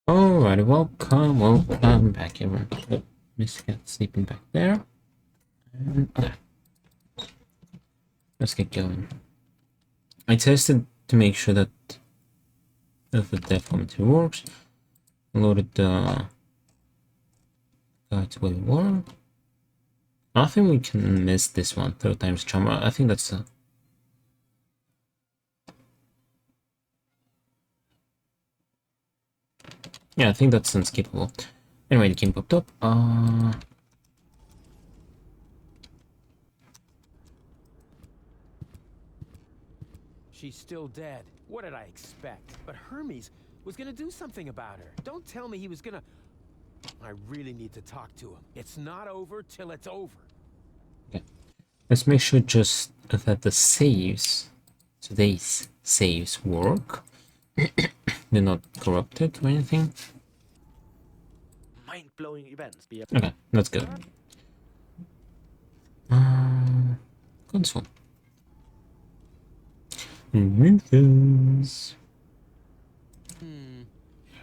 Alright, welcome back everyone. Oh, Miss Cat sleeping back there. And let's get going. I tested to make sure that if the dev commentary works. Loaded the guide to where we were. I think we can miss this one, third time's charm. I think that's yeah, I think that's unskippable. Anyway, the game popped up. She's still dead. What did I expect? But Hermes was gonna do something about her. Don't tell me he was gonna... I really need to talk to him. It's not over till it's over. Okay. Let's make sure just that the saves, today's saves work. They're not corrupted or anything. Mind-blowing events. Okay, that's good. Console. Rufus.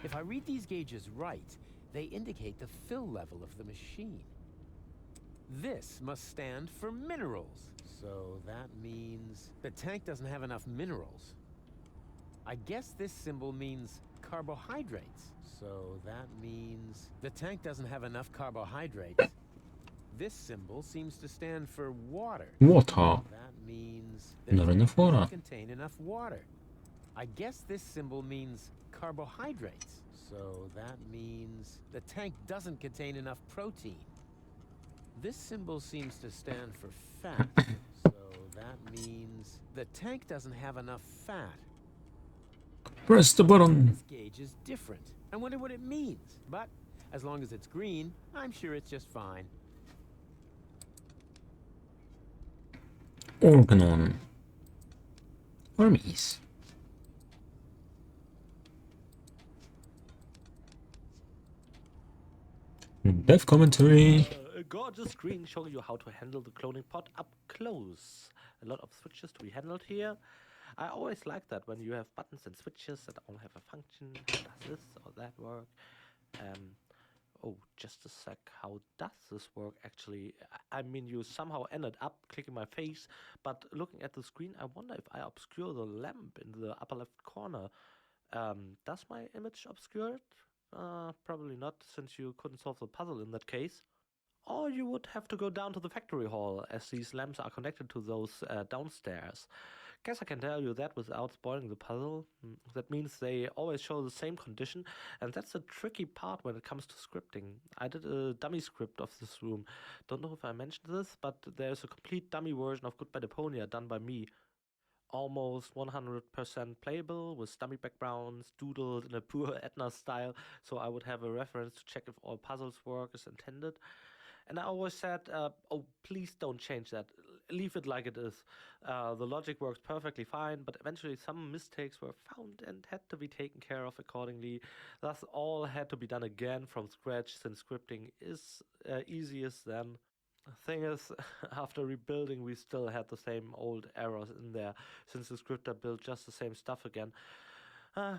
If I read these gauges right, they indicate the fill level of the machine. This must stand for minerals. So that means the tank doesn't have enough minerals. I guess this symbol means carbohydrates. So that means the tank doesn't have enough carbohydrates. This symbol seems to stand for water. Water. That means the Not tank enough water. doesn't contain enough water. I guess this symbol means carbohydrates. So that means the tank doesn't contain enough protein. This symbol seems to stand for fat. So that means the tank doesn't have enough fat. Press the button. This gauge is different. I wonder what it means. But as long as it's green, I'm sure it's just fine. Organon. Hermes. Dev commentary. A gorgeous screen showing you how to handle the cloning pod up close. A lot of switches to be handled here. I always like that when you have buttons and switches that all have a function. How does this or that work? Oh, just a sec. How does this work actually? I mean, you somehow ended up clicking my face, but looking at the screen, I wonder if I obscure the lamp in the upper left corner. Does my image obscure it? Probably not, since you couldn't solve the puzzle in that case. Or you would have to go down to the factory hall, as these lamps are connected to those downstairs. Guess I can tell you that without spoiling the puzzle. That means they always show the same condition, and that's a tricky part when it comes to scripting. I did a dummy script of this room. Don't know if I mentioned this, but there's a complete dummy version of Goodbye Deponia done by me. Almost 100% playable with dummy backgrounds, doodled in a poor Edna style, so I would have a reference to check if all puzzles work as intended. And I always said, oh, please don't change that. Leave it like it is. The logic works perfectly fine, but eventually some mistakes were found and had to be taken care of accordingly. Thus, all had to be done again from scratch, since scripting is easiest then. Thing is, after rebuilding, we still had the same old errors in there, since the scripter built just the same stuff again.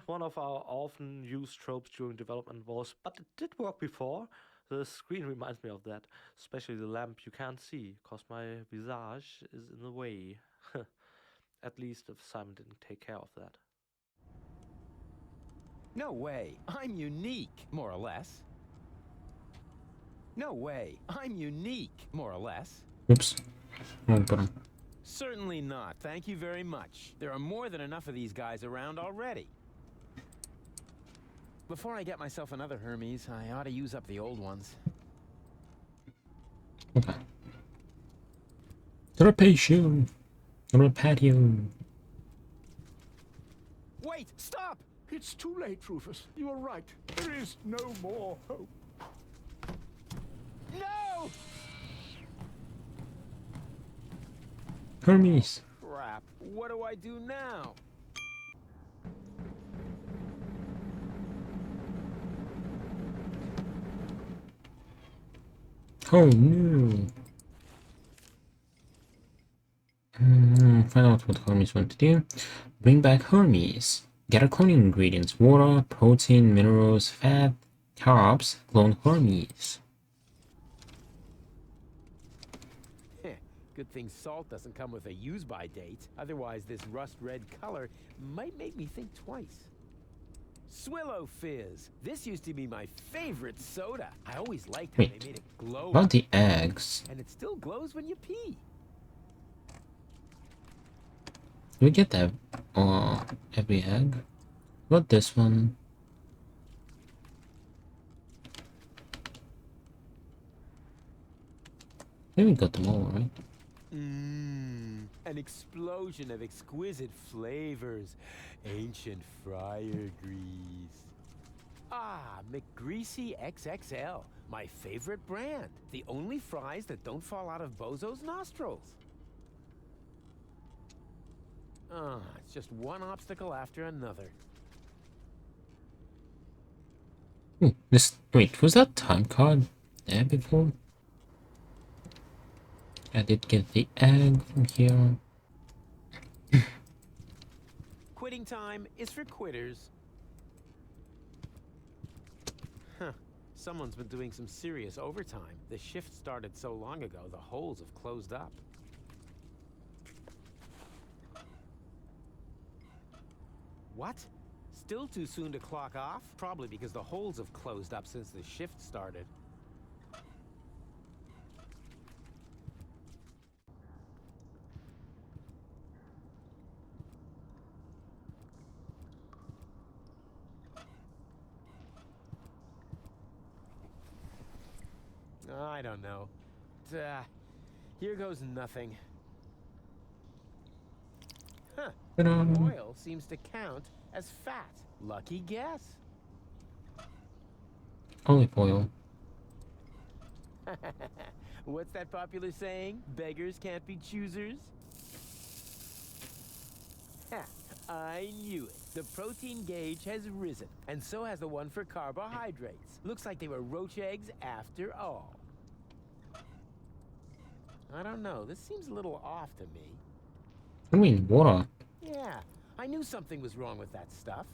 One of our often used tropes during development was, but it did work before. The screen reminds me of that, especially the lamp you can't see, cause my visage is in the way. At least if Simon didn't take care of that. No way. I'm unique, more or less. No way. I'm unique, more or less. Oops. Wrong button. Certainly not. Thank you very much. There are more than enough of these guys around already. Before I get myself another Hermes, I ought to use up the old ones. Okay. Trapation. Patio. Wait! Stop! It's too late, Rufus. You are right. There is no more hope. No! Hermes. Crap. What do I do now? Oh no. Find out what Hermes want to do. Bring back Hermes. Gather cloning ingredients: water, protein, minerals, fat, carbs, clone Hermes. Good thing salt doesn't come with a use-by date. Otherwise, this rust-red color might make me think twice. Swillow Fizz. This used to be my favorite soda. I always liked how Wait, they made it glow. about the eggs? And it still glows when you pee. Do we get that every egg? What this one? Maybe we got them all, right? An explosion of exquisite flavors. Ancient fryer grease. Ah, McGreasy XXL. My favorite brand. The only fries that don't fall out of Bozo's nostrils. Ah, it's just one obstacle after another. Wait, was that time card there before? I did get the egg from here. Quitting time is for quitters. Huh. Someone's been doing some serious overtime. The shift started so long ago, the holes have closed up. What? Still too soon to clock off? Probably because the holes have closed up since the shift started. I don't know. Here goes nothing. Huh. Oil seems to count as fat. Lucky guess. Olive oil. What's that popular saying? Beggars can't be choosers? Ha! I knew it. The protein gauge has risen, and so has the one for carbohydrates. Looks like they were roach eggs after all. I don't know. This seems a little off to me. I mean, water. Yeah, I knew something was wrong with that stuff.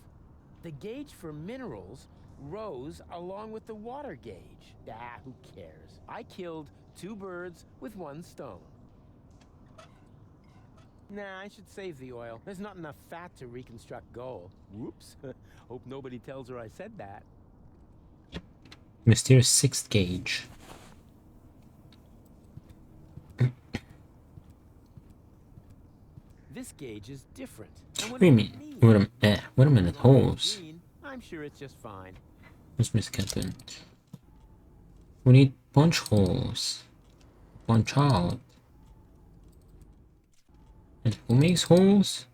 The gauge for minerals rose along with the water gauge. Ah, who cares? I killed 2 birds with 1 stone. Nah, I should save the oil. There's not enough fat to reconstruct gold. Whoops. Hope nobody tells her I said that. Mysterious 6th gauge. This gauge is different. What do you mean? Wait a minute. Holes. I'm sure it's just fine. What's Miss Captain? We need punch holes. Punch out. And who makes holes?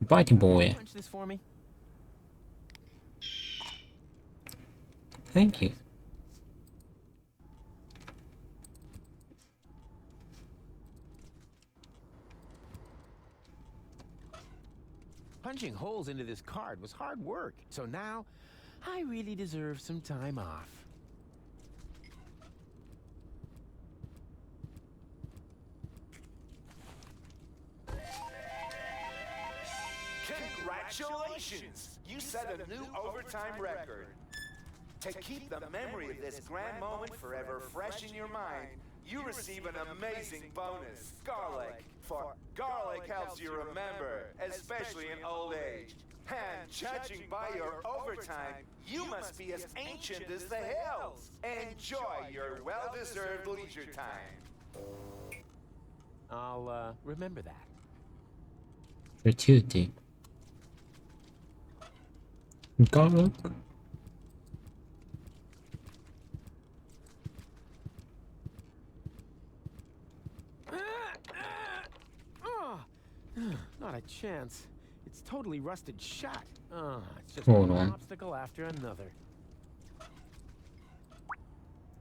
Bitey boy. Punch this for me. Thank you. Punching holes into this card was hard work, so now I really deserve some time off. Congratulations! You set a new overtime record. To keep the memory of this grand moment forever fresh in your mind, you receive an amazing bonus, Garlic. For garlic helps you remember, especially in old age. And judging by your overtime, you must be as ancient as the hills. Enjoy your well-deserved leisure time. I'll, remember that. Gratuity. Garlic. Not a chance. It's totally rusted shut. It's just Hold one on. obstacle after another.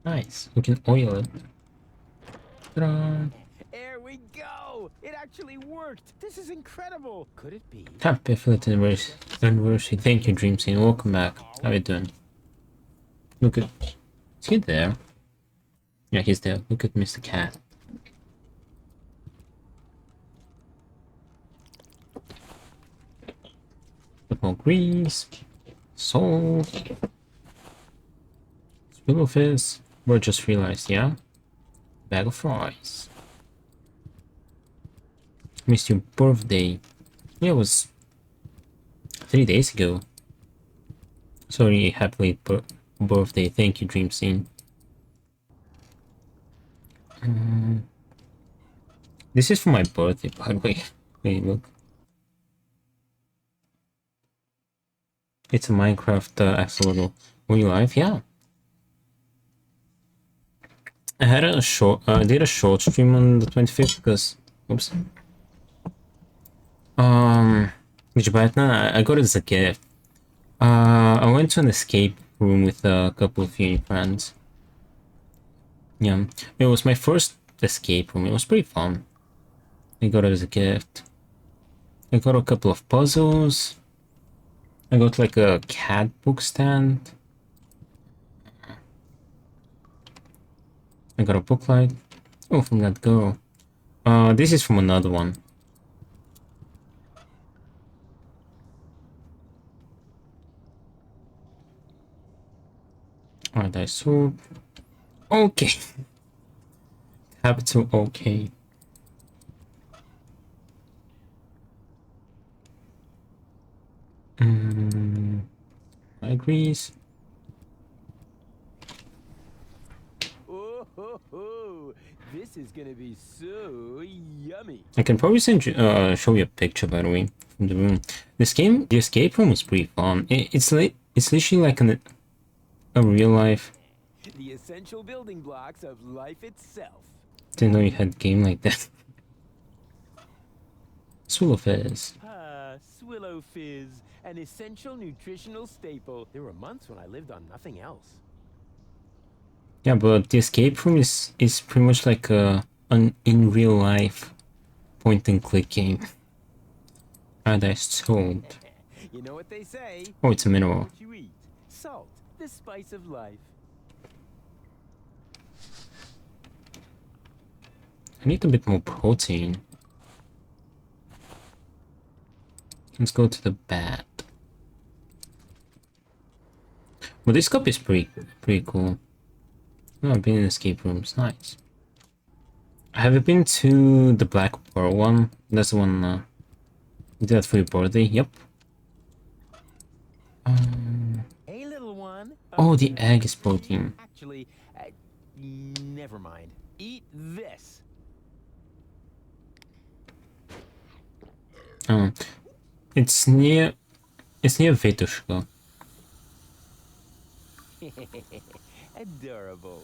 Nice. We can oil it. Ta-da! There we go! It actually worked! This is incredible! Could it be? Happy affiliate anniversary. Thank you, Dream Scene. Welcome back. How you doing? Look at... Is he there? Yeah, he's there. Look at Mr. Cat. Bit more grease. Salt. Spill of fish. We just realized, yeah? Bag of fries. Missed your birthday. Yeah, it was 3 days ago. Sorry, happy birthday. Thank you, Dream Scene. This is for my birthday, by the way. Wait, look. It's a Minecraft axolotl. Were you live? Yeah. I had a short, did a short stream on the 25th because, oops. Did you buy it now? I got it as a gift. I went to an escape room with a couple of uni friends. Yeah, it was my first escape room. It was pretty fun. I got it as a gift. I got a couple of puzzles. I got like a cat book stand. I got a booklight. Oh, from that girl. This is from another one. Alright, I saw. Okay. Have to okay. I agrees. Oh, ho, ho. This is gonna be so yummy. I can probably send you, show you a picture, by the way, from the room. This game, the escape room was pretty fun. It's literally like a real life. The essential building blocks of life itself. Didn't know you had a game like that. Swallow Fizz. Swillow Fizz, an essential nutritional staple. There were months when I lived on nothing else. Yeah, but the escape room is pretty much like an in real life point and click game. And I sold. You know what they say? Oh, it's a mineral. What you eat. Salt, the spice of life. I need a bit more protein. Let's go to the bat. Well, this cup is pretty cool. Oh, I've been in escape rooms. Nice. Have you been to the Black Pearl one? That's the one you did that for your birthday? Yep. Hey, little one. Oh, the egg is protein. Actually, never mind. Eat this. It's near Vetushka. Adorable.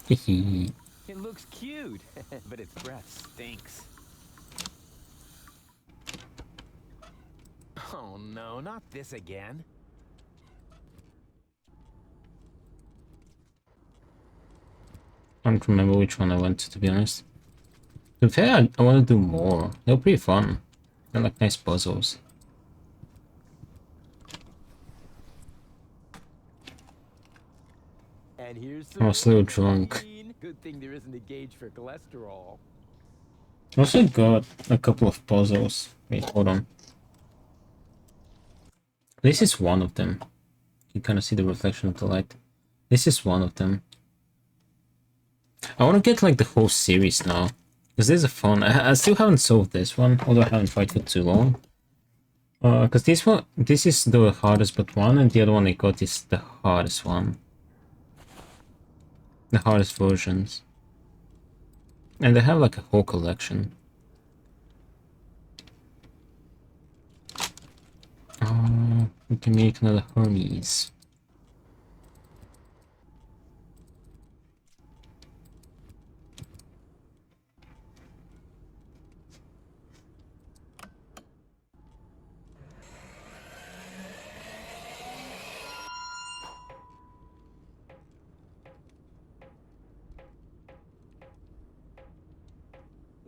Hehe. It looks cute, but its breath stinks. Oh no, not this again. I don't remember which one I went to be honest. To be fair, I want to do more. They're pretty fun. They're like nice puzzles. And here's some I was a little protein. drunk. Good thing there isn't a gauge for cholesterol. I also got a couple of puzzles. Wait, hold on. This is one of them. You kind of see the reflection of the light. This is one of them. I want to get like the whole series now. Because this is fun. I still haven't solved this one, although I haven't tried for too long. Because this is the hardest but one, and the other one I got is the hardest one. The hardest versions. And they have like a whole collection. We can make another Hermes.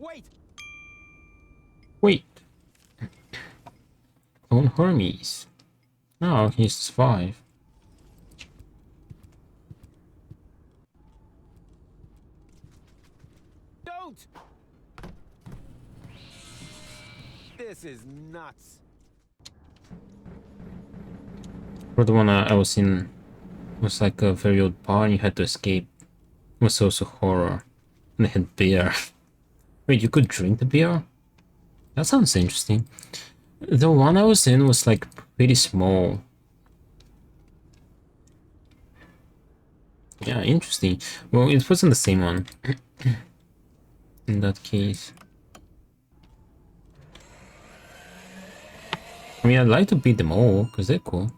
Wait! Wait! Clone Hermes. Oh, he's 5. Don't! This is nuts. For the one I was in was like a very old bar and you had to escape. It was also horror. And they had beer. Wait, you could drink the beer? That sounds interesting. The one I was in was like pretty small. Yeah, interesting. Well, it wasn't the same one. In that case. I mean, I'd like to beat them all, because they're cool.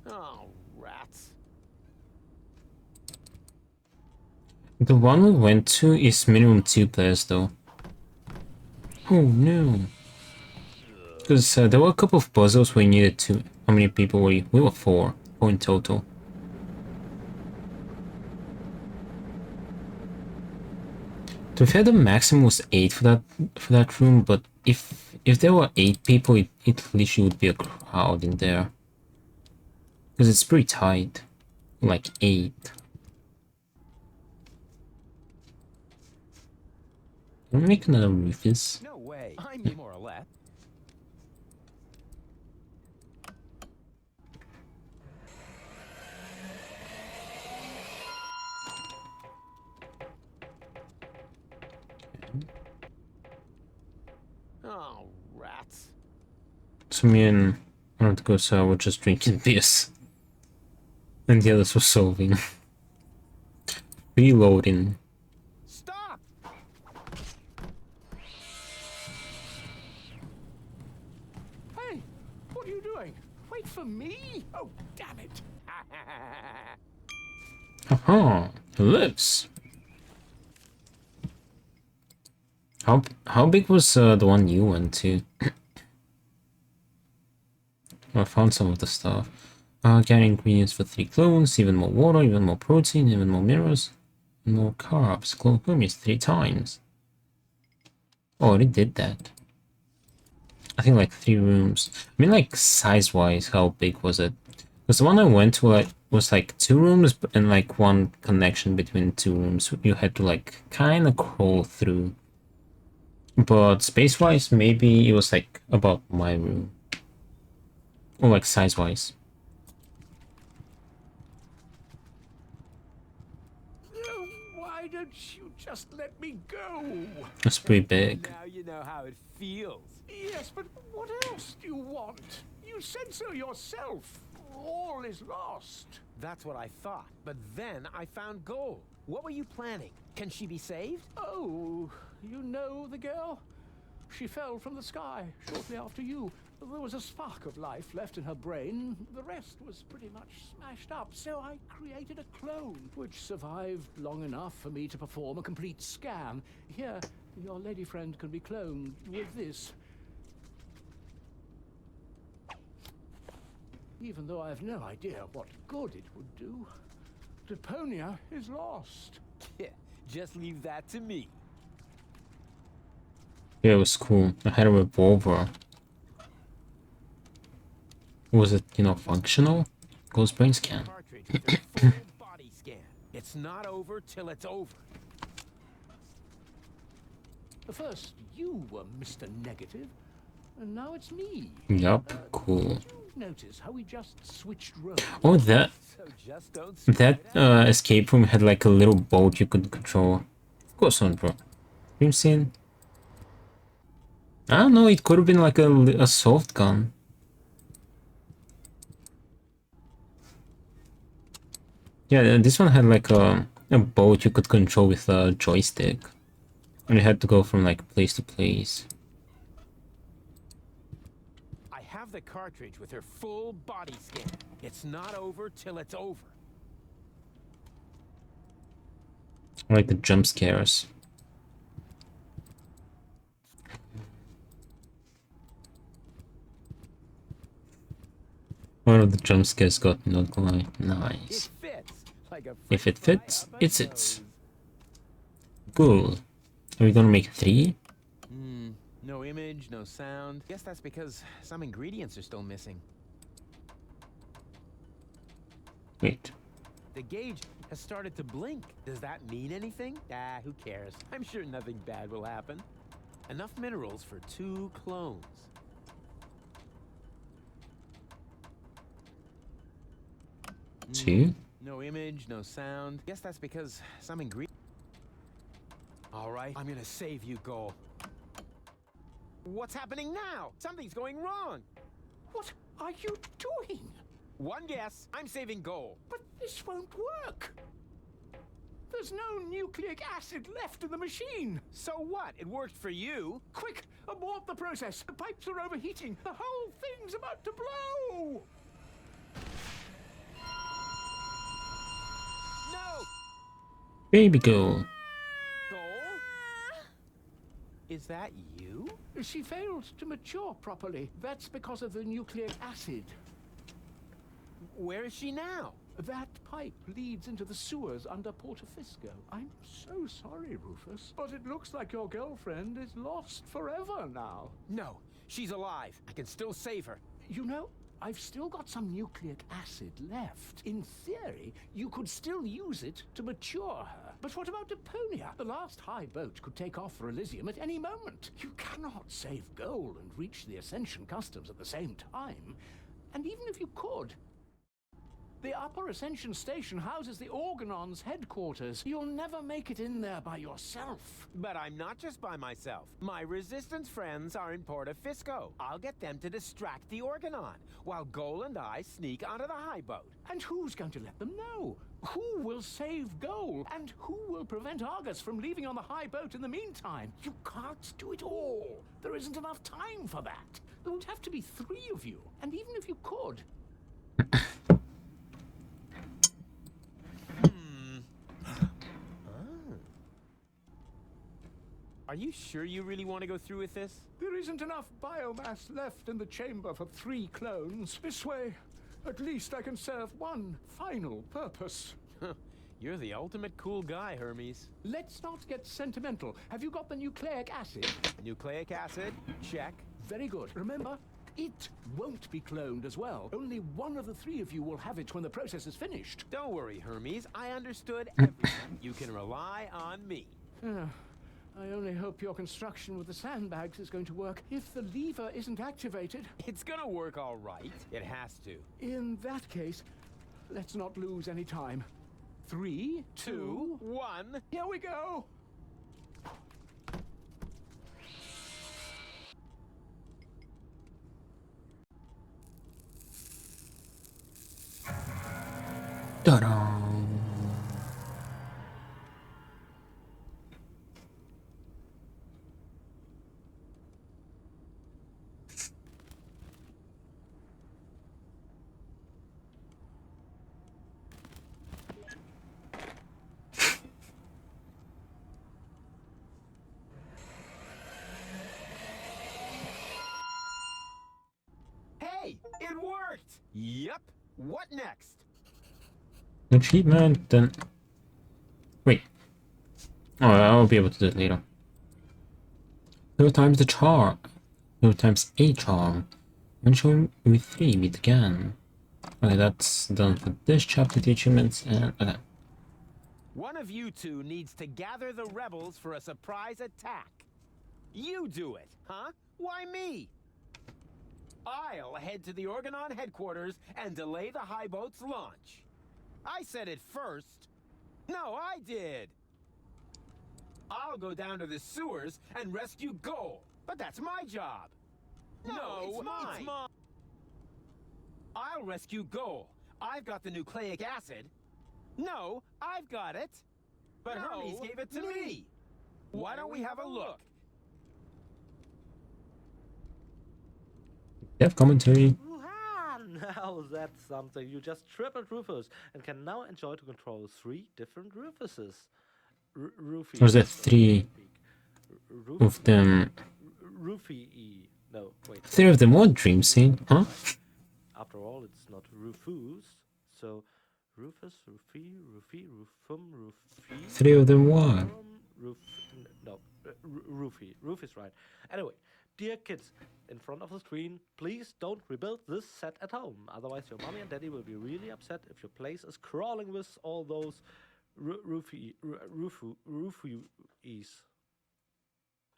Oh, rats. The one we went to is minimum 2 players, though. Oh, no. Because there were a couple of puzzles where you needed to... How many people were you? We were 4 in total. To be fair, the maximum was 8 for that room, but if there were 8 people, it literally would be a crowd in there. Because it's pretty tight. Like 8. Can we make another Rufus? No way. I mean, more or less. Oh, rats. So me and one of the girls were just drinking beers. And the others were solving. Reloading. Stop! Hey, what are you doing? Wait for me? Oh, damn it. Haha, it lives. How big was the one you went to? I found some of the stuff. Getting ingredients for 3 clones, even more water, even more protein, even more minerals, and more carbs. Clone permeates 3 times. Oh, I already did that. I think like 3 rooms. I mean, like size-wise, how big was it? Because the one I went to was like 2 rooms and like 1 connection between 2 rooms. You had to like kind of crawl through. But space-wise, maybe it was like about my room. Or like size-wise. Why don't you just let me go? That's pretty big. Now you know how it feels. Yes, but what else do you want? You said so yourself. All is lost. That's what I thought. But then I found gold. What were you planning? Can she be saved? Oh, you know the girl? She fell from the sky shortly after you. There was a spark of life left in her brain. The rest was pretty much smashed up, so I created a clone, which survived long enough for me to perform a complete scan. Here, your lady friend can be cloned with this. Even though I have no idea what good it would do. Deponia is lost. Yeah, just leave that to me. Yeah, it was cool. I had a revolver. Was it, you know, functional? Ghost brain scan. Cartridge with a full body scan. It's not over till it's over. First, you were Mr. Negative, and now it's me. Yup, cool. Did you notice how we just switched roles? Oh, that So just don't escape room had like a little boat you could control. Of course not, bro. You seen? I don't know, it could have been like a soft gun. Yeah, this one had like a boat you could control with a joystick. And you had to go from like place to place. I have the cartridge with her full body scan. It's not over till it's over. I like the jump scares. One of the jump scares got not going nice. It fits. Like a If it French fits, fry up it's a it. nose. Cool. Are we gonna make 3? No image, no sound. Guess that's because some ingredients are still missing. Wait. The gauge has started to blink. Does that mean anything? Ah, who cares? I'm sure nothing bad will happen. Enough minerals for 2 clones. See? No image, no sound. Guess that's because some ingredient. All right, I'm gonna save you, Goal. What's happening now? Something's going wrong. What are you doing? One guess. I'm saving Goal. But this won't work. There's no nucleic acid left in the machine. So what? It worked for you. Quick, abort the process. The pipes are overheating. The whole thing's about to blow. No! Baby girl. Goal? Is that you? She failed to mature properly. That's because of the nucleic acid. Where is she now? That pipe leads into the sewers under Portofisco. I'm so sorry, Rufus, but it looks like your girlfriend is lost forever now. No, she's alive. I can still save her. You know, I've still got some nucleic acid left. In theory, you could still use it to mature her. But what about Deponia? The last high boat could take off for Elysium at any moment. You cannot save Goal and reach the Ascension customs at the same time. And even if you could, the Upper Ascension Station houses the Organon's headquarters. You'll never make it in there by yourself. But I'm not just by myself. My Resistance friends are in Portofisco. I'll get them to distract the Organon, while Goal and I sneak onto the high boat. And who's going to let them know? Who will save Goal? And who will prevent Argus from leaving on the high boat in the meantime? You can't do it all. There isn't enough time for that. There would have to be 3 of you. And even if you could... Are you sure you really want to go through with this? There isn't enough biomass left in the chamber for 3 clones. This way, at least I can serve one final purpose. You're the ultimate cool guy, Hermes. Let's not get sentimental. Have you got the nucleic acid? Nucleic acid? Check. Very good. Remember, it won't be cloned as well. Only one of the 3 of you will have it when the process is finished. Don't worry, Hermes. I understood everything. You can rely on me. I only hope your construction with the sandbags is going to work. If the lever isn't activated... It's gonna work all right. It has to. In that case, let's not lose any time. 3, 2, 1. here we go! Ta-da! Hey, it worked! Yep. What next? Achievement, then... Wait. Oh, I'll be able to do it later. 2 times the charm. 2 times a charm. When showing with 3, meet again. Okay, that's done for this chapter, the achievements, and... Okay. One of you 2 needs to gather the rebels for a surprise attack. You do it, huh? Why me? I'll head to the Organon headquarters and delay the high boat's launch. I said it first. No, I did. I'll go down to the sewers and rescue Goal. But that's my job. No, it's mine. I'll rescue Goal. I've got the nucleic acid. No, I've got it. But Hermes gave it to me. Why don't we have a look? Dev commentary. Now that's something. You just tripled Rufus and can now enjoy to control 3 different Rufuses. Rufy. Or is it 3 of them? Rufy. No, wait. 3 of them what dream scene? Huh? After all, it's not Rufus. So, Rufus, Rufy, Rufum, Rufy. 3 of them what? No, Rufy. Rufus, right. Anyway, dear kids, in front of the screen, please don't rebuild this set at home. Otherwise, your mommy and daddy will be really upset if your place is crawling with all those roofies.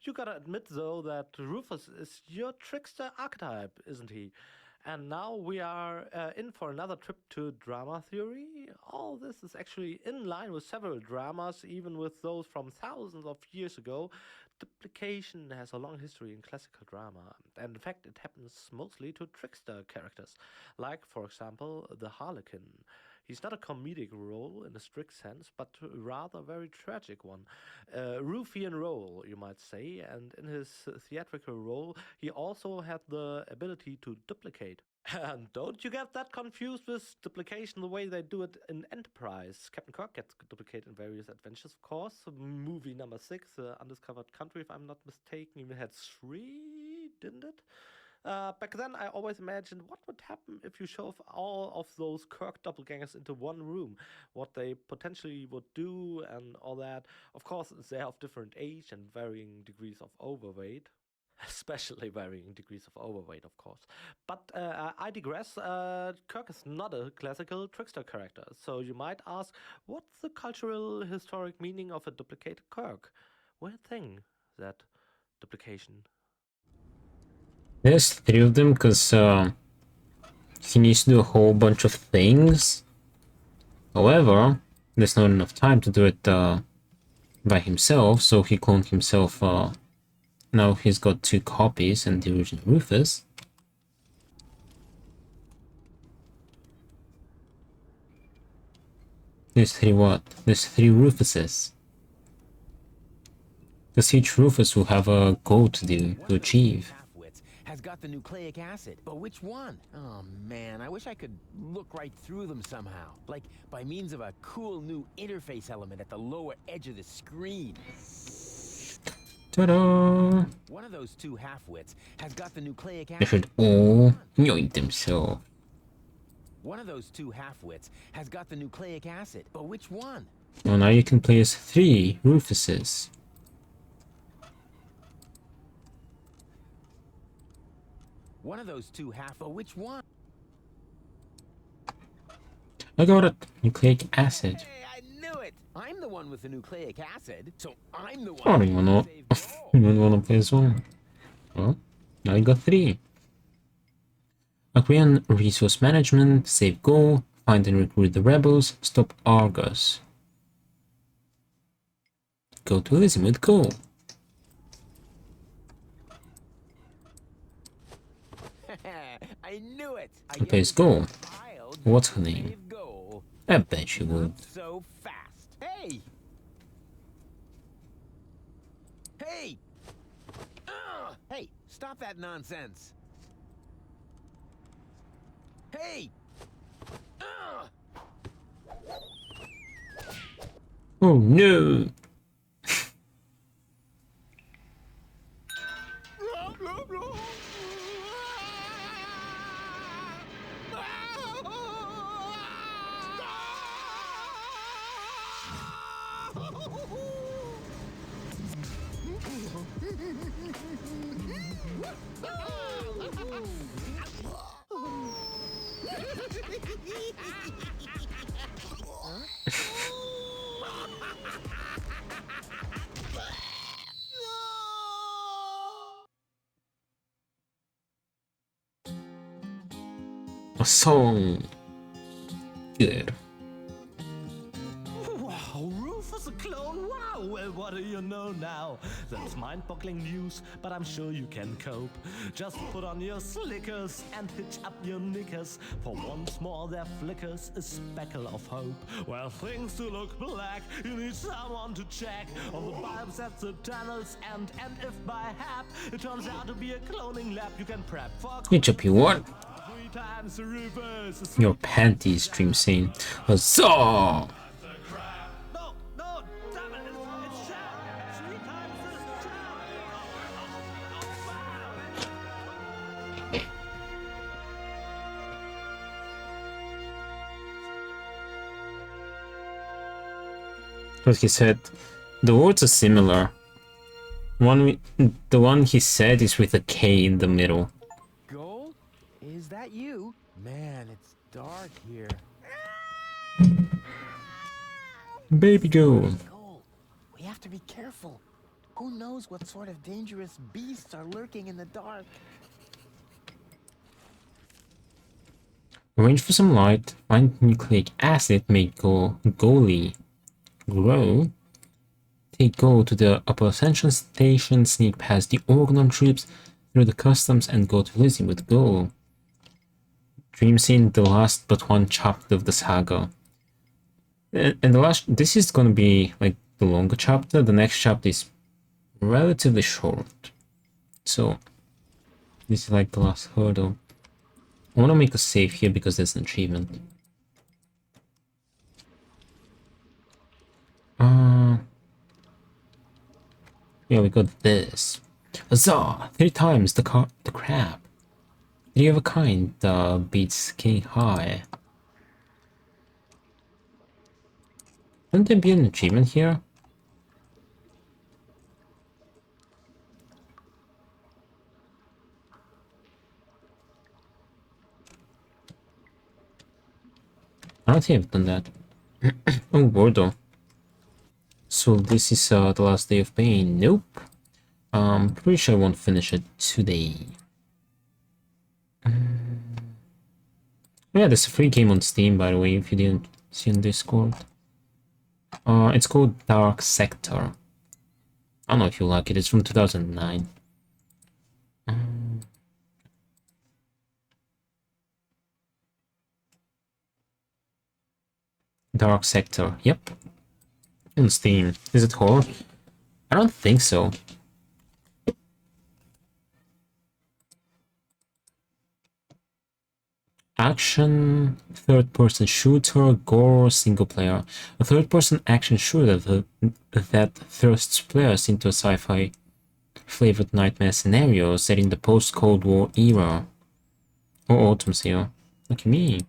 You gotta admit, though, that Rufus is your trickster archetype, isn't he? And now we are in for another trip to drama theory. All this is actually in line with several dramas, even with those from thousands of years ago. Duplication has a long history in classical drama, and in fact, it happens mostly to trickster characters, like, for example, the Harlequin. He's not a comedic role in a strict sense, but rather a very tragic one. A ruffian role, you might say, and in his theatrical role, he also had the ability to duplicate. And don't you get that confused with duplication the way they do it in Enterprise. Captain Kirk gets duplicated in various adventures, of course. Movie number 6, Undiscovered Country, if I'm not mistaken, even had 3, didn't it? Back then, I always imagined what would happen if you shove all of those Kirk doppelgangers into one room, what they potentially would do, and all that. Of course, they're of different age and varying degrees of overweight. Especially varying degrees of overweight, of course. But I digress. Kirk is not a classical trickster character, so you might ask, what's the cultural historic meaning of a duplicated Kirk? Weird thing, that duplication. There's 3 of them because he needs to do a whole bunch of things. However, there's not enough time to do it by himself, so he cloned himself. Now he's got 2 copies and the original Rufus. There's 3 what? There's 3 Rufuses. Because each Rufus will have a goal to do, to achieve. Has got the nucleic acid, but which one? Oh man, I wish I could look right through them somehow. Like by means of a cool new interface element at the lower edge of the screen. Ta-da! One of those 2 half-wits has got the nucleic acid. They should all yoink themselves. One of those 2 half-wits has got the nucleic acid, but which one? Well, now you can play as 3 Rufuses. One of those 2 but which one? I got it! Nucleic acid. Hey, I knew it! I'm the one with the nucleic acid, so I'm the one. I don't even know. You don't want to play as well. Well, now you got 3. Agree on resource management, save goal, find and recruit the rebels, stop Argus. Go to Elizabeth, go! I knew it! Who plays Go? What's her name? I bet she would. So fast. Hey! Hey! Hey, stop that nonsense! Hey! Oh no! A song. Good. Wow, Rufus a clone? Wow, well, what do you know now? That's mind-boggling news, but I'm sure you can cope. Just put on your slickers and hitch up your knickers, for once more there flickers a speckle of hope. Well, things do look black, you need someone to check all the bulbs at the tunnels, and if by hap it turns out to be a cloning lab, you can prep for Hitch up your what? 3 times the reverse. Your panties, stream scene. Huzzah! No, damn it, it's Sharon. 3 times the Because he said the words are similar, The one he said is with a K in the middle. Goal? Is that you? Man, it's dark here. Baby Joe. Goal. We have to be careful. Who knows what sort of dangerous beasts are lurking in the dark? Arrange for some light. Find nucleic acid. Make goalie grow. Take go to the upper ascension station. Sneak past the Organon troops through the customs and go to Lizzie with Go. Dream scene, the last but one chapter of the saga. And the last, this is gonna be like the longer chapter. The next chapter is relatively short. So this is like the last hurdle. I want to make a save here because there's an achievement. Yeah, we got this. Huzzah! 3 times the crab. 3 of a kind beats King High. Wouldn't there be an achievement here? I don't think I've done that. Oh, Bordeaux. So this is the last day of pain. Nope. Pretty sure I won't finish it today. Yeah, there's a free game on Steam, by the way, if you didn't see on Discord. It's called Dark Sector. I don't know if you like it. It's from 2009. Dark Sector. Yep. On Steam. Is it horror? I don't think so. Action, third-person shooter, gore, single-player. A third-person action shooter that thrusts players into a sci-fi flavored nightmare scenario set in the post-Cold War era. Or autumn here. Look at me.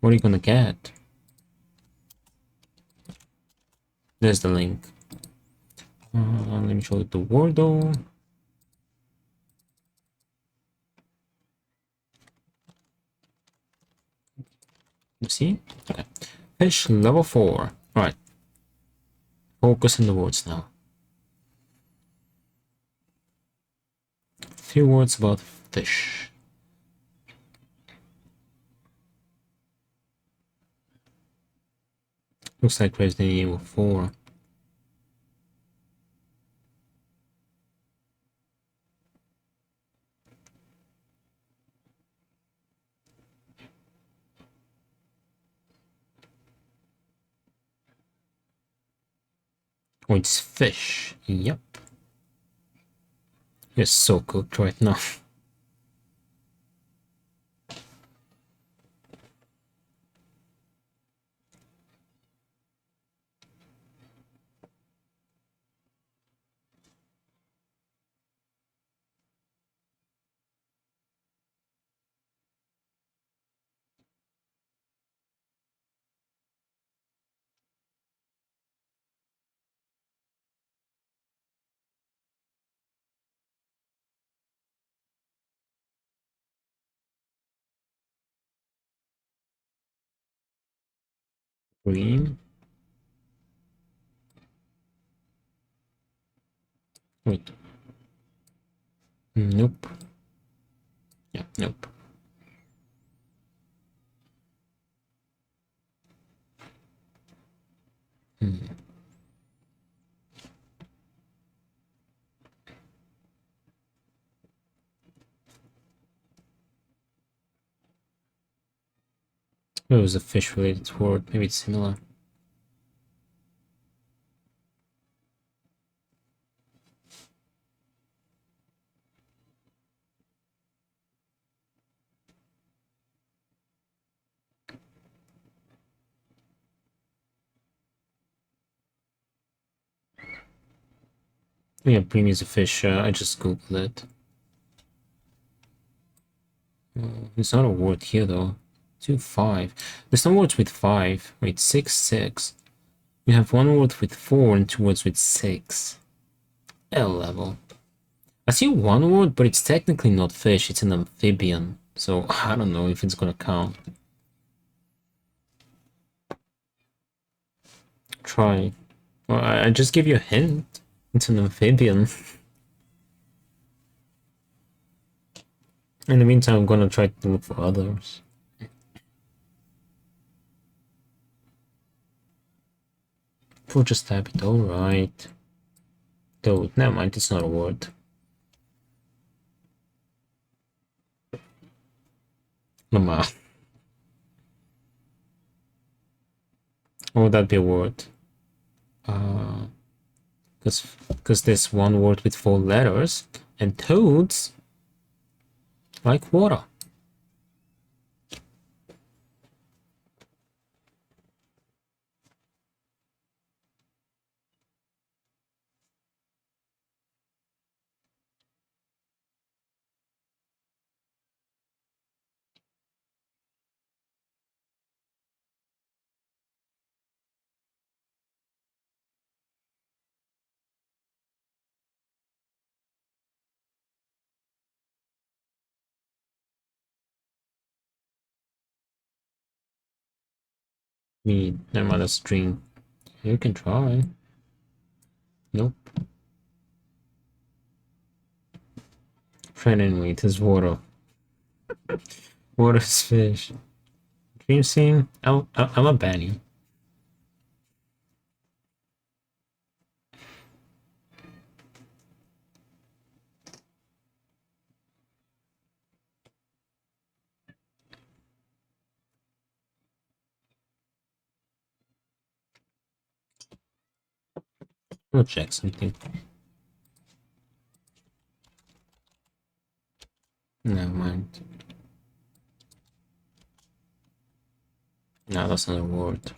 What are you gonna get? There's the link. Let me show you the Wordle. You see? Okay. Fish level 4. Alright. Focus on the words now. 3 words about fish. Looks like Resident Evil 4. Oh, it's fish. Yep. You're so cooked right now. Green. Wait. Nope. Yeah, nope. It was a fish related word. Maybe it's similar. Yeah, bream is a fish. I just googled it. There's not a word here though. 2, 5. There's no words with 5. Wait, 6, 6. We have 1 word with 4 and 2 words with 6. L level. I see one word, but it's technically not fish, it's an amphibian. So I don't know if it's gonna count. Try. Well, I just give you a hint. It's an amphibian. In the meantime, I'm gonna try to look for others. We'll just type it, alright. Toad, never mind, it's not a word. Llama. Or would that be a word? Because there's one word with 4 letters, and toads like water. Me, never mind, a string. You can try. Nope. Friend and wheat is water. Water is fish. Dream scene? I'm a Benny. We'll check something. Never mind. No, that's not a word.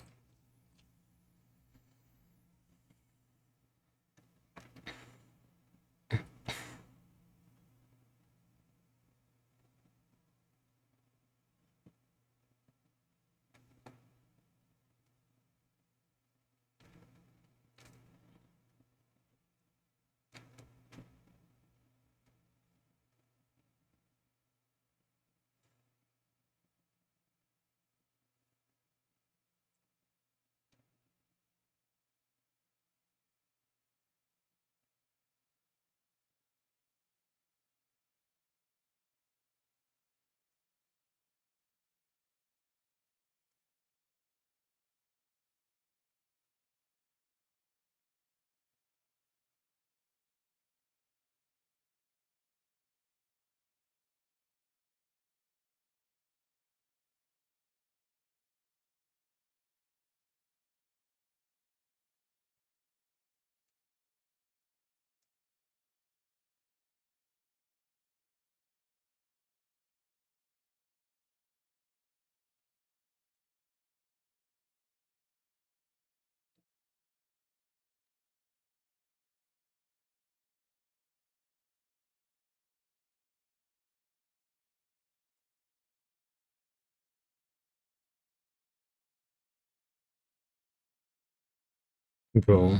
Bro.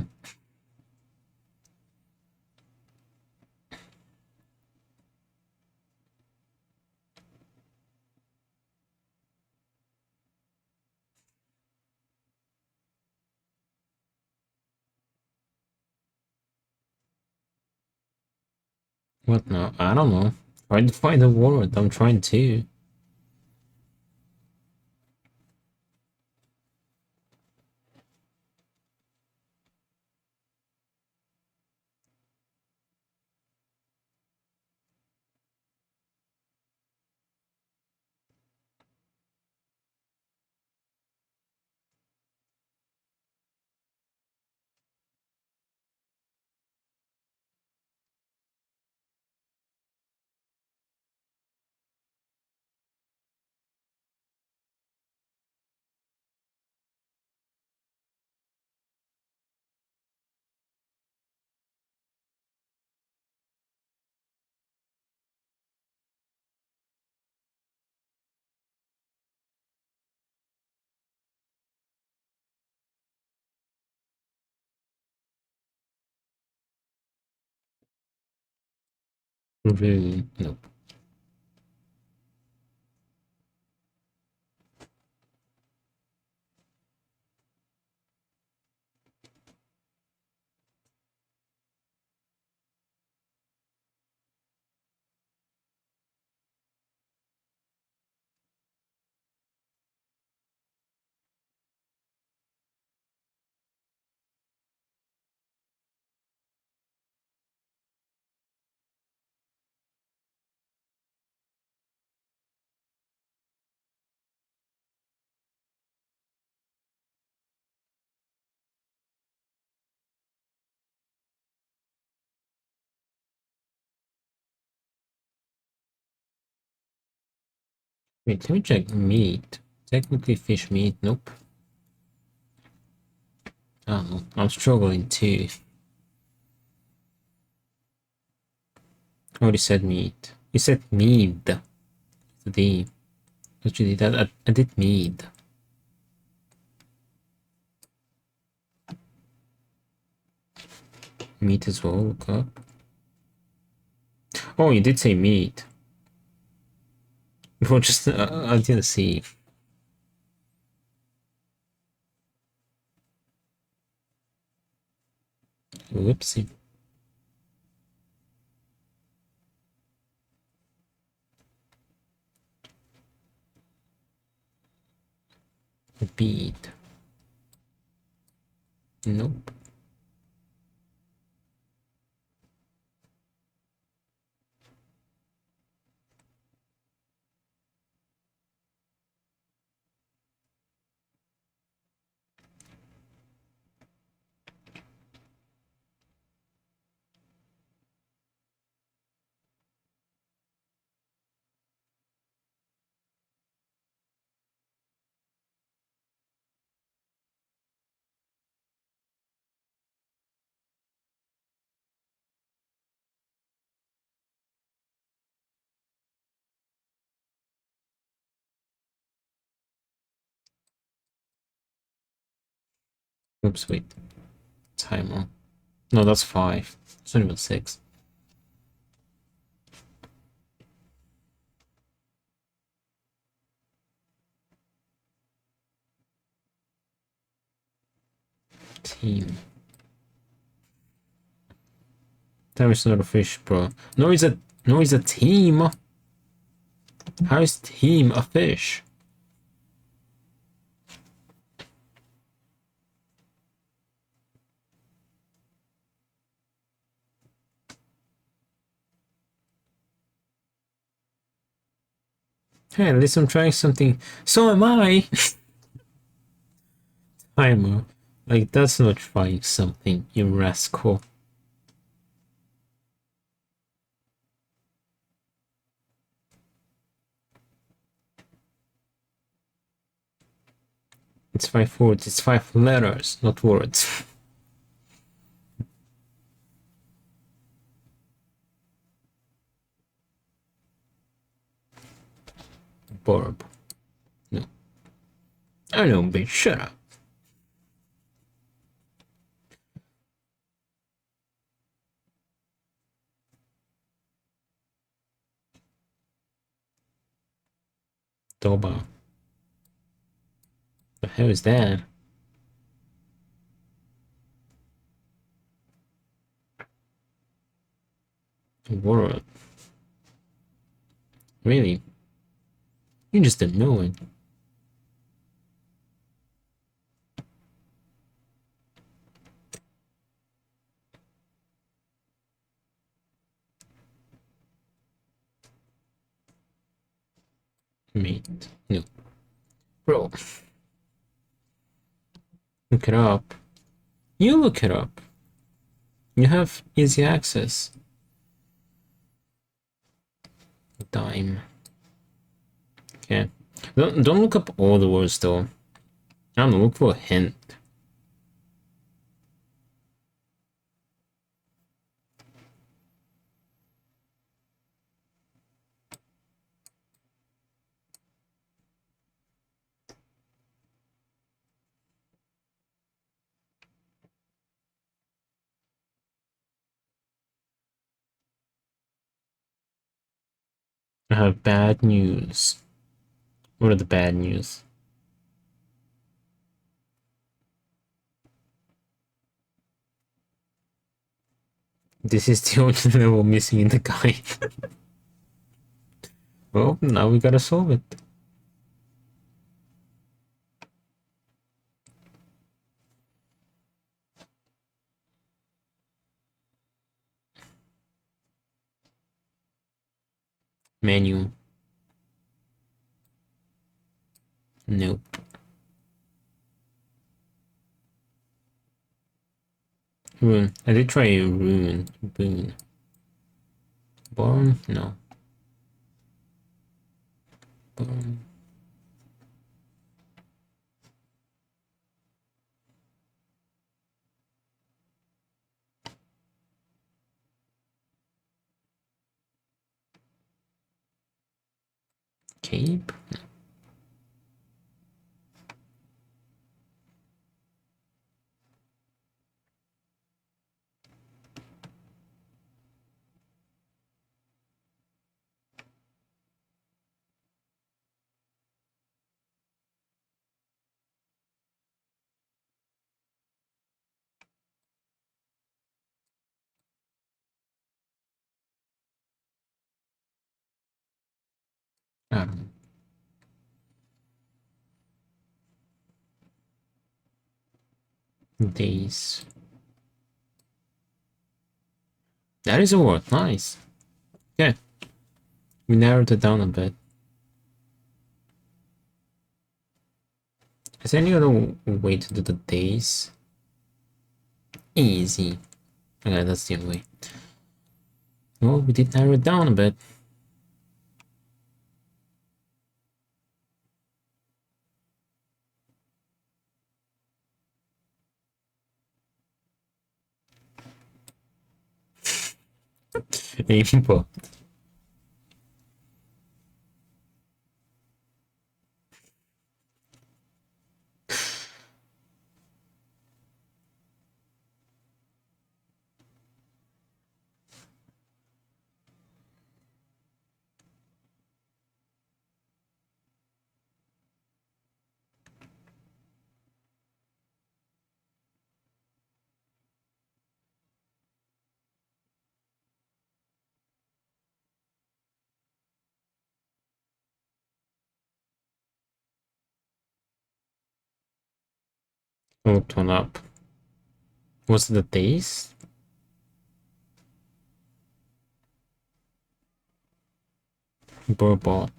What now? I don't know. Try to find a word. I'm trying to. Really? Nope. Wait, let me check meat. Technically fish meat, nope. Oh, I'm struggling too. Already said meat. You said mead. The actually that I did mead. Meat as well, look up. Oh, you did say meat. Before just I didn't see. Whoopsie. Bead. Nope. Oops, wait. Timer. No, that's 5. It's not even 6. Team. Time is not a fish, bro. No, it's a team. How is team a fish? Hey, at least I'm trying something. So am I. Timer. Like, that's not trying something, you rascal. It's 5 words. It's 5 letters, not words. Verb. No. I know, bitch. Shut up. Doba. The hell is that? World. Really? You just don't know it. Mate. No. Bro. Look it up. You look it up. You have easy access. Dime. Okay. Don't look up all the words though. I don't know, look for a hint. I have bad news. What are the bad news? This is the only level missing in the guide. Well, now we gotta solve it. Menu. Nope. Rune. I did try rune. Boon. Born? No. Born. Cape? Um, days. That is a word. Nice. Yeah. We narrowed it down a bit. Is there any other way to do the days? Easy. Okay, that's the only way. Well, we did narrow it down a bit. Aimbot. Oh, turn up. Was it the days? Burbot.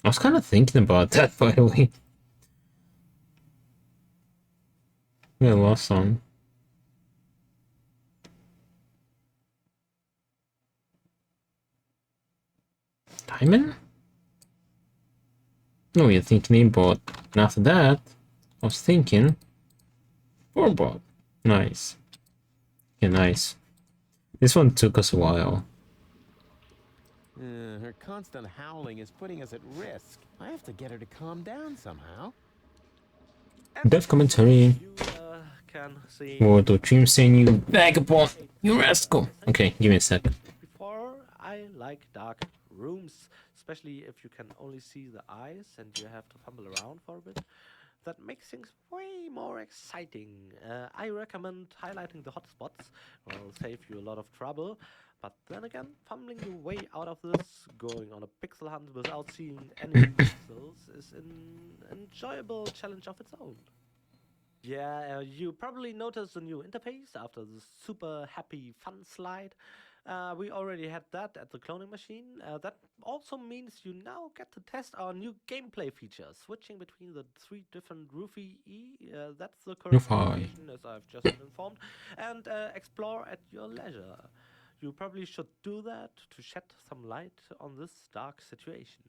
I was kind of thinking about that, by the way. Yeah, last song. Diamond? No, you're thinking aimbot. And after that, I was thinking Burbot. Nice. Yeah, nice. This one took us a while. Her constant howling is putting us at risk. I have to get her to calm down somehow. Death commentary. You can see Or the dream saying you vagabond. You rascal. Okay, give me a sec. before. I like dark rooms, especially if you can only see the eyes and you have to fumble around for a bit. That makes things way more exciting. I recommend highlighting the hotspots. Will save you a lot of trouble. But then again, fumbling your way out of this, going on a pixel hunt without seeing any pixels, is an enjoyable challenge of its own. Yeah, you probably noticed the new interface after the super happy fun slide. We already had that at the cloning machine. That also means you now get to test our new gameplay features, switching between the three different roofy that's the current Roofy. situation, as I've just been informed, and explore at your leisure. You probably should do that to shed some light on this dark situation.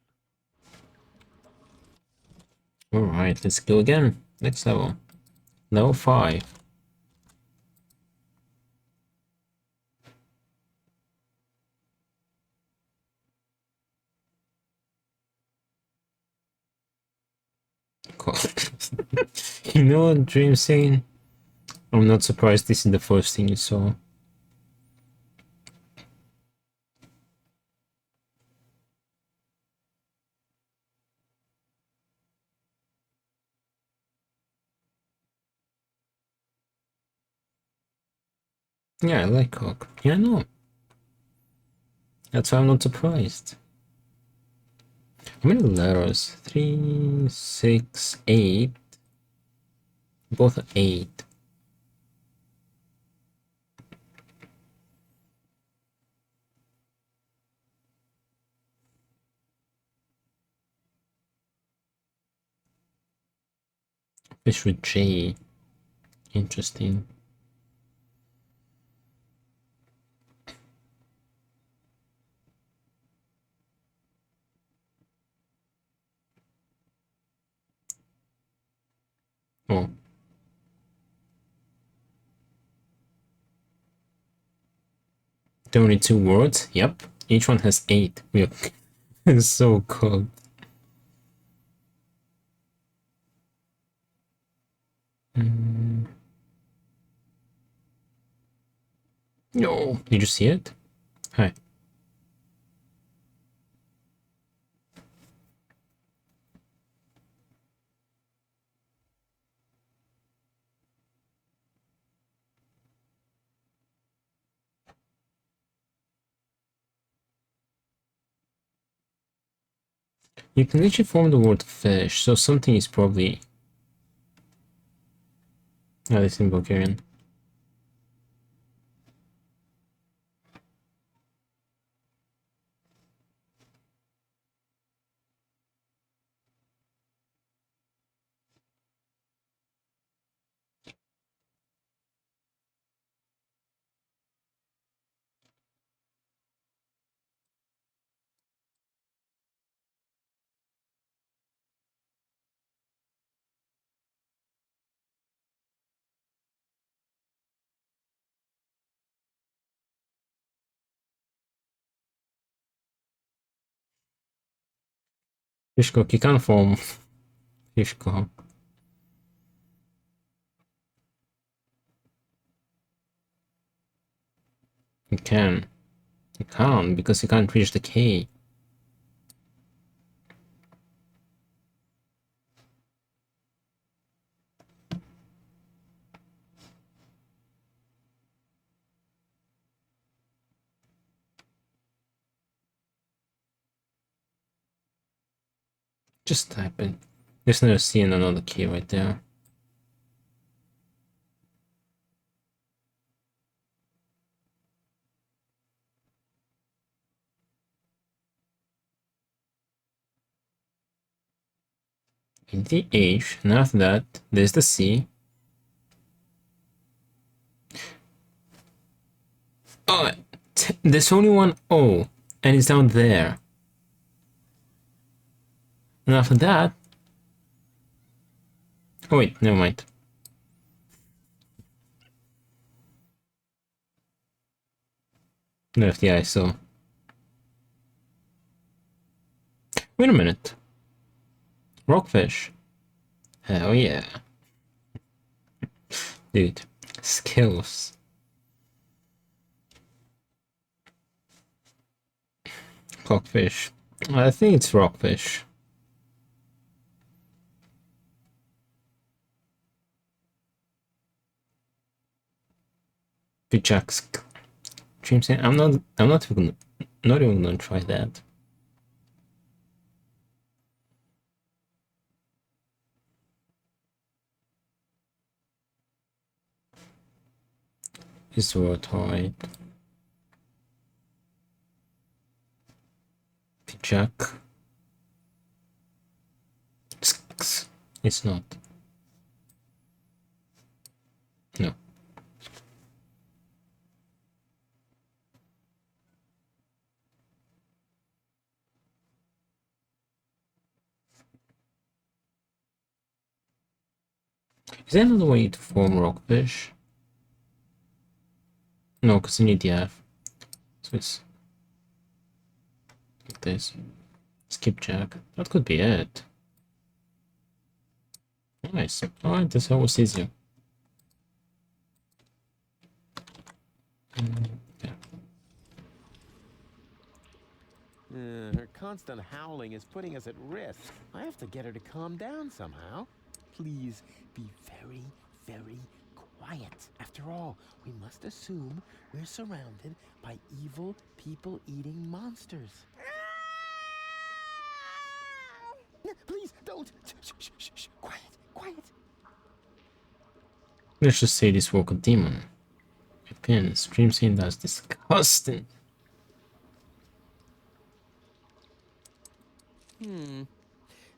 Alright, let's go again. Next level. Level 5. Cool. You know what Dream saying? I'm not surprised this is the first thing you saw. Yeah, I like cock. Yeah, I know. That's why I'm not surprised. How many letters? 3, 6, 8. Both are 8. Fish with J. Interesting. Oh. There are only 2 words? Yep. Each one has 8. We are so cool. No. Did you see it? Hi. You can literally form the word fish, so something is probably... Oh, it's in Bulgarian. Fishcock, you can't form fishcock. You can. You can't, because you can't reach the K. Just type it. There's no C and another K right there. In the H, and after that, there's the C. Oh, there's only one O, and it's down there. And after that... Oh wait, never mind. Left the ISO. Wait a minute. Rockfish. Hell yeah. Dude, skills. Cockfish. I think it's rockfish. Pichax. Dream saying I'm not even gonna try that. It's Rotoid. Pichak. It's not. No. Is there another way to form rockfish? No, because you need the F. So it's like this. Skipjack. That could be it. Nice. Alright, this was easier. Yeah. Her constant howling is putting us at risk. I have to get her to calm down somehow. Please be very, very quiet. After After all, we must assume we're surrounded by evil, people-eating monsters. Please, don't! Shh, shh, shh, shh. Quiet, quiet. Let's just say this woke a demon. Again, stream scene that's disgusting.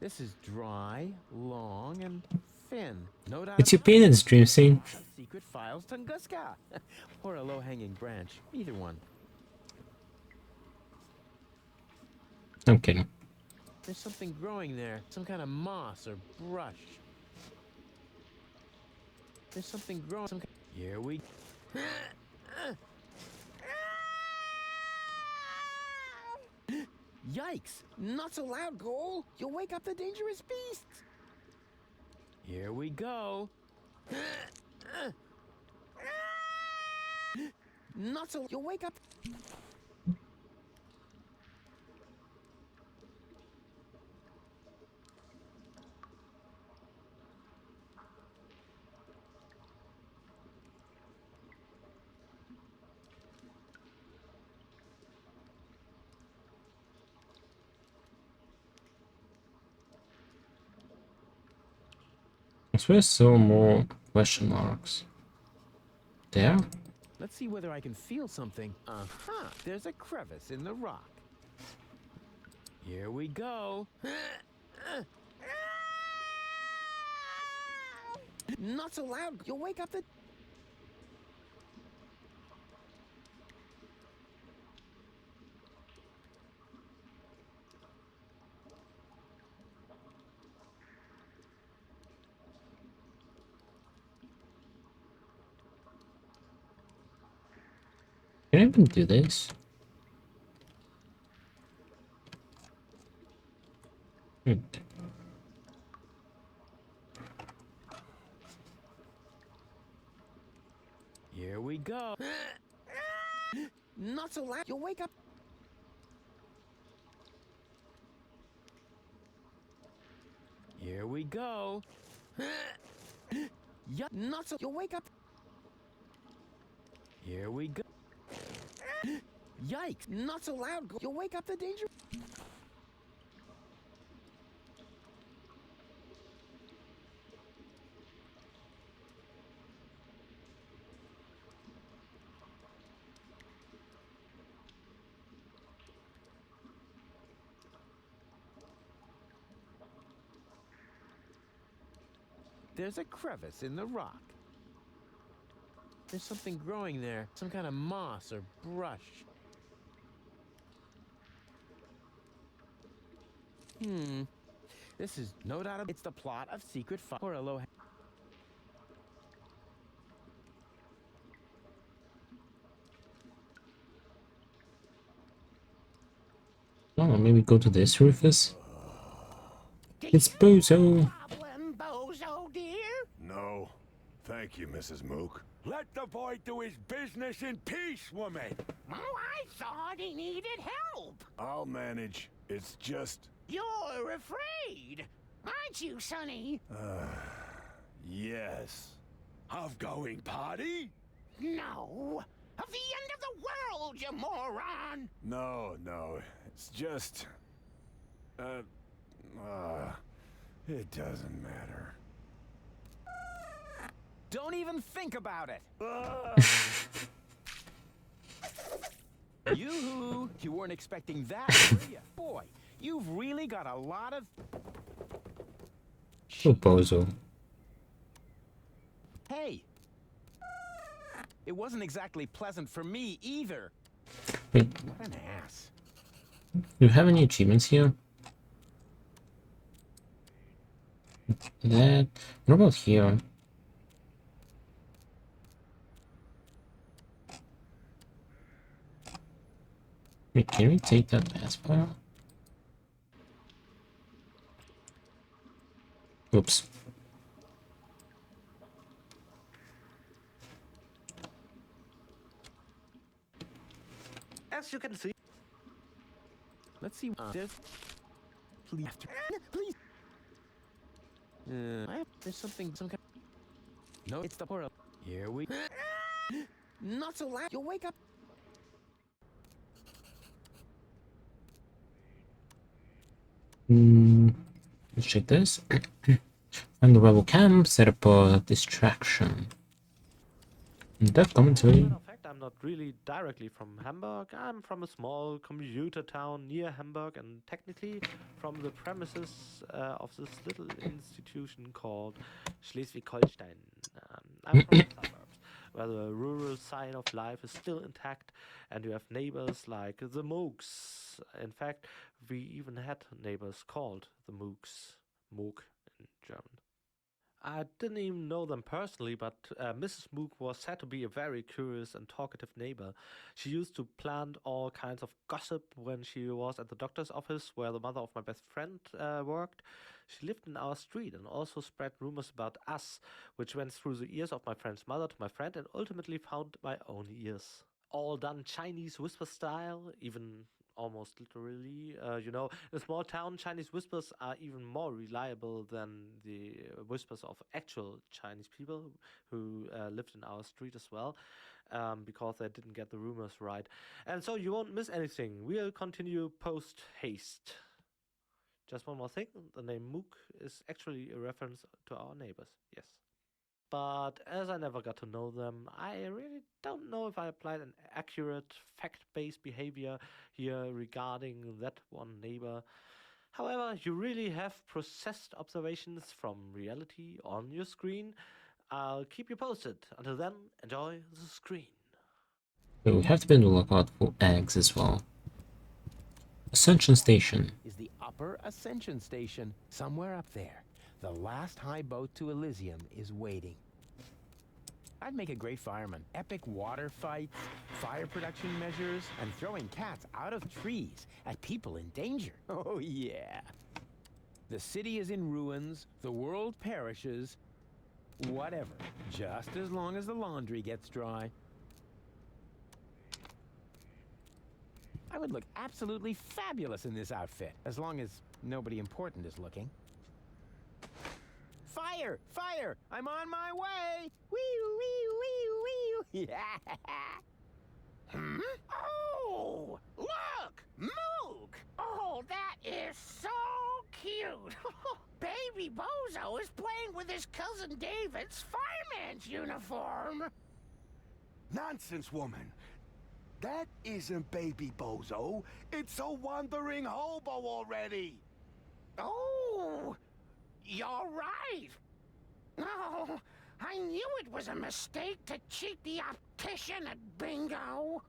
This is dry, long, and thin. No doubt It's your about it. opinion, stream scene. Secret Files Tunguska. Or a low-hanging branch. Either one. I'm kidding. There's something growing there. Some kind of moss or brush. There's something growing. Here we... Yikes! Not so loud, Cole! You'll wake up the dangerous beasts! Here we go. Not so... You'll wake up... I swear I saw more question marks. There? Let's see whether I can feel something. Uh-huh. There's a crevice in the rock. Here we go. Not so loud. You'll wake up the... Can I even do this? Here we go. Not so loud. You'll wake up. Here we go. Yeah, not so. You'll wake up. Here we go. Yikes! Not so loud. You'll wake up the danger. There's a crevice in the rock. There's something growing there. Some kind of moss or brush. This is no doubt it's the plot of Secret Files or a low... Oh, maybe go to this, Rufus? It's Bozo! Problem, Bozo, dear? No. Thank you, Mrs. Mook. Let the boy do his business in peace, woman. Oh, I thought he needed help. I'll manage. It's just... You're afraid, aren't you, Sonny? Yes. Of going party? No. Of the end of the world, you moron! No. It's just... it doesn't matter. Don't even think about it. Yoo-hoo! You weren't expecting that, were you? Boy, you've really got a lot of... Oh, Bozo. Hey! It wasn't exactly pleasant for me either. Wait, What an ass. do you have any achievements here? That... What about here? Wait, can we take that passport? Oops. As you can see, Let's see. There's... Please. Please. There's something... Some kind... No, it's the... Here we... Not so loud. You'll wake up. Let's check this. Find the rebel camp, set up a distraction. That commentary. Matter of fact, I'm not really directly from Hamburg. I'm from a small commuter town near Hamburg, and technically from the premises of this little institution called Schleswig-Holstein. I'm from the suburbs, where the rural side of life is still intact, and you have neighbors like the Mooks. In fact, we even had neighbors called the Mooks, Mook in German. I didn't even know them personally, but Mrs. Mook was said to be a very curious and talkative neighbor. She used to plant all kinds of gossip when she was at the doctor's office where the mother of my best friend worked. She lived in our street and also spread rumors about us, which went through the ears of my friend's mother to my friend and ultimately found my own ears. All done Chinese whisper style, even almost literally. In a small town, Chinese whispers are even more reliable than the whispers of actual Chinese people who lived in our street as well, because they didn't get the rumors right. And so you won't miss anything. We'll continue post haste. Just one more thing, the name Mook is actually a reference to our neighbors, yes. But as I never got to know them, I really don't know if I applied an accurate, fact-based behavior here regarding that one neighbor. However, you really have processed observations from reality on your screen. I'll keep you posted. Until then, enjoy the screen. We have to be on the lookout for eggs as well. Ascension Station. Is the upper Ascension Station somewhere up there. The last high boat to Elysium is waiting. I'd make a great fireman. Epic water fights, fire production measures, and throwing cats out of trees at people in danger. Oh, yeah. The city is in ruins, the world perishes. Whatever, just as long as the laundry gets dry. I would look absolutely fabulous in this outfit, as long as nobody important is looking. Fire! Fire! I'm on my way! Wee wee wee wee! Yeah! Hmm? Oh! Look! Mook! Oh, that is so cute! Baby Bozo is playing with his cousin David's fireman's uniform! Nonsense, woman. That isn't Baby Bozo. It's a wandering hobo already. Oh! You're right! Oh, I knew it was a mistake to cheat the optician at bingo!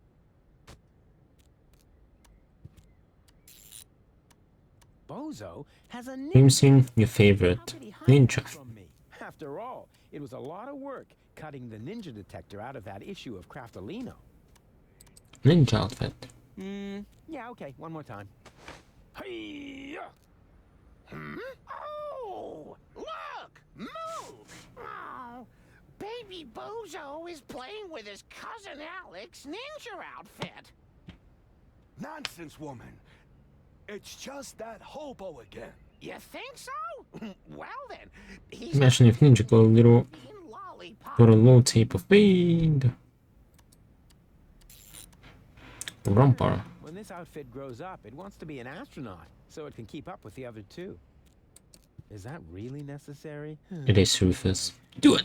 Bozo has a Name scene, your favorite. Ninja. from me. After all, it was a lot of work cutting the ninja detector out of that issue of Craftolino. Ninja outfit. Yeah, okay, one more time. Hey! Hmm? Oh! Look! Mook! Oh, Baby Bozo is playing with his cousin Alex's ninja outfit! Nonsense, woman. It's just that hobo again. You think so? Well then, he's Imagine if Ninja got a little, in lollipop. got a low tape of speed. Rumper. When this outfit grows up, it wants to be an astronaut, so it can keep up with the other two. Is that really necessary? It is Rufus. Do it!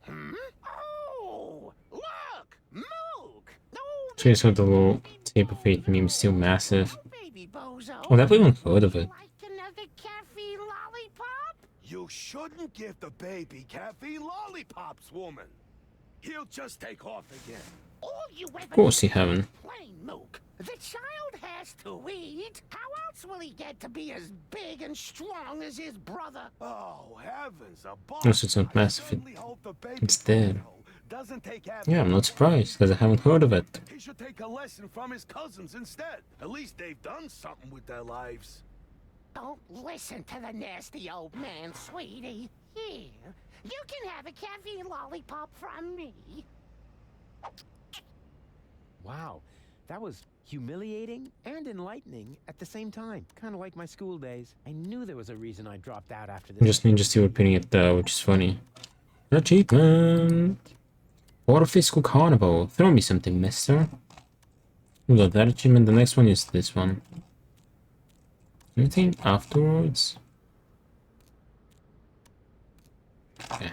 Hmm? Oh! Look! Mook! Oh, Trace out the low tape of fate meme still massive. Baby Bozo! Oh, never even heard of it. Like another caffeine lollipop? You shouldn't give the baby caffeine lollipops, woman. He'll just take off again. All you ever Of course do he haven't. is plain Mook. The child has to eat. How else will he get to be as big and strong as his brother? Oh, heavens above. Also, it's not I massive. certainly hope the baby It's dead. Bozo doesn't take Yeah, I'm not surprised, because I haven't heard of it. He should take a lesson from his cousins instead. At least they've done something with their lives. Don't listen to the nasty old man, sweetie. Here, you can have a caffeine lollipop from me. Wow, that was Humiliating and enlightening at the same time. Kind of like my school days. I knew there was a reason I dropped out after this. Just Ninja still repeating it, which is funny. Achievement! Water Fiscal Carnival. Throw me something, mister. We got that achievement. The next one is this one. Anything afterwards? Okay.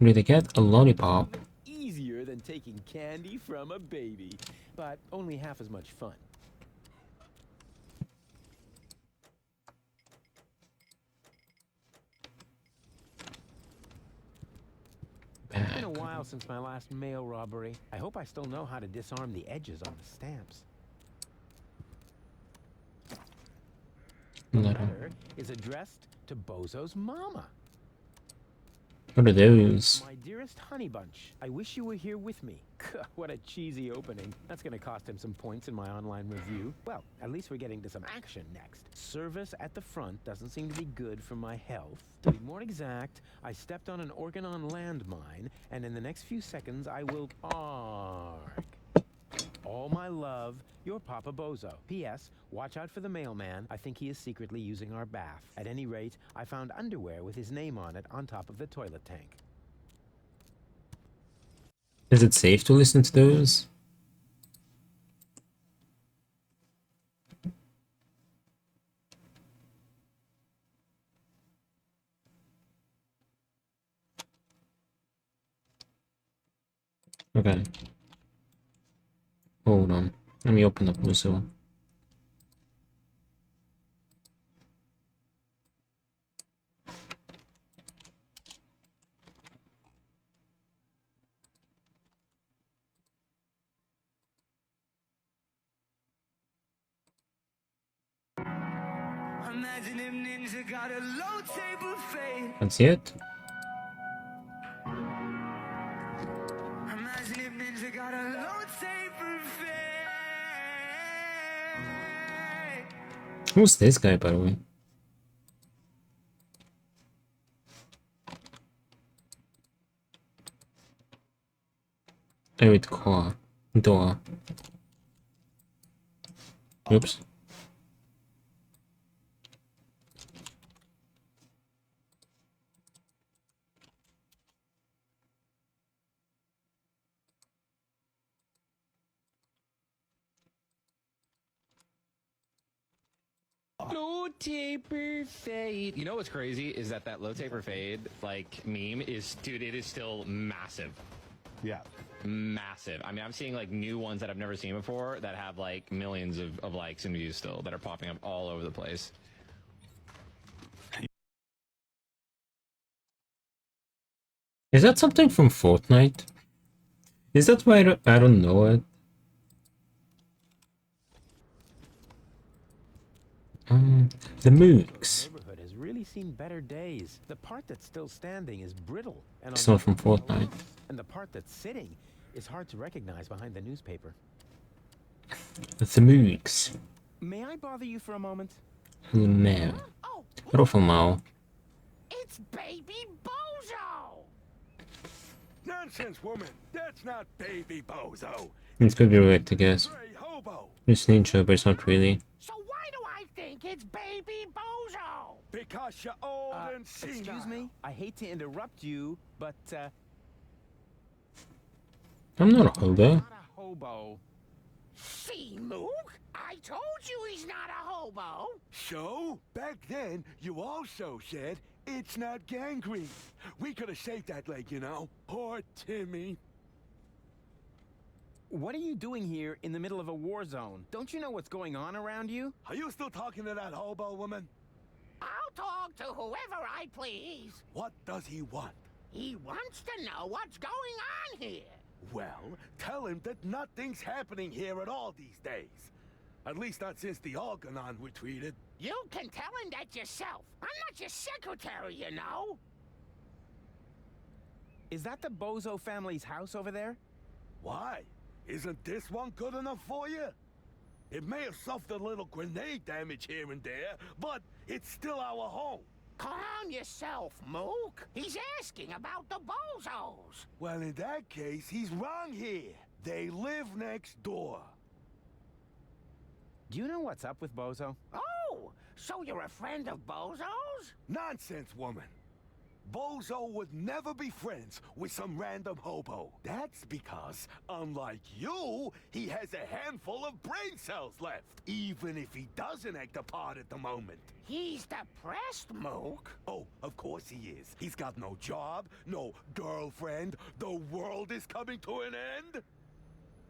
Did I get a lollipop? Easier than taking candy from a baby, but only half as much fun. It's been a while since my last mail robbery. I hope I still know how to disarm the edges on the stamps. The letter is addressed to Bozo's mama. What are those? My dearest honey bunch, I wish you were here with me. What a cheesy opening. That's gonna cost him some points in my online review. Well, at least we're getting to some action next. Service at the front doesn't seem to be good for my health. To be more exact, I stepped on an Organon landmine, and in the next few seconds I will arg. All my love, your Papa Bozo. P.S. Watch out for the mailman. I think he is secretly using our bath. At any rate, I found underwear with his name on it on top of the toilet tank. Is it safe to listen to those? Okay. Hold on. Let me open up Muso. Imagine if Ninja got a low table fade. Can't see it. Imagine if Ninja got a low table fade. Who's this guy, by the way? Eric car door. Oops. Low taper fade. You know what's crazy is that low taper fade like meme is, dude, it is still massive. Yeah. Massive. I mean, I'm seeing like new ones that I've never seen before that have like millions of likes and views still that are popping up all over the place. Is that something from Fortnite? Is that why I don't know it? The Mooks. The neighborhood has really seen better days. The part that's still standing is brittle, and It's not from Fortnite. And the part that's sitting is hard to recognize behind the newspaper. The Mooks. May I bother you for a moment? No. Oh, Roffel mal. it's Baby Bozo! Nonsense, woman. That's not Baby Bozo. It's could be right, I guess. Stray hobo. It's Ninja, but it's not really. So why do I think it's Baby Bozo? Because you're old and senile. Excuse me? I hate to interrupt you, but, I'm not a hobo. not a hobo. See, Mook? I told you he's not a hobo. So, back then, you also said it's not gangrene. We could have saved that leg, you know. Poor Timmy. What are you doing here in the middle of a war zone? Don't you know what's going on around you? Are you still talking to that hobo woman? I'll talk to whoever I please. What does he want? He wants to know what's going on here. Well, tell him that nothing's happening here at all these days. At least not since the Organon retreated. You can tell him that yourself. I'm not your secretary, you know. Is that the Bozo family's house over there? Why? Isn't this one good enough for you? It may have suffered a little grenade damage here and there, but it's still our home. Calm yourself, Mook. He's asking about the bozos. Well, in that case, he's wrong here. They live next door. Do you know what's up with Bozo? Oh, so you're a friend of Bozo's? Nonsense, woman. Bozo would never be friends with some random hobo. That's because, unlike you, he has a handful of brain cells left, even if he doesn't act a part at the moment. He's depressed, Mook. Oh, of course he is. He's got no job, no girlfriend. The world is coming to an end.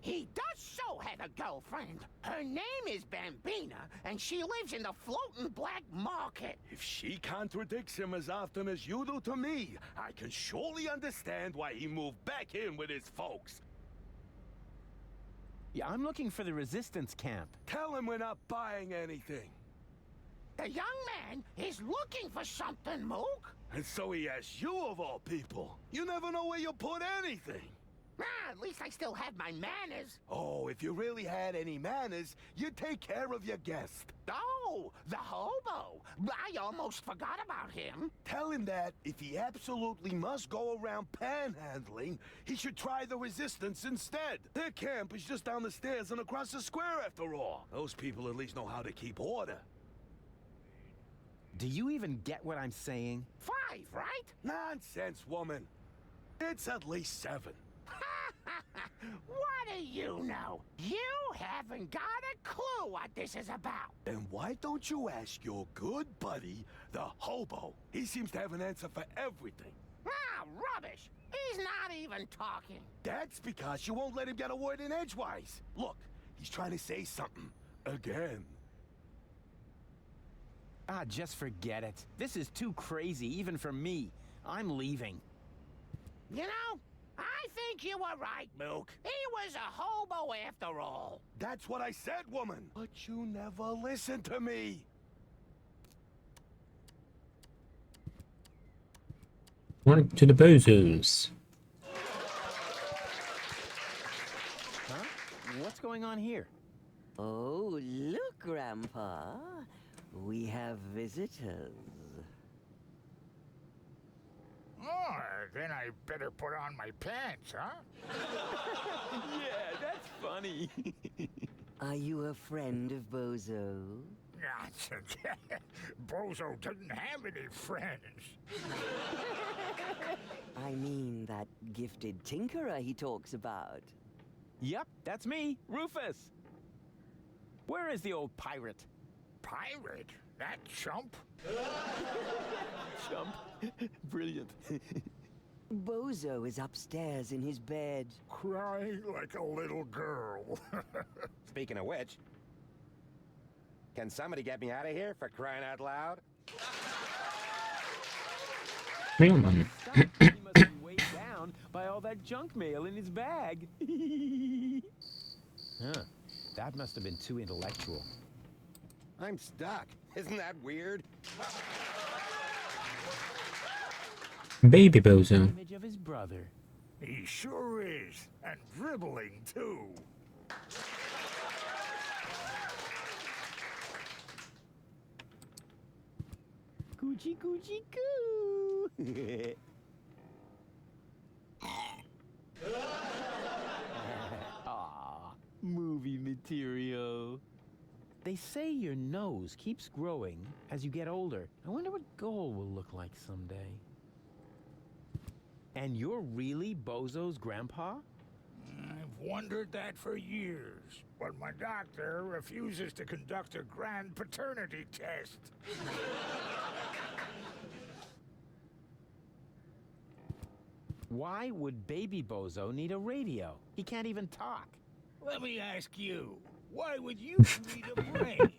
He does so have a girlfriend. Her name is Bambina, and she lives in the floating black market. If she contradicts him as often as you do to me, I can surely understand why he moved back in with his folks. Yeah, I'm looking for the resistance camp. Tell him we're not buying anything. The young man is looking for something, Mook. And so he asks you of all people. You never know where you'll put anything. At least I still have my manners. Oh, if you really had any manners, you'd take care of your guest. Oh, the hobo. I almost forgot about him. Tell him that if he absolutely must go around panhandling, he should try the resistance instead. Their camp is just down the stairs and across the square after all. Those people at least know how to keep order. Do you even get what I'm saying? 5, right? Nonsense, woman. It's at least 7. What do you know? You haven't got a clue what this is about. Then why don't you ask your good buddy, the hobo? He seems to have an answer for everything. Ah, rubbish. He's not even talking. That's because you won't let him get a word in edgewise. Look, he's trying to say something. Again. Ah, just forget it. This is too crazy, even for me. I'm leaving. You know, I think you were right, Mook. He was a hobo after all. That's what I said, woman. But you never listen to me. On to the bozos. Huh? What's going on here? Oh, look, Grandpa. We have visitors. Oh, then I better put on my pants, huh? Yeah, that's funny. Are you a friend of Bozo? Nonsense. Bozo doesn't have any friends. I mean that gifted tinkerer he talks about. Yep, that's me, Rufus. Where is the old pirate? Pirate? That chump? Chump. Brilliant. Bozo is upstairs in his bed. Crying like a little girl. Speaking of which, can somebody get me out of here for crying out loud? Mailman. He must be weighed down by all that junk mail in his bag. Huh. That must have been too intellectual. I'm stuck. Isn't that weird? Baby bozo. Image of his brother. He sure is. And dribbling, too. Coochie coochie coo. Aw, movie material. They say your nose keeps growing as you get older. I wonder what gold will look like someday. And you're really Bozo's grandpa? I've wondered that for years, but my doctor refuses to conduct a grand paternity test. Why would baby Bozo need a radio? He can't even talk. Let me ask you, why would you need a brain?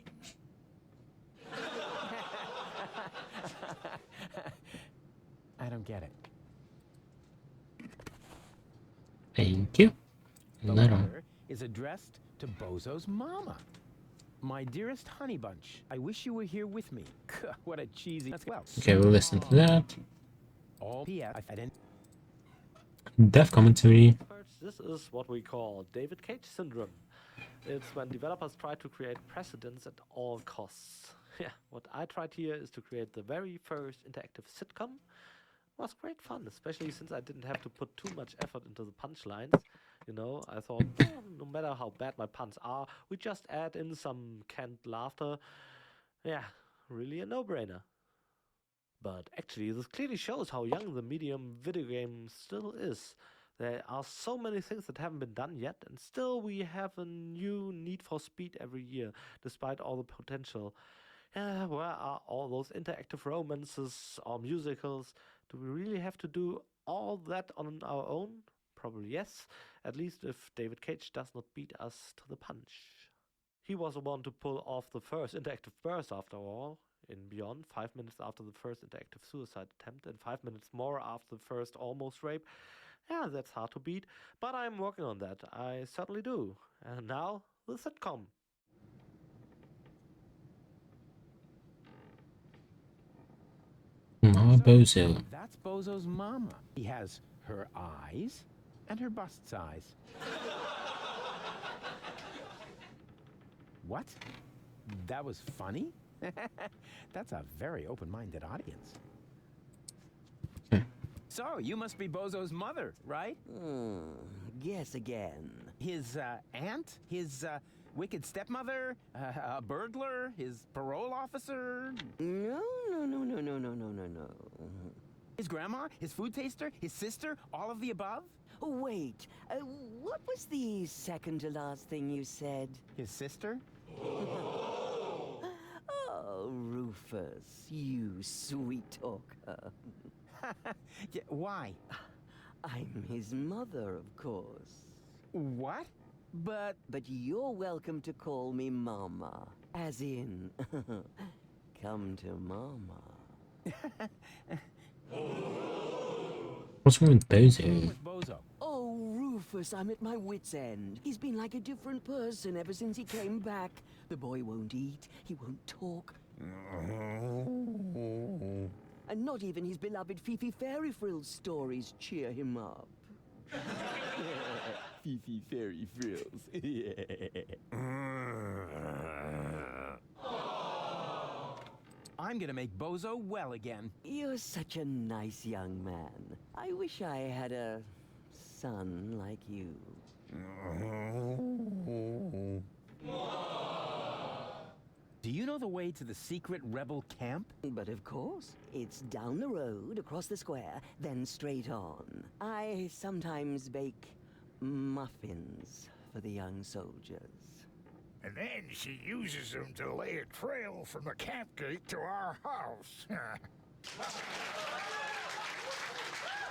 I don't get it. Thank you. The Little. letter is addressed to Bozo's mama. My dearest honey bunch, I wish you were here with me. What a cheesy. Okay, we'll listen to that. All P.S. I didn't. Dev commentary. This is what we call David Cage syndrome. It's when developers try to create precedents at all costs. Yeah, what I tried here is to create the very first interactive sitcom. It was great fun, especially since I didn't have to put too much effort into the punchlines. You know, I thought, "Oh, no matter how bad my puns are, we just add in some canned laughter." Yeah, really a no-brainer. But actually, this clearly shows how young the medium video game still is. There are so many things that haven't been done yet, and still we have a new need for speed every year, despite all the potential. Where are all those interactive romances or musicals? Do we really have to do all that on our own? Probably yes, at least if David Cage does not beat us to the punch. He was the one to pull off the first interactive burst after all. In Beyond, 5 minutes after the first interactive suicide attempt, and 5 minutes more after the first almost rape. Yeah, that's hard to beat, but I'm working on that. I certainly do. And now, the sitcom. Mama Bozo. That's Bozo's mama. He has her eyes and her bust size. What? That was funny? That's a very open-minded audience. So, you must be Bozo's mother, right? Guess again. His aunt? His wicked stepmother? A burglar? His parole officer? No. His grandma? His food taster? His sister? All of the above? Oh, wait. What was the second to last thing you said? His sister? Oh, Rufus, you sweet talker. Yeah, why? I'm his mother, of course. What? But you're welcome to call me Mama. As in, come to Mama. What's wrong with Bozo? with Bozo? Oh, Rufus, I'm at my wit's end. He's been like a different person ever since he came back. The boy won't eat, he won't talk. And not even his beloved Fifi Fairy Frills stories cheer him up. Fifi Fairy Frills. I'm gonna make Bozo well again. You're such a nice young man. I wish I had a son like you. Do you know the way to the secret rebel camp? But of course, it's down the road, across the square, then straight on. I sometimes bake muffins for the young soldiers. And then she uses them to lay a trail from the camp gate to our house.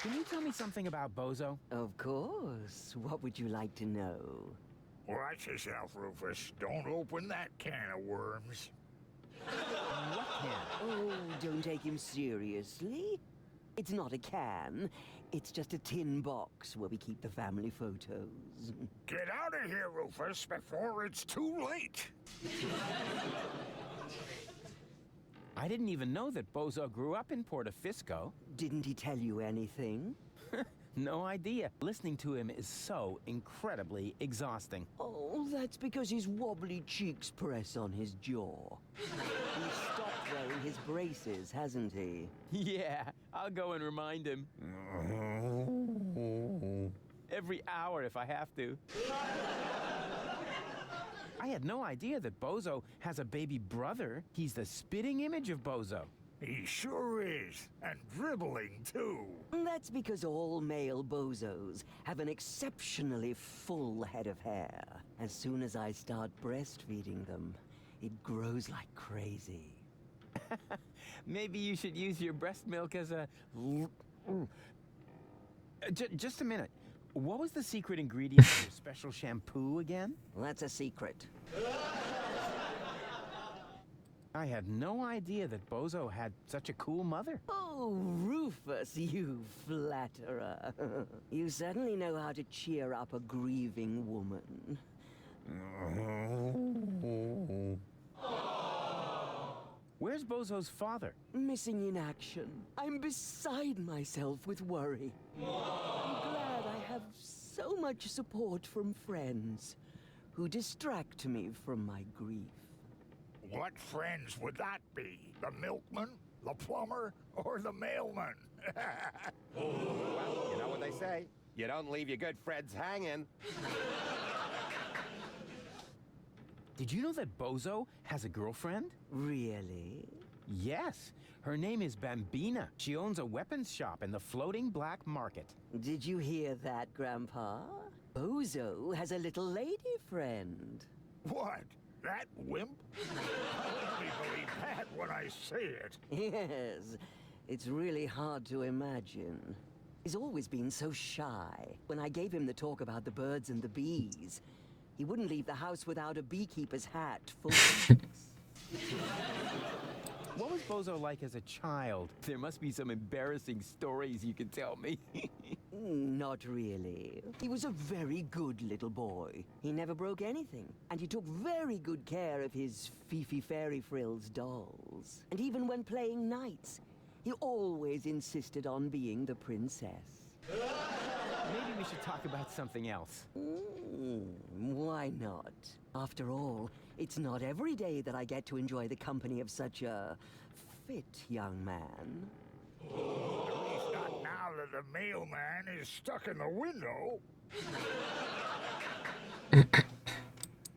Can you tell me something about Bozo? Of course. What would you like to know? Watch yourself, Rufus. Don't open that can of worms. What can? Oh, don't take him seriously. It's not a can. It's just a tin box where we keep the family photos. Get out of here, Rufus, before it's too late. I didn't even know that Bozo grew up in Portofisco. Didn't he tell you anything? No idea. Listening to him is so incredibly exhausting. Oh, that's because his wobbly cheeks press on his jaw. He's stopped wearing his braces, hasn't he? Yeah, I'll go and remind him. Every hour if I have to. I had no idea that Bozo has a baby brother. He's the spitting image of Bozo. He sure is, and dribbling, too. That's because all male bozos have an exceptionally full head of hair. As soon as I start breastfeeding them, it grows like crazy. Maybe you should use your breast milk as a... Just a minute. What was the secret ingredient of your special shampoo again? Well, that's a secret. I had no idea that Bozo had such a cool mother. Oh, Rufus, you flatterer. You certainly know how to cheer up a grieving woman. Where's Bozo's father? Missing in action. I'm beside myself with worry. I'm glad I have so much support from friends who distract me from my grief. What friends would that be? The milkman, the plumber, or the mailman? Well, you know what they say. You don't leave your good friends hanging. Did you know that Bozo has a girlfriend? Really? Yes. Her name is Bambina. She owns a weapons shop in the floating black market. Did you hear that, Grandpa? Bozo has a little lady friend. What? That wimp? I'll only believe that when I see it. Yes, it's really hard to imagine. He's always been so shy. When I gave him the talk about the birds and the bees, he wouldn't leave the house without a beekeeper's hat full of What was Bozo like as a child? There must be some embarrassing stories you can tell me. Not really. He was a very good little boy. He never broke anything, and he took very good care of his Fifi Fairy Frills dolls. And even when playing knights, he always insisted on being the princess. Maybe we should talk about something else. Why not? After all, it's not every day that I get to enjoy the company of such a fit young man. At least not now that the mailman is stuck in the window.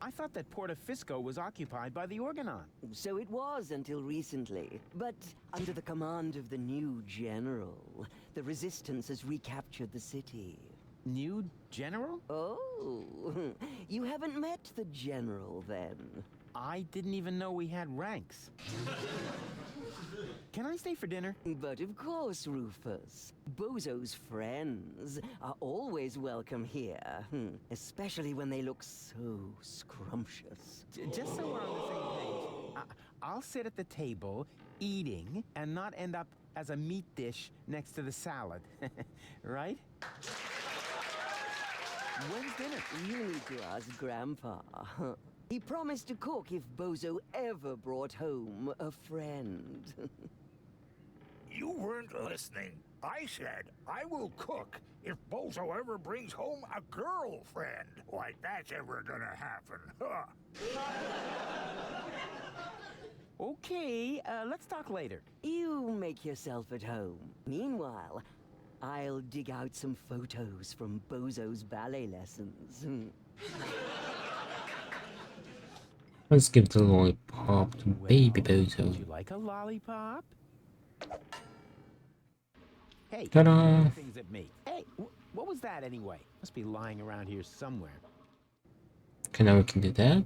I thought that Portafisco was occupied by the Organon. So it was until recently. But under the command of the new general, the Resistance has recaptured the city. New general? Oh, you haven't met the general then? I didn't even know we had ranks. Can I stay for dinner? But of course, Rufus. Bozo's friends are always welcome here, especially when they look so scrumptious. Just so we're on the same page, I'll sit at the table, eating, and not end up as a meat dish next to the salad. Right? When's dinner? You need to ask Grandpa. He promised to cook if Bozo ever brought home a friend. You weren't listening. I said I will cook if Bozo ever brings home a girlfriend. Like that's ever gonna happen. Okay, let's talk later. You make yourself at home. Meanwhile, I'll dig out some photos from Bozo's ballet lessons. Let's give the lollipop to baby Bozo. Would you like a lollipop? Hey, Ta-da! things at me. Hey, what was that anyway? Must be lying around here somewhere. Okay, now we can do that.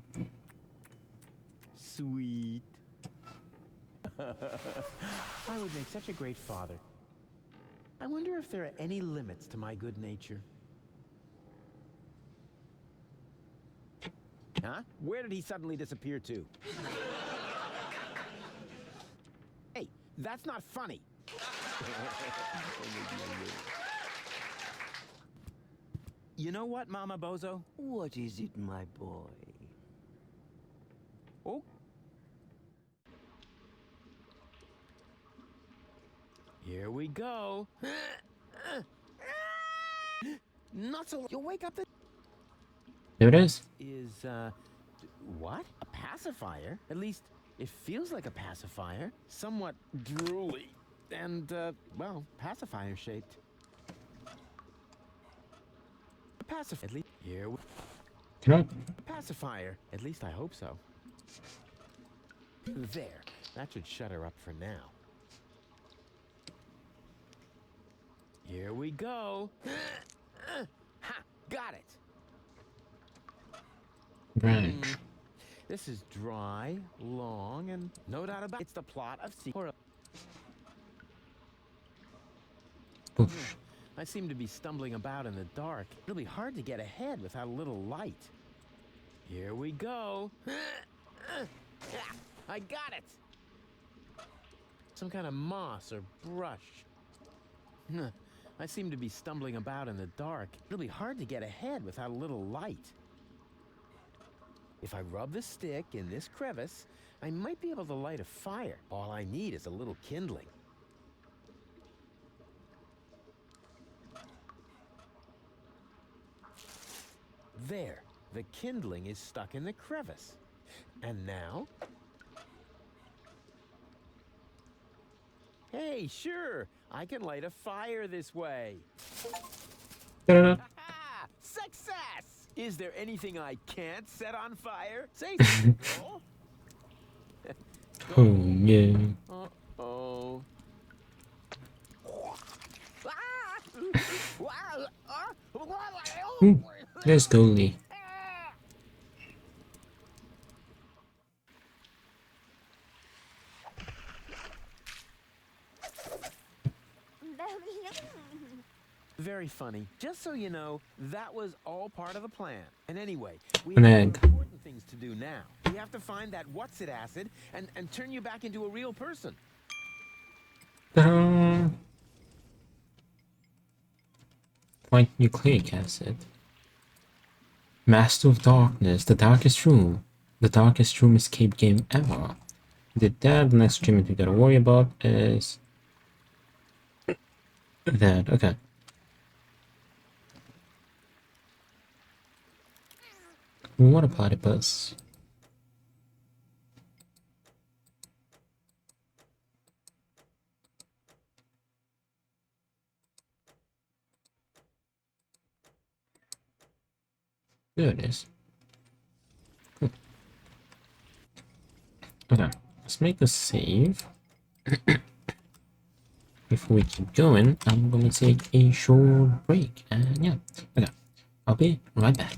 Sweet. I would make such a great father. I wonder if there are any limits to my good nature. Huh? Where did he suddenly disappear to? Hey, that's not funny. You know what, Mama Bozo? What is it, my boy? Oh. Here we go. Not so. You'll wake up. There it is. Is what? A pacifier? At least it feels like a pacifier. Somewhat drooly and well, pacifier shaped. A pacifier. At least here. Can I? Pacifier. At least I hope so. There. That should shut her up for now. Here we go. Ha! Got it. Right. This is dry, long, and no doubt about it. It's the plot of Secret. I seem to be stumbling about in the dark. It'll be hard to get ahead without a little light. Here we go. I got it. Some kind of moss or brush. I seem to be stumbling about in the dark. It'll be hard to get ahead without a little light. If I rub the stick in this crevice, I might be able to light a fire. All I need is a little kindling. There, the kindling is stuck in the crevice. And now, Hey, sure. I can light a fire this way. Ta-da. Ha! Success! Is there anything I can't set on fire? Say something, girl. Oh, yeah. Uh-oh. Ooh, there's Goldie. Very funny. Just so you know, that was all part of the plan. And anyway, we An have egg. more important things to do now. We have to find that what's-it acid and turn you back into a real person. Ta-da. Find nucleic acid. Master of Darkness, the darkest room. The darkest room escape game ever. Did that. The next achievement we gotta worry about is that. Okay. Water platypus. There it is. Cool. Okay, let's make a save. Before we keep going, I'm gonna take a short break, and yeah, okay, I'll be right back.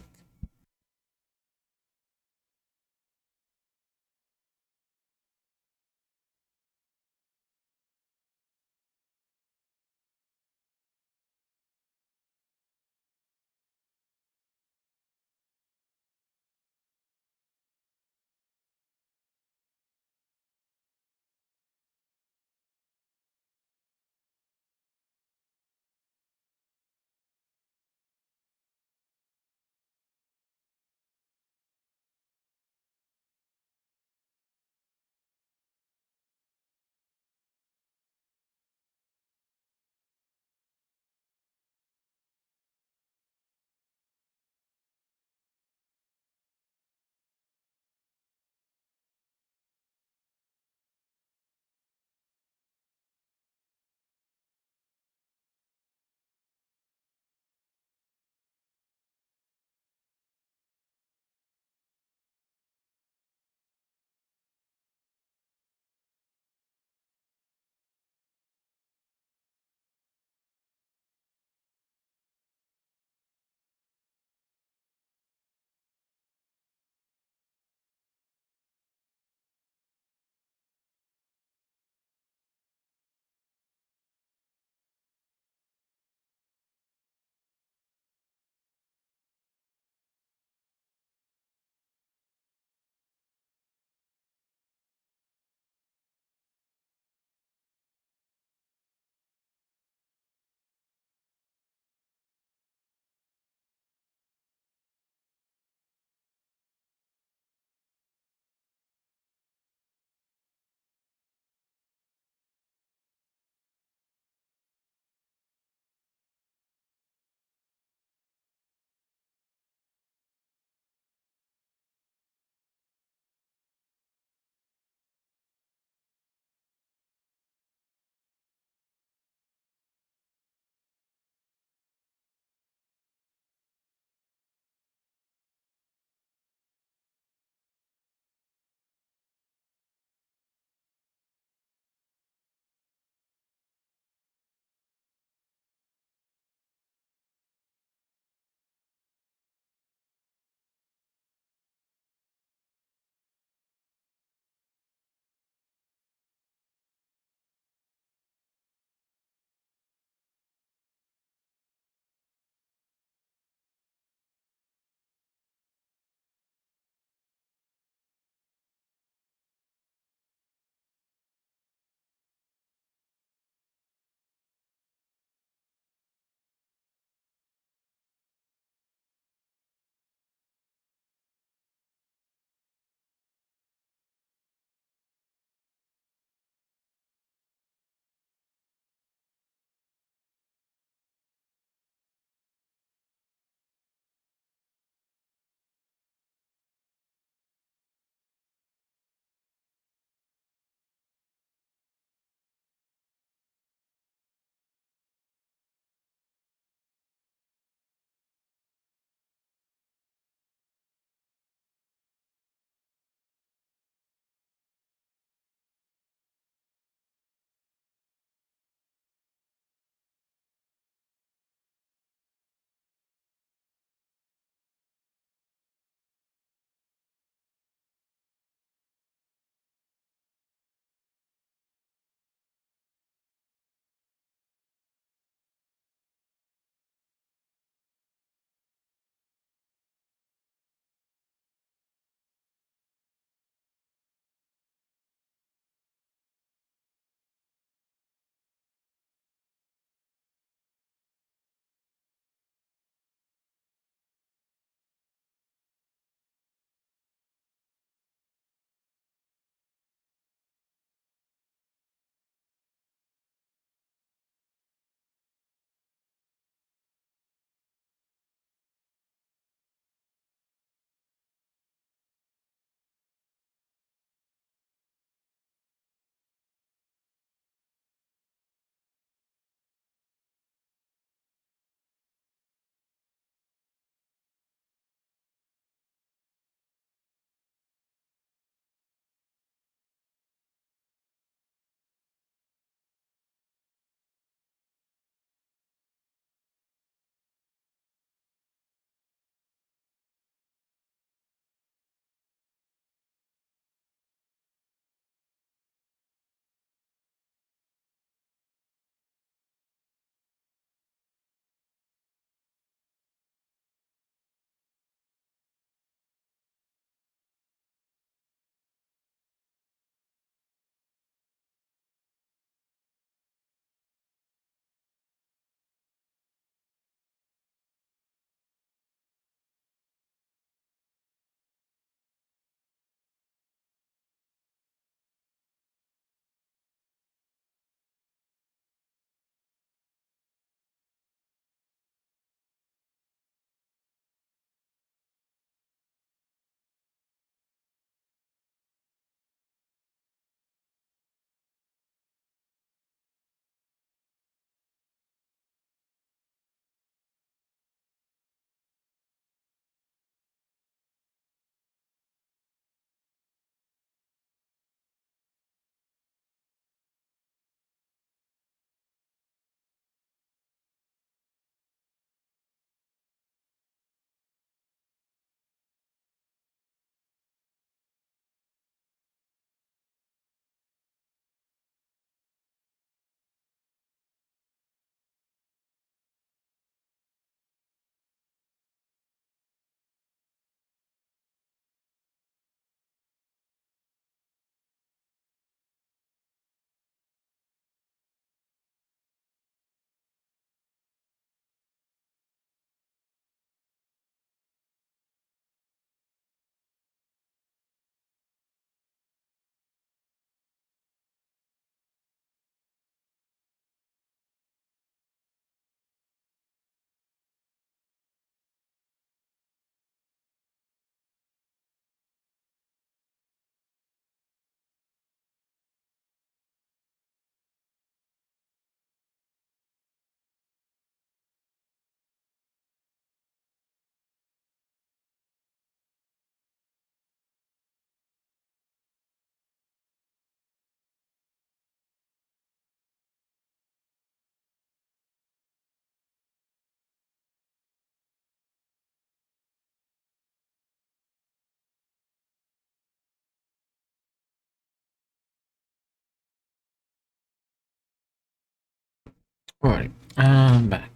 Alright, I'm back.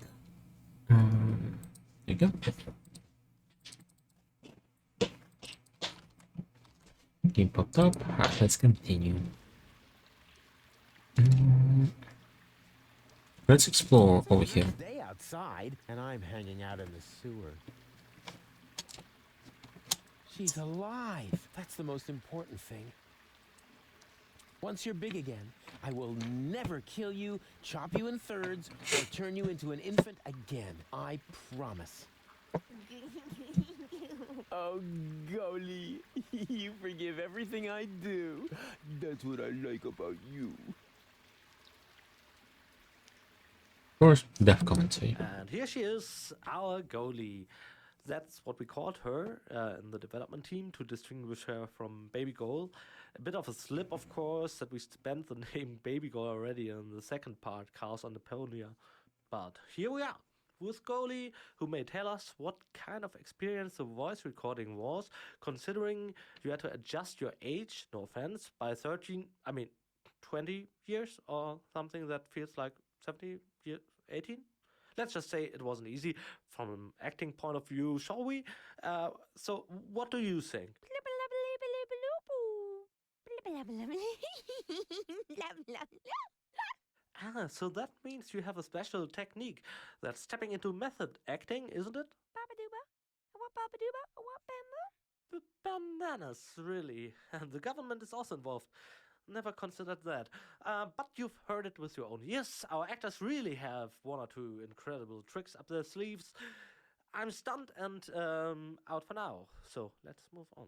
There you go. Game popped up. Alright, let's continue. Let's explore over here. Day outside, and I'm hanging out in the sewer. She's alive. That's the most important thing. Once you're big again, I will never kill you, chop you in thirds, or turn you into an infant again. I promise. Oh, Golly, you forgive everything I do. That's what I like about you. Of course, death commentary. And here she is, our goalie. That's what we called her in the development team to distinguish her from Baby Goal. A bit of a slip, of course, that we spent the name Baby Goal already in the second part, Chaos on Deponia. But here we are, with Goalie, who may tell us what kind of experience the voice recording was, considering you had to adjust your age, no offense, by 20 years or something that feels like 70 years, 18? Let's just say it wasn't easy from an acting point of view, shall we? So, what do you think? So that means you have a special technique that's stepping into method acting, isn't it? Bananas, really. And the government is also involved. Never considered that. But you've heard it with your own ears. Our actors really have one or two incredible tricks up their sleeves. I'm stunned and out for now. So let's move on.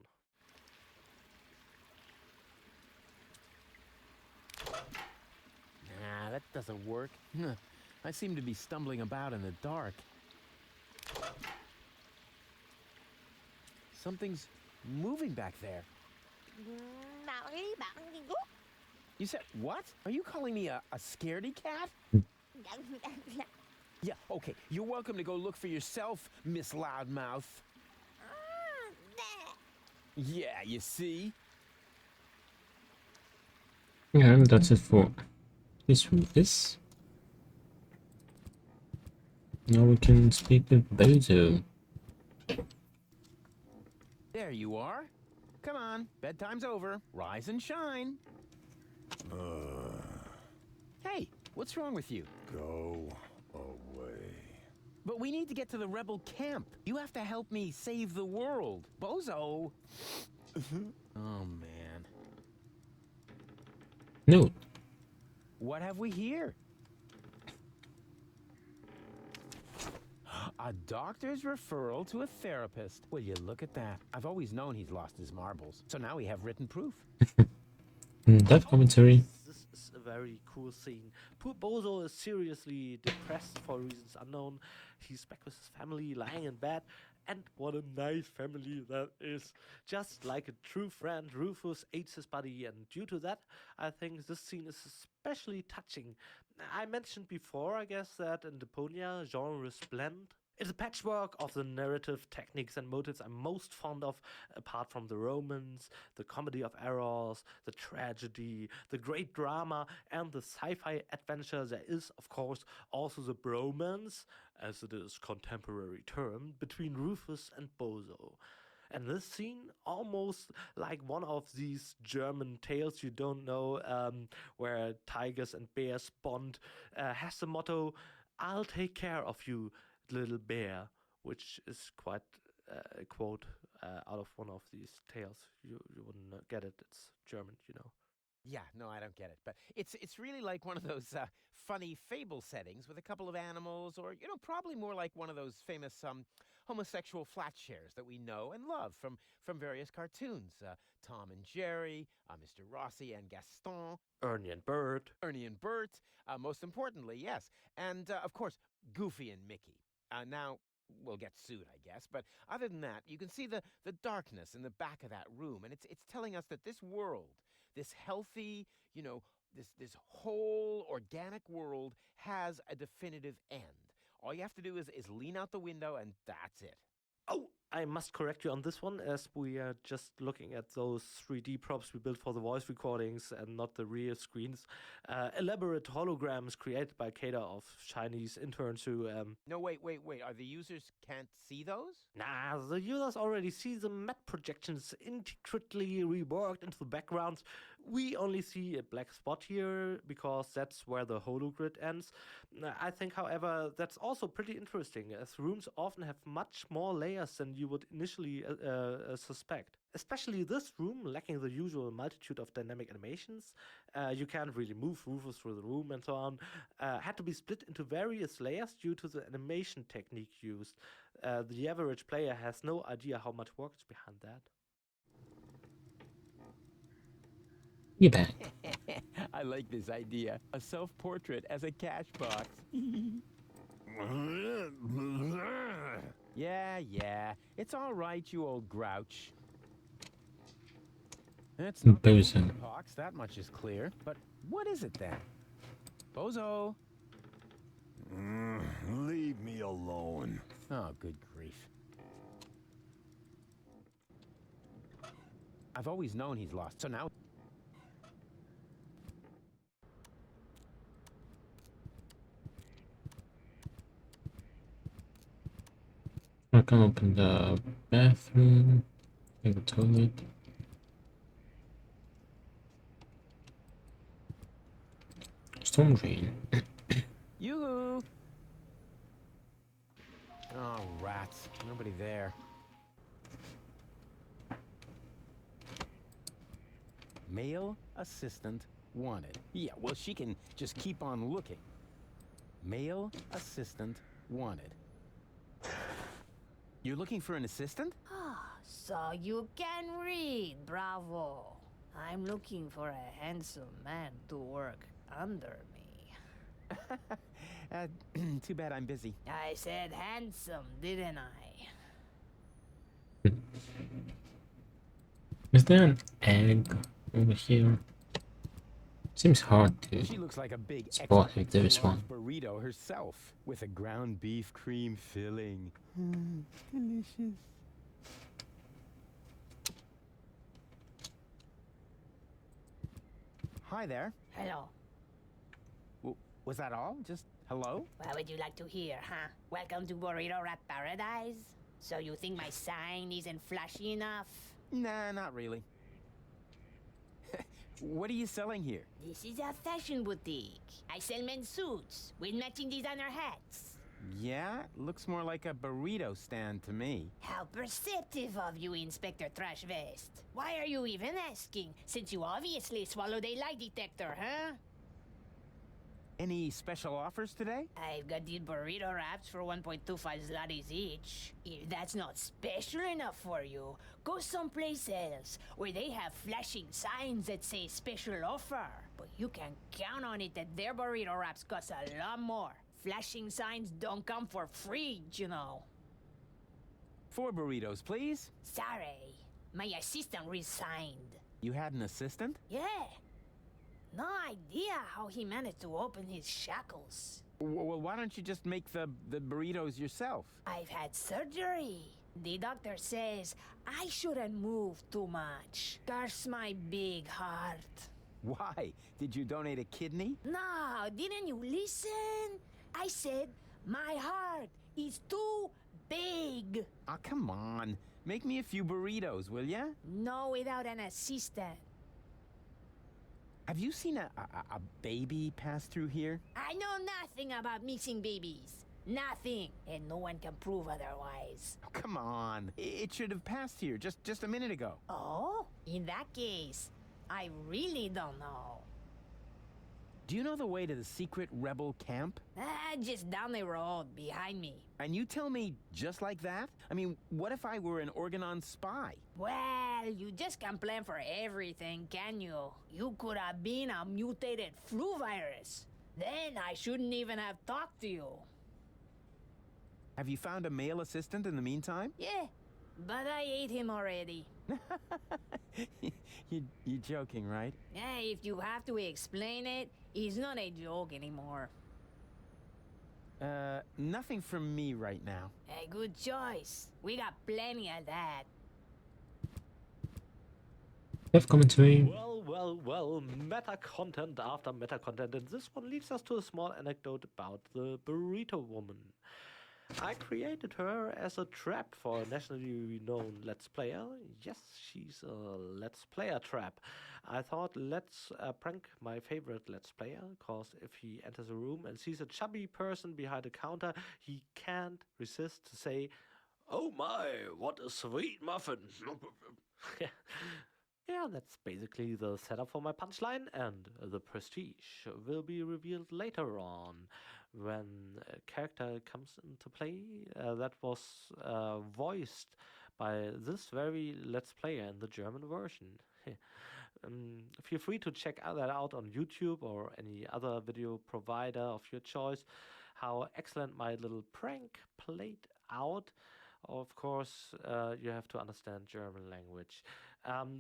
Nah, that doesn't work. I seem to be stumbling about in the dark. Something's moving back there. You said what? Are you calling me a scaredy cat? Yeah, okay. You're welcome to go look for yourself, Miss Loudmouth. Yeah, you see? Yeah, and that's it for this room. Now we can speak with Bozo. There you are. Come on, bedtime's over. Rise and shine. Hey, what's wrong with you? Go away. But we need to get to the rebel camp. You have to help me save the world. Bozo! Oh, man. No. What have we here? A doctor's referral to a therapist. Will you look at that? I've always known he's lost his marbles. So now we have written proof. Death commentary. This is a very cool scene. Poor Bozo is seriously depressed for reasons unknown. He's back with his family, lying in bed. And what a nice family that is. Just like a true friend, Rufus aids his buddy, and due to that, I think this scene is especially touching. I mentioned before, I guess, that in Deponia, genres blend. It's a patchwork of the narrative techniques and motives I'm most fond of, apart from the romance, the comedy of errors, the tragedy, the great drama, and the sci-fi adventure. There is, of course, also the bromance, as it is contemporary term, between Rufus and Bozo. And this scene, almost like one of these German tales you don't know, where tigers and bears bond, has the motto, "I'll take care of you, little bear," which is quite a quote out of one of these tales. You wouldn't get it. It's German, you know. Yeah, no, I don't get it. But it's really like one of those funny fable settings with a couple of animals, or, probably more like one of those famous homosexual flat shares that we know and love from various cartoons. Tom and Jerry, Mr. Rossi and Gaston. Ernie and Bert. Ernie and Bert, most importantly, yes. And, of course, Goofy and Mickey. Now, we'll get sued, I guess. But other than that, you can see the darkness in the back of that room. And it's telling us that this world, this healthy, this whole organic world has a definitive end. All you have to do is lean out the window, and that's it. Oh, I must correct you on this one, as we are just looking at those 3D props we built for the voice recordings and not the real screens. Elaborate holograms created by Kata of Chinese interns who No, wait. Are the users can't see those? Nah, the users already see the map projections intricately reworked into the backgrounds. We only see a black spot here because that's where the hologrid ends. I think, however, that's also pretty interesting, as rooms often have much more layers than you would initially suspect. Especially this room, lacking the usual multitude of dynamic animations. You can't really move roofers through the room and so on. Had to be split into various layers due to the animation technique used. The average player has no idea how much work is behind that. You back. I like this idea. A self-portrait as a cash box. Yeah. It's all right, you old grouch. It's not the Bozo. box, that much is clear. But what is it then? Bozo! Leave me alone. Oh, good grief. I've always known he's lost, so now... I'll come open the bathroom, and the toilet. Storm drain. Yoo-hoo! Oh, rats. Nobody there. Male assistant wanted. Yeah, well, she can just keep on looking. Male assistant wanted. You're looking for an assistant? So you can read, bravo. I'm looking for a handsome man to work under me. Too bad I'm busy. I said handsome, didn't I? Is there an egg over here? Seems hard to She looks like a big spot if there is one. burrito herself, with a ground beef cream filling. Delicious. Hi there. Hello. Was that all? Just hello? What would you like to hear, huh? Welcome to Burrito Wrap Paradise? So you think my sign isn't flashy enough? Nah, not really. What are you selling here? This is a fashion boutique. I sell men's suits with matching designer hats. Yeah, looks more like a burrito stand to me. How perceptive of you, Inspector Trash Vest. Why are you even asking, since you obviously swallowed a lie detector, huh? Any special offers today? I've got these burrito wraps for 1.25 zlotys each. If that's not special enough for you, go someplace else where they have flashing signs that say special offer. But you can count on it that their burrito wraps cost a lot more. Flashing signs don't come for free, you know. 4 burritos, please. Sorry, my assistant resigned. You had an assistant? Yeah. No idea how he managed to open his shackles. Well, why don't you just make the burritos yourself? I've had surgery. The doctor says I shouldn't move too much. Curse my big heart. Why? Did you donate a kidney? No, didn't you listen? I said my heart is too big. Oh, come on. Make me a few burritos, will ya? No, without an assistant. Have you seen a baby pass through here? I know nothing about missing babies. Nothing. And no one can prove otherwise. Oh, come on. It should have passed here just a minute ago. Oh? In that case, I really don't know. Do you know the way to the secret rebel camp? Just down the road, behind me. And you tell me just like that? I mean, what if I were an Organon spy? Well, you just can't plan for everything, can you? You could have been a mutated flu virus. Then I shouldn't even have talked to you. Have you found a male assistant in the meantime? Yeah, but I ate him already. You're joking, right? If you have to explain it, it's not a joke anymore. Nothing from me right now. A good choice. We got plenty of that. Dev commentary. Well, meta content after meta content, and this one leads us to a small anecdote about the burrito woman. I created her as a trap for a nationally renowned Let's Player. Yes, she's a Let's Player trap. I thought, let's prank my favorite Let's Player, cause if he enters a room and sees a chubby person behind a counter, he can't resist to say, "Oh my, what a sweet muffin." Yeah, that's basically the setup for my punchline, and the prestige will be revealed later on when a character comes into play that was voiced by this very Let's Player in the German version. Feel free to check that out on YouTube or any other video provider of your choice, how excellent my little prank played out. Of course, you have to understand German language.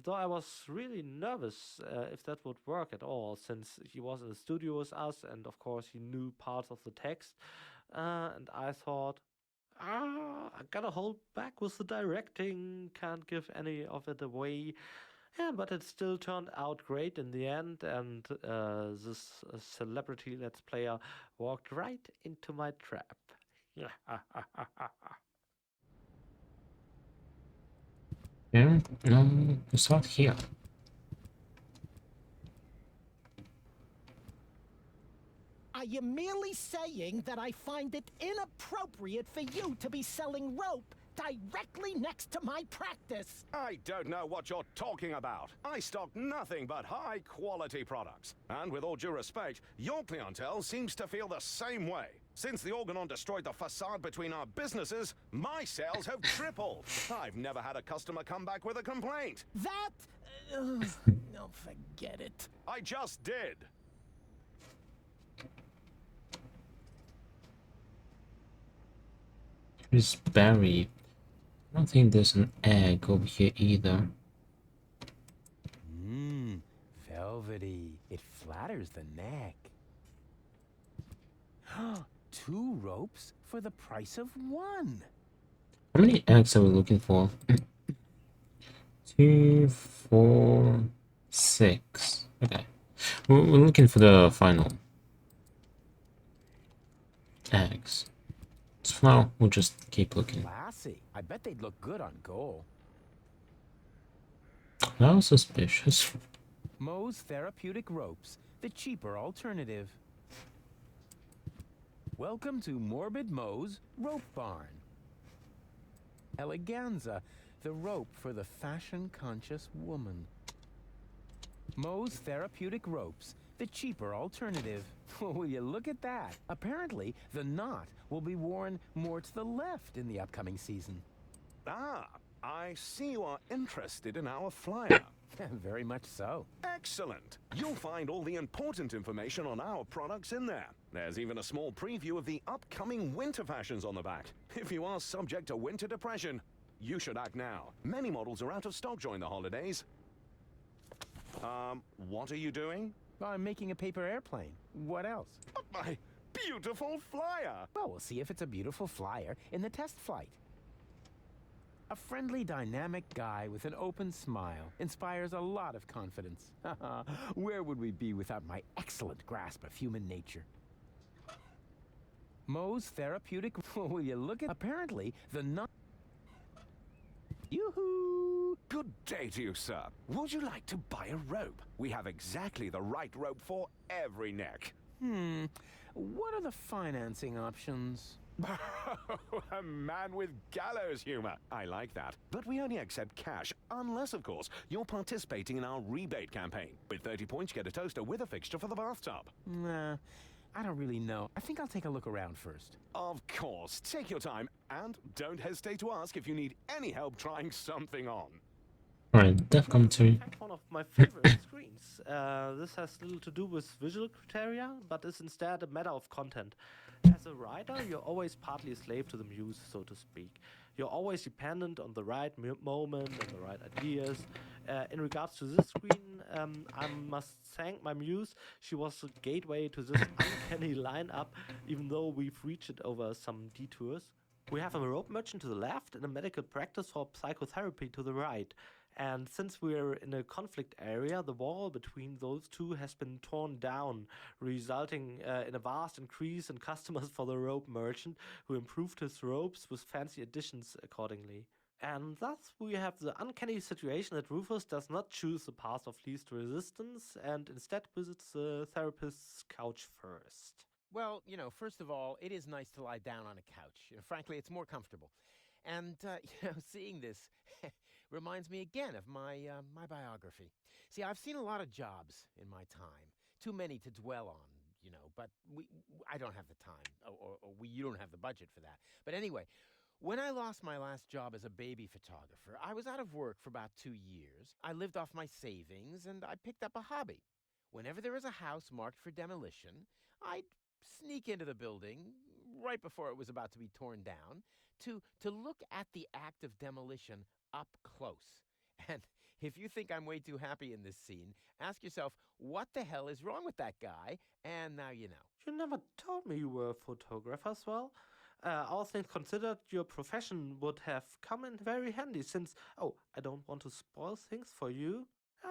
Though I was really nervous if that would work at all, since he was in the studio with us, and of course he knew parts of the text. And I thought, I gotta hold back with the directing, can't give any of it away. Yeah, but it still turned out great in the end, and this celebrity Let's Player walked right into my trap. Yeah, no, we'll start here. Are you merely saying that I find it inappropriate for you to be selling rope directly next to my practice? I don't know what you're talking about. I stock nothing but high-quality products. And with all due respect, your clientele seems to feel the same way. Since the Organon destroyed the facade between our businesses, my sales have tripled. I've never had a customer come back with a complaint. That... no, forget it. I just did. There's berry. I don't think there's an egg over here either. Velvety. It flatters the neck. 2 ropes for the price of 1. How many eggs are we looking for? 2, 4, 6. Okay. We're looking for the final eggs. So now we'll just keep looking. Classy. I bet they'd look good on gold. That was suspicious. Moe's Therapeutic Ropes, the cheaper alternative. Welcome to Morbid Moe's Rope Barn. Eleganza, the rope for the fashion-conscious woman. Moe's Therapeutic Ropes, the cheaper alternative. Will you look at that? Apparently, the knot will be worn more to the left in the upcoming season. Ah, I see you are interested in our flyer. Very much so. Excellent. You'll find all the important information on our products in there. There's even a small preview of the upcoming winter fashions on the back. If you are subject to winter depression, you should act now. Many models are out of stock during the holidays. What are you doing? Well, I'm making a paper airplane. What else? But my beautiful flyer! Well, we'll see if it's a beautiful flyer in the test flight. A friendly, dynamic guy with an open smile inspires a lot of confidence. Where would we be without my excellent grasp of human nature? Moe's Therapeutic... Will you look at... Apparently, the knot... Yoo-hoo! Good day to you, sir. Would you like to buy a rope? We have exactly the right rope for every neck. What are the financing options? A man with gallows humor. I like that. But we only accept cash, unless, of course, you're participating in our rebate campaign. With 30 points, you get a toaster with a fixture for the bathtub. Nah, I don't really know. I think I'll take a look around first. Of course. Take your time, and don't hesitate to ask if you need any help trying something on. Alright, Dev commentary. In fact, one of my favorite screens. This has little to do with visual criteria, but is instead a matter of content. As a writer, you're always partly a slave to the muse, so to speak. You're always dependent on the right moment and the right ideas. In regards to this screen, I must thank my muse. She was a gateway to this uncanny lineup, even though we've reached it over some detours. We have a rope merchant to the left and a medical practice for psychotherapy to the right. And since we're in a conflict area, the wall between those two has been torn down, resulting in a vast increase in customers for the rope merchant, who improved his ropes with fancy additions accordingly. And thus we have the uncanny situation that Rufus does not choose the path of least resistance and instead visits the therapist's couch first. Well, first of all, it is nice to lie down on a couch. Frankly, it's more comfortable. And, seeing this reminds me again of my biography. See, I've seen a lot of jobs in my time. Too many to dwell on, but I don't have the time. You don't have the budget for that. But anyway, when I lost my last job as a baby photographer, I was out of work for about 2 years. I lived off my savings, and I picked up a hobby. Whenever there was a house marked for demolition, I'd sneak into the building right before it was about to be torn down to look at the act of demolition up close. And if you think I'm way too happy in this scene, ask yourself, what the hell is wrong with that guy? And now you know. You never told me you were a photographer as well. All things considered, your profession would have come in very handy since, I don't want to spoil things for you.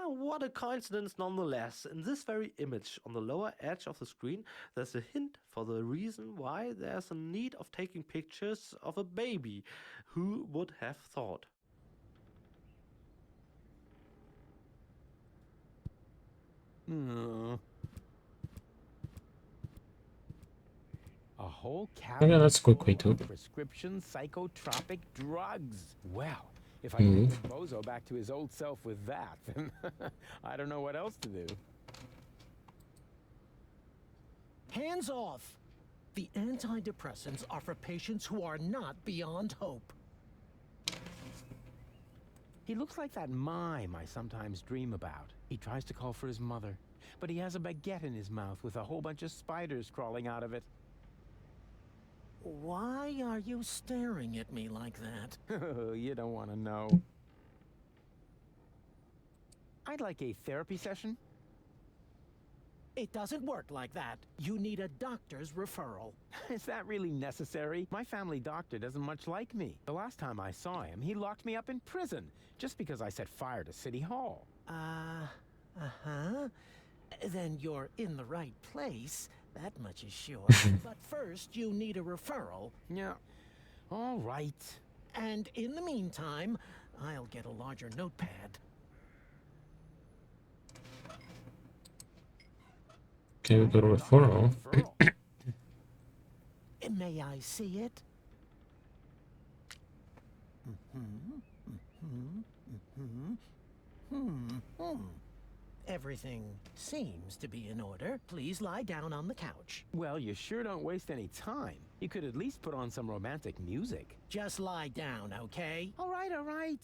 What a coincidence nonetheless. In this very image on the lower edge of the screen, there's a hint for the reason why there's a need of taking pictures of a baby. Who would have thought? A whole cabinet Yeah, that's a quick way full to. of prescription psychotropic drugs. Well, if I can get Bozo back to his old self with that, then I don't know what else to do. Hands off! The antidepressants are for patients who are not beyond hope. He looks like that mime I sometimes dream about. He tries to call for his mother, but he has a baguette in his mouth with a whole bunch of spiders crawling out of it. Why are you staring at me like that? You don't want to know. I'd like a therapy session. It doesn't work like that. You need a doctor's referral. Is that really necessary? My family doctor doesn't much like me. The last time I saw him, he locked me up in prison just because I set fire to City Hall. Uh-huh. Then you're in the right place. That much is sure. But first, you need a referral. Yeah. All right. And in the meantime, I'll get a larger notepad. Okay, we got a referral. May I see it? Everything seems to be in order. Please lie down on the couch. Well, you sure don't waste any time. You could at least put on some romantic music. Just lie down, okay? All right, all right.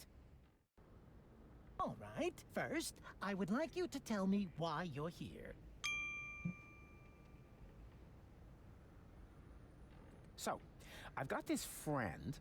All right. First, I would like you to tell me why you're here. So, I've got this friend.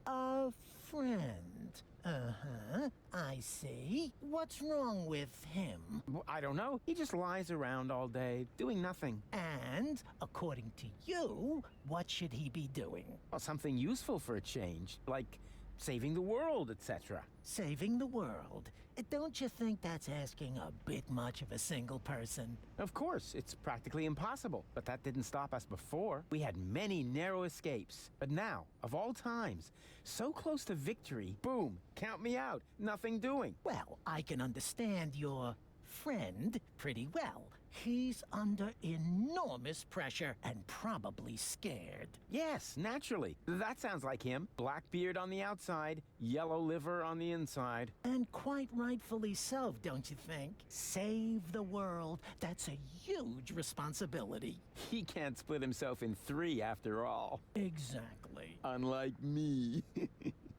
A friend. Uh-huh. I see. What's wrong with him? Well, I don't know. He just lies around all day, doing nothing. And, according to you, what should he be doing? Well, something useful for a change, like saving the world, etc. Saving the world. Don't you think that's asking a bit much of a single person? Of course, it's practically impossible, but that didn't stop us before. We had many narrow escapes. But now, of all times, so close to victory, boom, count me out, nothing doing. Well, I can understand your friend pretty well. He's under enormous pressure and probably scared. Yes, naturally. That sounds like him. Black beard on the outside, yellow liver on the inside. And quite rightfully so, don't you think? Save the world. That's a huge responsibility. He can't split himself in 3 after all. Exactly. Unlike me.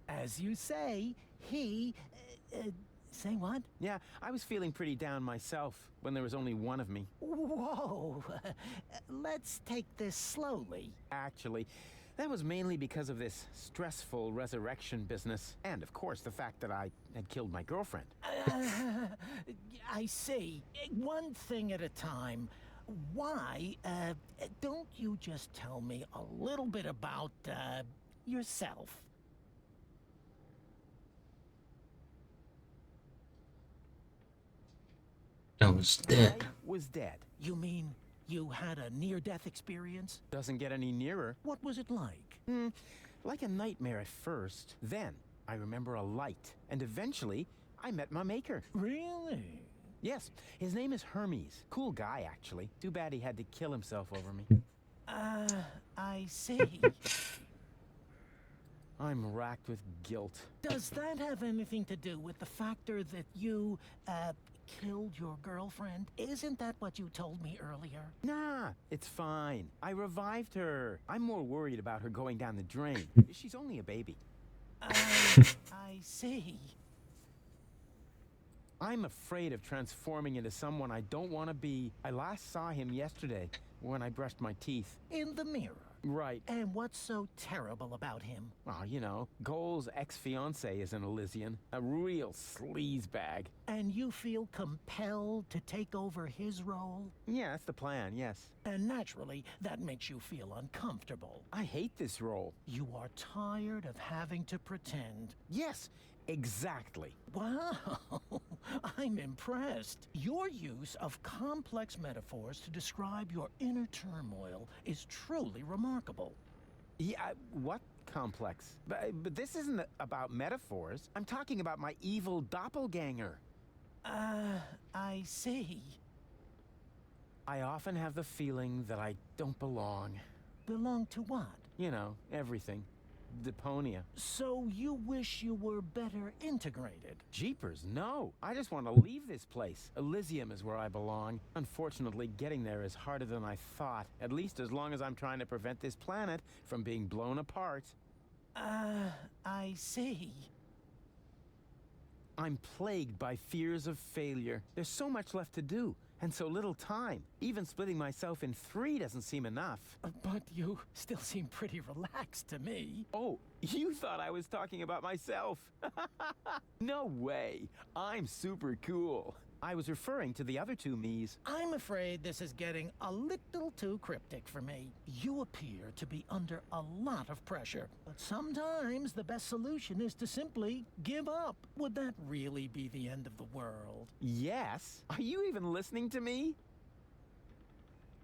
As you say, he... say what? Yeah, I was feeling pretty down myself when there was only one of me. Whoa! Let's take this slowly. Actually, That was mainly because of this stressful resurrection business, and of course the fact that I had killed my girlfriend. I see. One thing at a time. Why, don't you just tell me a little bit about, yourself? I was dead. I was dead. You mean you had a near-death experience? Doesn't get any nearer. What was it like? Like a nightmare at first. Then, I remember a light. And eventually, I met my maker. Really? Yes, his name is Hermes. Cool guy, actually. Too bad he had to kill himself over me. I see. I'm racked with guilt. Does that have anything to do with the factor that you, killed your girlfriend? Isn't that what you told me earlier? Nah, it's fine. I revived her. I'm more worried about her going down the drain. She's only a baby. I see. I'm afraid of transforming into someone I don't want to be. I last saw him yesterday when I brushed my teeth. In the mirror? Right. And what's so terrible about him? Oh, you know, Goal's ex-fiancée is an Elysian. A real sleazebag. And you feel compelled to take over his role? Yeah, that's the plan, yes. And naturally, that makes you feel uncomfortable. I hate this role. You are tired of having to pretend. Yes, exactly. Wow, I'm impressed. Your use of complex metaphors to describe your inner turmoil is truly remarkable. Yeah, what complex? But this isn't about metaphors. I'm talking about my evil doppelganger. I see. I often have the feeling that I don't belong. Belong to what? You know, everything. Deponia. So you wish you were better integrated? Jeepers, no. I just want to leave this place. Elysium is where I belong. Unfortunately, getting there is harder than I thought. At least as long as I'm trying to prevent this planet from being blown apart. I see. I'm plagued by fears of failure. There's so much left to do, and so little time. Even splitting myself in 3 doesn't seem enough. But you still seem pretty relaxed to me. Oh, you thought I was talking about myself. No way. I'm super cool. I was referring to the other two me's. I'm afraid this is getting a little too cryptic for me. You appear to be under a lot of pressure, but sometimes the best solution is to simply give up. Would that really be the end of the world? Yes. Are you even listening to me?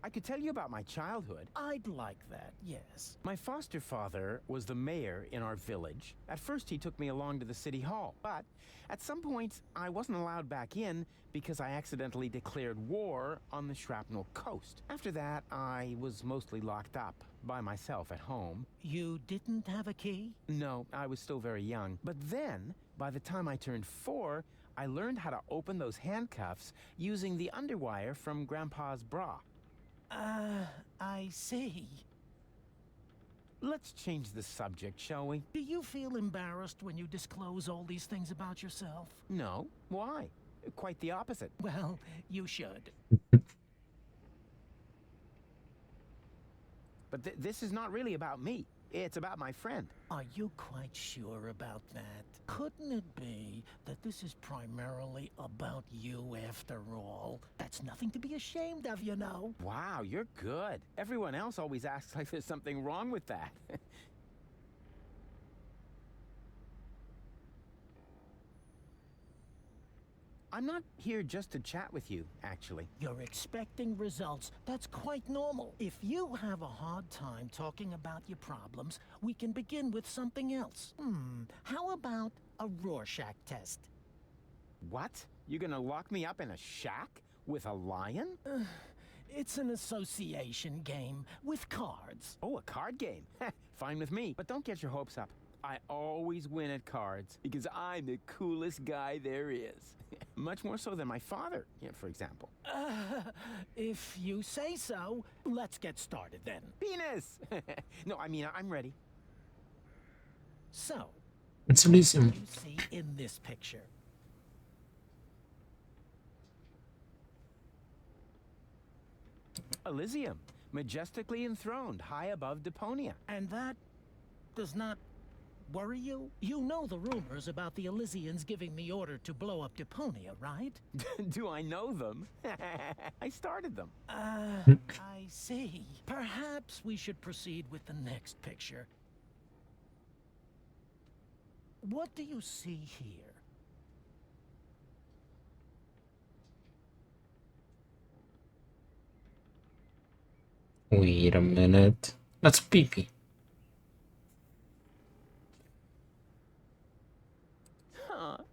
I could tell you about my childhood. I'd like that, yes. My foster father was the mayor in our village. At first he took me along to the city hall, but at some point I wasn't allowed back in because I accidentally declared war on the Shrapnel Coast. After that, I was mostly locked up by myself at home. You didn't have a key? No, I was still very young. But then, by the time I turned 4, I learned how to open those handcuffs using the underwire from Grandpa's bra. I see. Let's change the subject, shall we? Do you feel embarrassed when you disclose all these things about yourself? No. Why? Quite the opposite. Well, you should. But this is not really about me. It's about my friend. Are you quite sure about that? Couldn't it be that this is primarily about you after all? That's nothing to be ashamed of, you know. Wow, you're good. Everyone else always acts like there's something wrong with that. I'm not here just to chat with you, actually. You're expecting results. That's quite normal. If you have a hard time talking about your problems, we can begin with something else. How about a Rorschach test? What? You're gonna lock me up in a shack with a lion? It's an association game with cards. Oh, a card game? Fine with me, but don't get your hopes up. I always win at cards because I'm the coolest guy there is. Much more so than my father, for example. If you say so, let's get started then. Penis! No, I mean, I'm ready. So, It's Elysium. what do you see in this picture? Elysium. majestically enthroned high above Deponia. And that does not worry you? You know the rumors about the Elysians giving the order to blow up Deponia, right? Do I know them? I started them. I see. Perhaps we should proceed with the next picture. What do you see here? Wait a minute. That's Pee-Pee.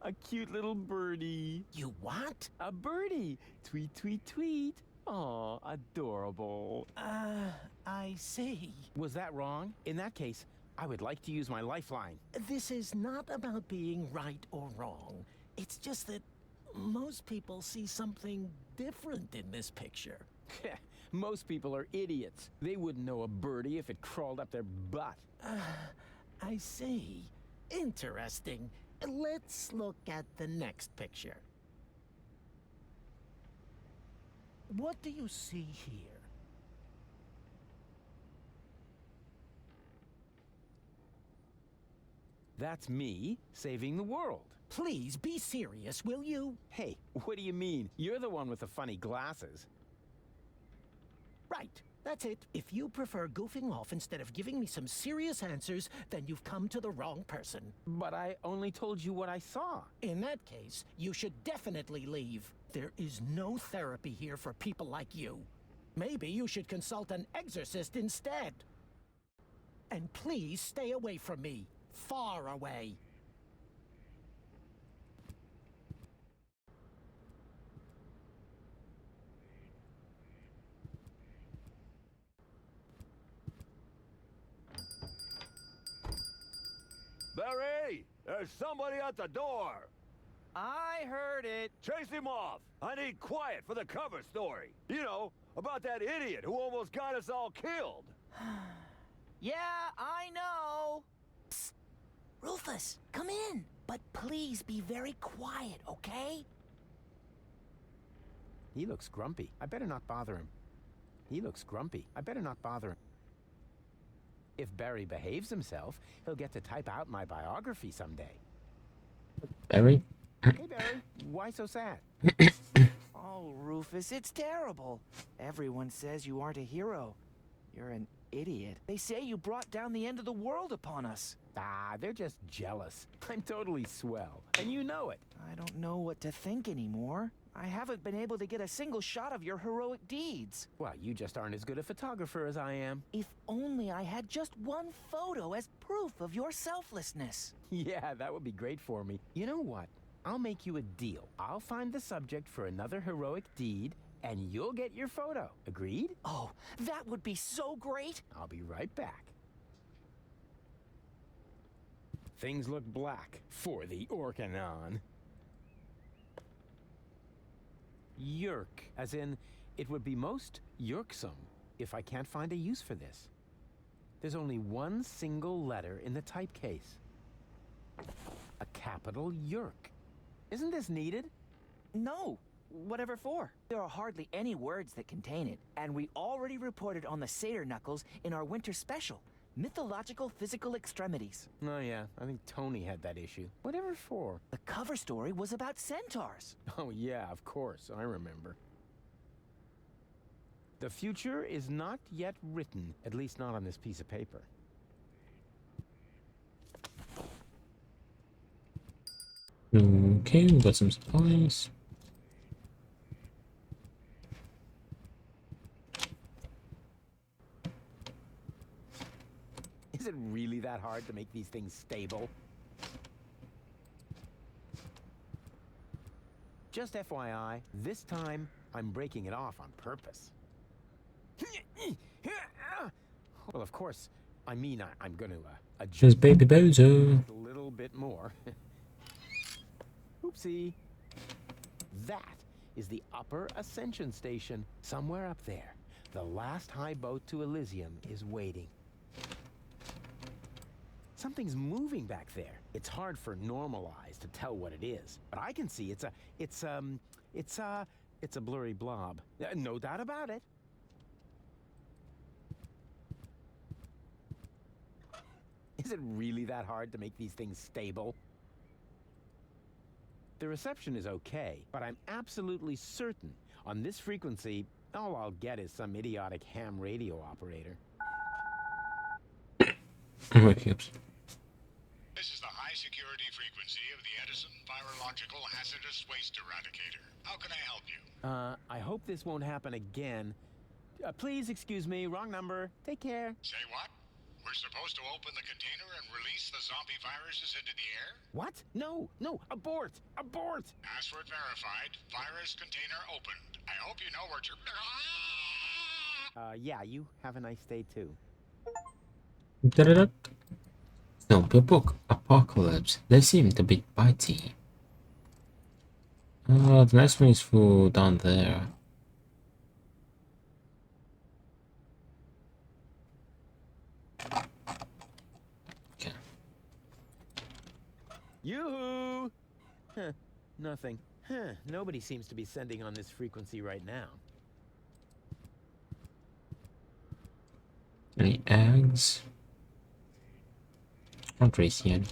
A cute little birdie. You what? A birdie. Tweet, tweet, tweet. Aw, adorable. I see. Was that wrong? In that case, I would like to use my lifeline. This is not about being right or wrong. It's just that most people see something different in this picture. Most people are idiots. They wouldn't know a birdie if it crawled up their butt. I see. Interesting. Let's look at the next picture. What do you see here? That's me saving the world. Please be serious, will you? Hey, what do you mean? You're the one with the funny glasses. Right. That's it. If you prefer goofing off instead of giving me some serious answers, then you've come to the wrong person. But I only told you what I saw. In that case, you should definitely leave. There is no therapy here for people like you. Maybe you should consult an exorcist instead. And please stay away from me. Far away. Barry, there's somebody at the door. I heard it. Chase him off. I need quiet for the cover story. You know, about that idiot who almost got us all killed. Yeah, I know. Psst. Rufus, come in. But please be very quiet, okay? He looks grumpy. I better not bother him. He looks grumpy. I better not bother him. If Barry behaves himself, he'll get to type out my biography someday. Barry? Hey, Barry. Why so sad? Oh, Rufus, it's terrible. Everyone says you aren't a hero. You're an idiot. They say you brought down the end of the world upon us. Ah, they're just jealous. I'm totally swell, and you know it. I don't know what to think anymore. I haven't been able to get a single shot of your heroic deeds. Well, you just aren't as good a photographer as I am. If only I had just one photo as proof of your selflessness. Yeah, that would be great for me. You know what? I'll make you a deal. I'll find the subject for another heroic deed, and you'll get your photo. Agreed? Oh, that would be so great. I'll be right back. Things look black for the Orcanon. Yerk, as in, it would be most yerksome if I can't find a use for this. There's only one single letter in the typecase. A capital Yerk. Isn't this needed? No. Whatever for. There are hardly any words that contain it, and we already reported on the Satyr Knuckles in our winter special, Mythological Physical Extremities. Oh yeah, I think Tony had that issue. Whatever for? The cover story was about centaurs. Oh yeah, of course, I remember. The future is not yet written, at least not on this piece of paper. Okay, we got some supplies. Is it really that hard to make these things stable? Just FYI, this time I'm breaking it off on purpose. Well, of course, I mean I'm going to adjust There's Baby Bozo. a little bit more. Oopsie. That is the Upper Ascension Station, somewhere up there. The last high boat to Elysium is waiting. Something's moving back there. It's hard for normal eyes to tell what it is, but I can see it's a blurry blob. No doubt about it. Is it really that hard to make these things stable? The reception is okay, but I'm absolutely certain on this frequency, all I'll get is some idiotic ham radio operator. This is the high security frequency of the Edison Virological Hazardous Waste Eradicator. How can I help you? I hope this won't happen again. Please excuse me, wrong number. Take care. Say what? We're supposed to open the container and release the zombie viruses into the air? What? No, no, abort! Abort! Password verified. Virus container opened. I hope you know where to... Yeah, you have a nice day too. Zombie apocalypse. They seemed a bit bitey. The next one is for down there. Okay. Yoo-hoo! Huh, nothing. Huh, nobody seems to be sending on this frequency right now. Any eggs? Not really see any.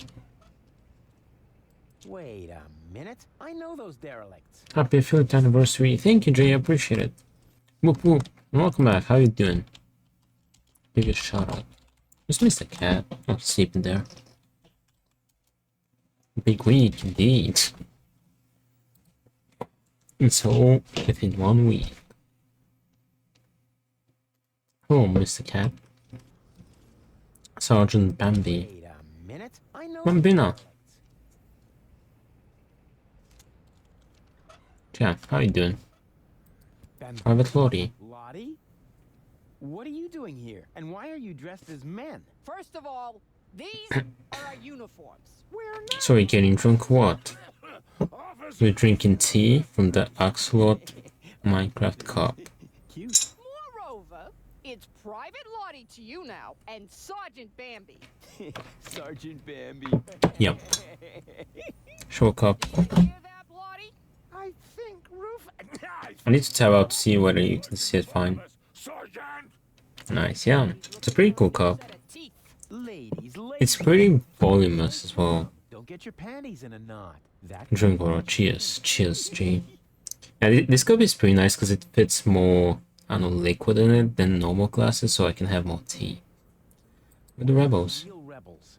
Wait a minute. I know those derelicts. Happy 5th anniversary. Thank you, Jay. I appreciate it. Whoop whoop. Welcome back. How you doing? Give you a shout out. Just missed a cat. Oh, sleeping there. Big week indeed. It's all within 1 week. Oh, Mr. Cat. Sergeant Bambi. Wait a minute. I know Bambina. Yeah, how you doing? Private Lottie. Lottie? What are you doing here? And why are you dressed as men? First of all, these are our uniforms. We're not. So you're getting drunk what? We're drinking tea from the Axolot Minecraft cup. Cute. Moreover, it's Private Lottie to you now, and Sergeant Bambi. Sergeant Bambi. Yep. Show cup. I think Roof. I need to tab out to see whether you can see it fine. Nice, yeah. It's a pretty cool cup. Ladies, It's pretty voluminous as well. Don't get your panties in a knot. That Drink water. Cheers. Cheers, G. Yeah, this cup is pretty nice because it fits more, I don't know, liquid in it than normal glasses, so I can have more tea. With the rebels.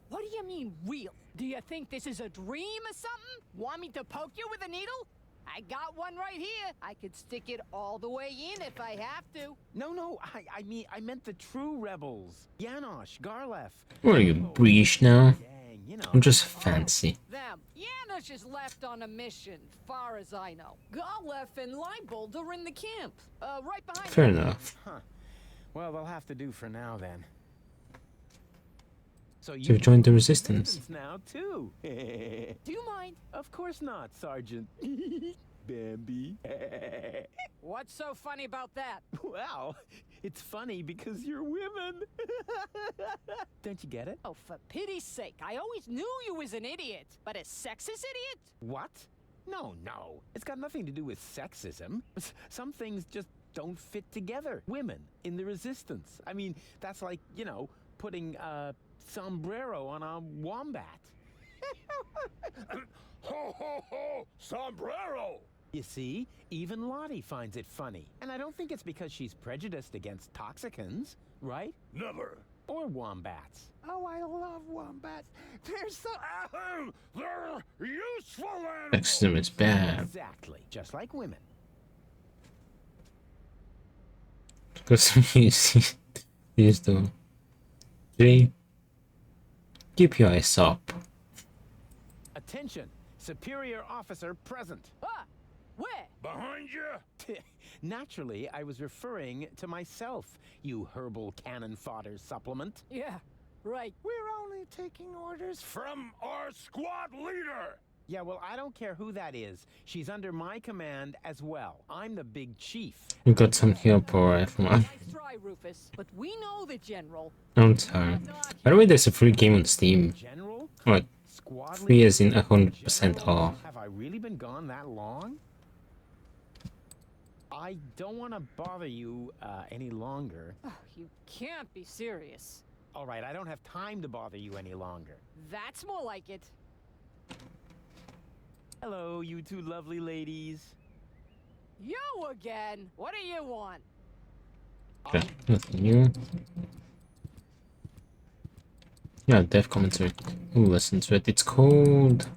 What do you mean, real? Do you think this is a dream or something? Want me to poke you with a needle? I got one right here. I could stick it all the way in if I have to. No, I meant the true rebels. Janosch, Garlef. What are you, Breach now? I'm just fancy. Them. Janosch is left on a mission, far as I know. Garlef and Leibold are in the camp. Right behind Fair them. enough. Huh. Well, they'll have to do for now then. So You've joined the resistance. Now too. Do you mind? Of course not, Sergeant. Bambi. What's so funny about that? Well, it's funny because you're women. Don't you get it? Oh, for pity's sake, I always knew you was an idiot. But a sexist idiot? What? No. It's got nothing to do with sexism. Some things just don't fit together. Women in the resistance. I mean, that's like, you know, putting sombrero on a wombat. Ho, ho, ho! Sombrero! You see, even Lottie finds it funny. And I don't think it's because she's prejudiced against toxicants, right? Never. Or wombats. Oh, I love wombats. They're so... They're useful animals! Sexism is bad. Exactly. Just like women. Because you see, use the... Three. Keep your eyes up. Attention! Superior officer present. Ah! Where? Behind you? Naturally, I was referring to myself, you herbal cannon fodder supplement. Yeah, right. We're only taking orders From our squad leader! Yeah, well, I don't care who that is. She's under my command as well. I'm the big chief. You got some help, alright, from us. Nice try, Rufus. But we know the general. I'm sorry. By the way, there's a free game on Steam. General? Like, Squad 3 years in leader? 100% off. Have I really been gone that long? I don't want to bother you any longer. Oh, you can't be serious. All right, I don't have time to bother you any longer. That's more like it. Hello, you two lovely ladies. You again? What do you want? Okay, nothing new. Yeah, dev commentary. Ooh, listen to it. It's called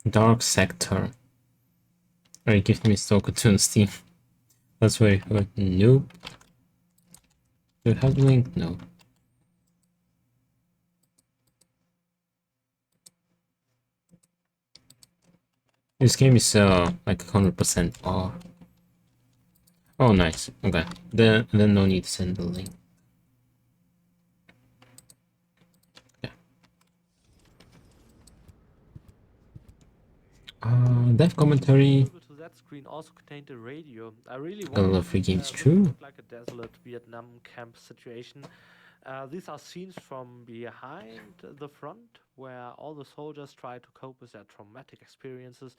Dark Sector. Alright, give me Stalker 2 on Steam. That's where I heard. Nope. Do you have the link? No. This game is like 100% R. Oh, nice. Okay. Then no need to send the link. Yeah. Dev commentary. To that screen also contained a radio. I really A lot of free games, true. like a desolate Vietnam camp situation. These are scenes from behind the front, where all the soldiers try to cope with their traumatic experiences,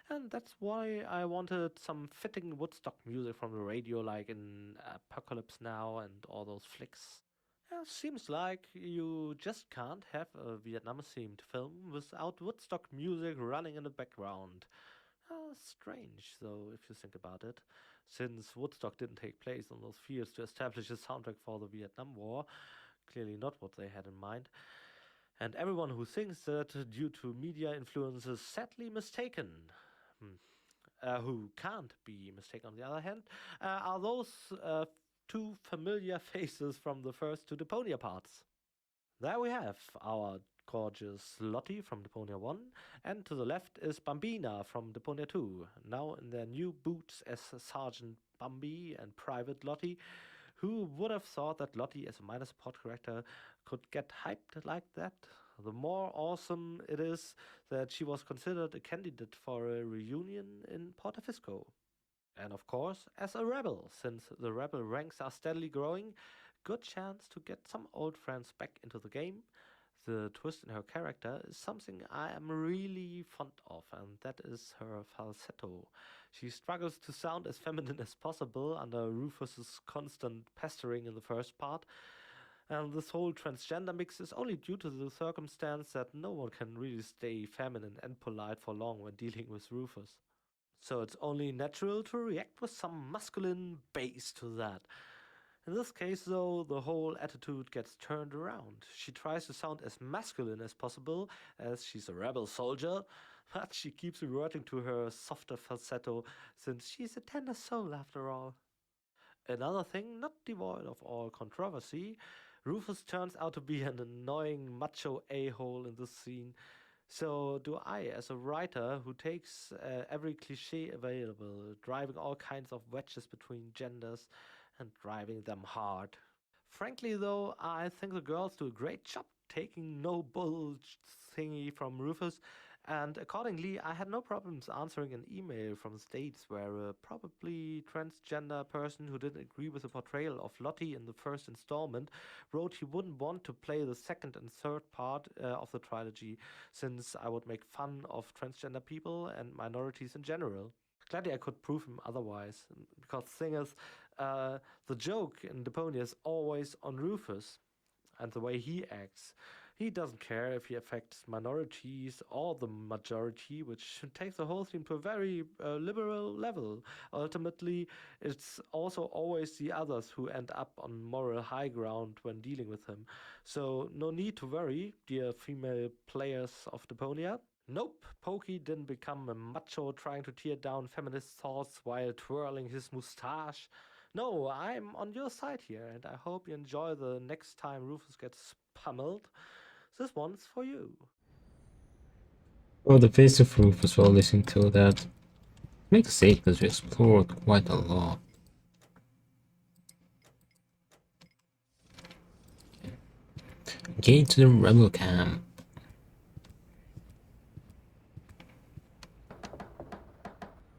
and that's why I wanted some fitting Woodstock music from the radio, like in Apocalypse Now and all those flicks. Seems like you just can't have a Vietnam-themed film without Woodstock music running in the background. Strange, though, if you think about it, since Woodstock didn't take place on those fields to establish a soundtrack for the Vietnam War. Clearly not what they had in mind. And everyone who thinks that due to media influence is sadly mistaken. Who can't be mistaken, on the other hand, are those two familiar faces from the first two Deponia parts. There we have our gorgeous Lottie from Deponia 1, and to the left is Bambina from Deponia 2, now in their new boots as Sergeant Bambi and Private Lottie. Who would have thought that Lottie, as a minor support character, could get hyped like that? The more awesome it is that she was considered a candidate for a reunion in Portafisco. And of course, as a rebel, since the rebel ranks are steadily growing, good chance to get some old friends back into the game. The twist in her character is something I am really fond of, and that is her falsetto. She struggles to sound as feminine as possible under Rufus's constant pestering in the first part, and this whole transgender mix is only due to the circumstance that no one can really stay feminine and polite for long when dealing with Rufus. So it's only natural to react with some masculine bass to that. In this case, though, the whole attitude gets turned around. She tries to sound as masculine as possible, as she's a rebel soldier, but she keeps reverting to her softer falsetto, since she's a tender soul after all. Another thing not devoid of all controversy, Rufus turns out to be an annoying macho a-hole in this scene. So do I, as a writer who takes every cliché available, driving all kinds of wedges between genders, and driving them hard. Frankly, though, I think the girls do a great job taking no bull thingy from Rufus, and accordingly, I had no problems answering an email from the States where a probably transgender person who didn't agree with the portrayal of Lottie in the first installment wrote he wouldn't want to play the second and third part of the trilogy, since I would make fun of transgender people and minorities in general. Gladly I could prove him otherwise, because the thing is, the joke in Deponia is always on Rufus and the way he acts. He doesn't care if he affects minorities or the majority, which takes the whole thing to a very liberal level. Ultimately, it's also always the others who end up on moral high ground when dealing with him. So no need to worry, dear female players of Deponia. Nope, Pokey didn't become a macho trying to tear down feminist thoughts while twirling his moustache. No, I'm on your side here, and I hope you enjoy the next time Rufus gets pummeled. This one's for you. Oh, the face of Rufus while listening to that. Makes sense because we explored quite a lot. Gate to the rebel camp.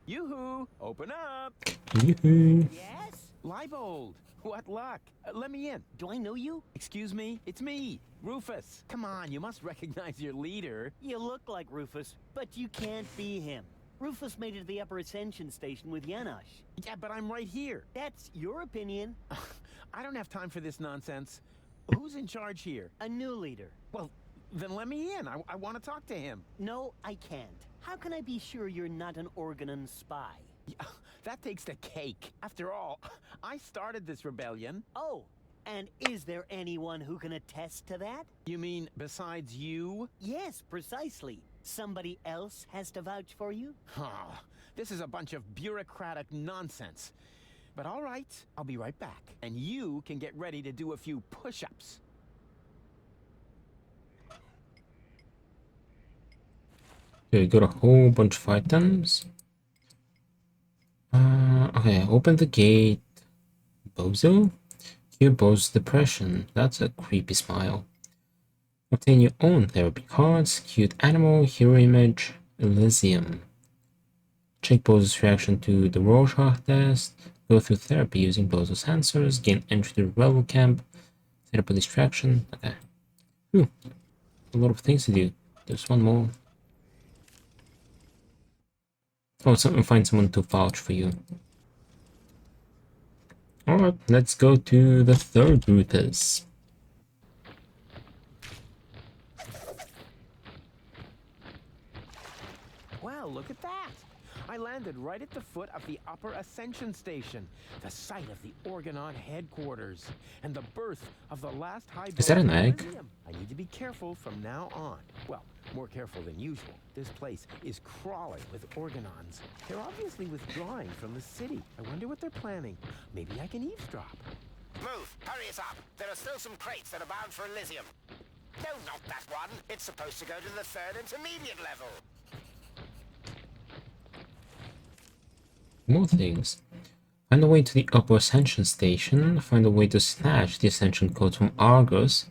Yoo-hoo! Open up! Yoo-hoo! Yes? Leibold! What luck? Let me in. Do I know you? Excuse me? It's me, Rufus. Come on, you must recognize your leader. You look like Rufus, but you can't be him. Rufus made it to the upper ascension station with Janosch. Yeah, but I'm right here. That's your opinion. I don't have time for this nonsense. Who's in charge here? A new leader. Well, then let me in. I want to talk to him. No, I can't. How can I be sure you're not an Organon spy? Yeah, that takes the cake. After all, I started this rebellion. Oh, and is there anyone who can attest to that? You mean besides you? Yes, precisely. Somebody else has to vouch for you? Oh, this is a bunch of bureaucratic nonsense. But all right, I'll be right back. And you can get ready to do a few push-ups. Okay, we got a whole bunch of items. Okay, open the gate. Bozo? Cure Bozo's depression. That's a creepy smile. Obtain your own therapy cards. Cute animal, hero image, Elysium. Check Bozo's reaction to the Rorschach test. Go through therapy using Bozo's sensors. Gain entry to the rebel camp. Set up a distraction. Okay. Ooh, a lot of things to do. There's one more. Oh, find someone to vouch for you. Alright, let's go to the third Ruthus. Wow, look at that! I landed right at the foot of the Upper Ascension Station, the site of the Organon headquarters, and the birth of the last high. Is that an egg? I need to be careful from now on. Well, more careful than usual. This place is crawling with Organons. They're obviously withdrawing from the city. I wonder what they're planning. Maybe I can eavesdrop. Move! Hurry us up! There are still some crates that are bound for Elysium. No, not that one. It's supposed to go to the third intermediate level. More things. Find a way to the Upper Ascension Station. Find a way to snatch the Ascension codes from Argus.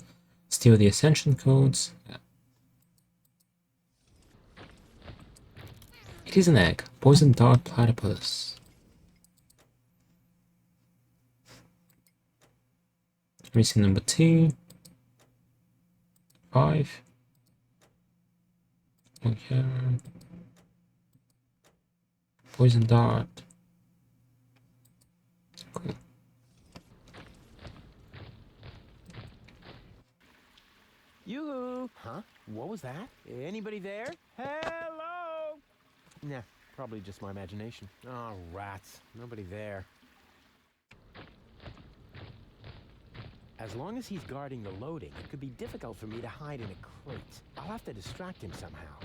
Steal the Ascension codes. It is an egg. Poison dart platypus. Missing number 2. 5. Okay. Poison dart. Cool. Yoo-hoo! Huh? What was that? Anybody there? Hello? Nah, probably just my imagination. Oh, rats. Nobody there. As long as he's guarding the loading, it could be difficult for me to hide in a crate. I'll have to distract him somehow.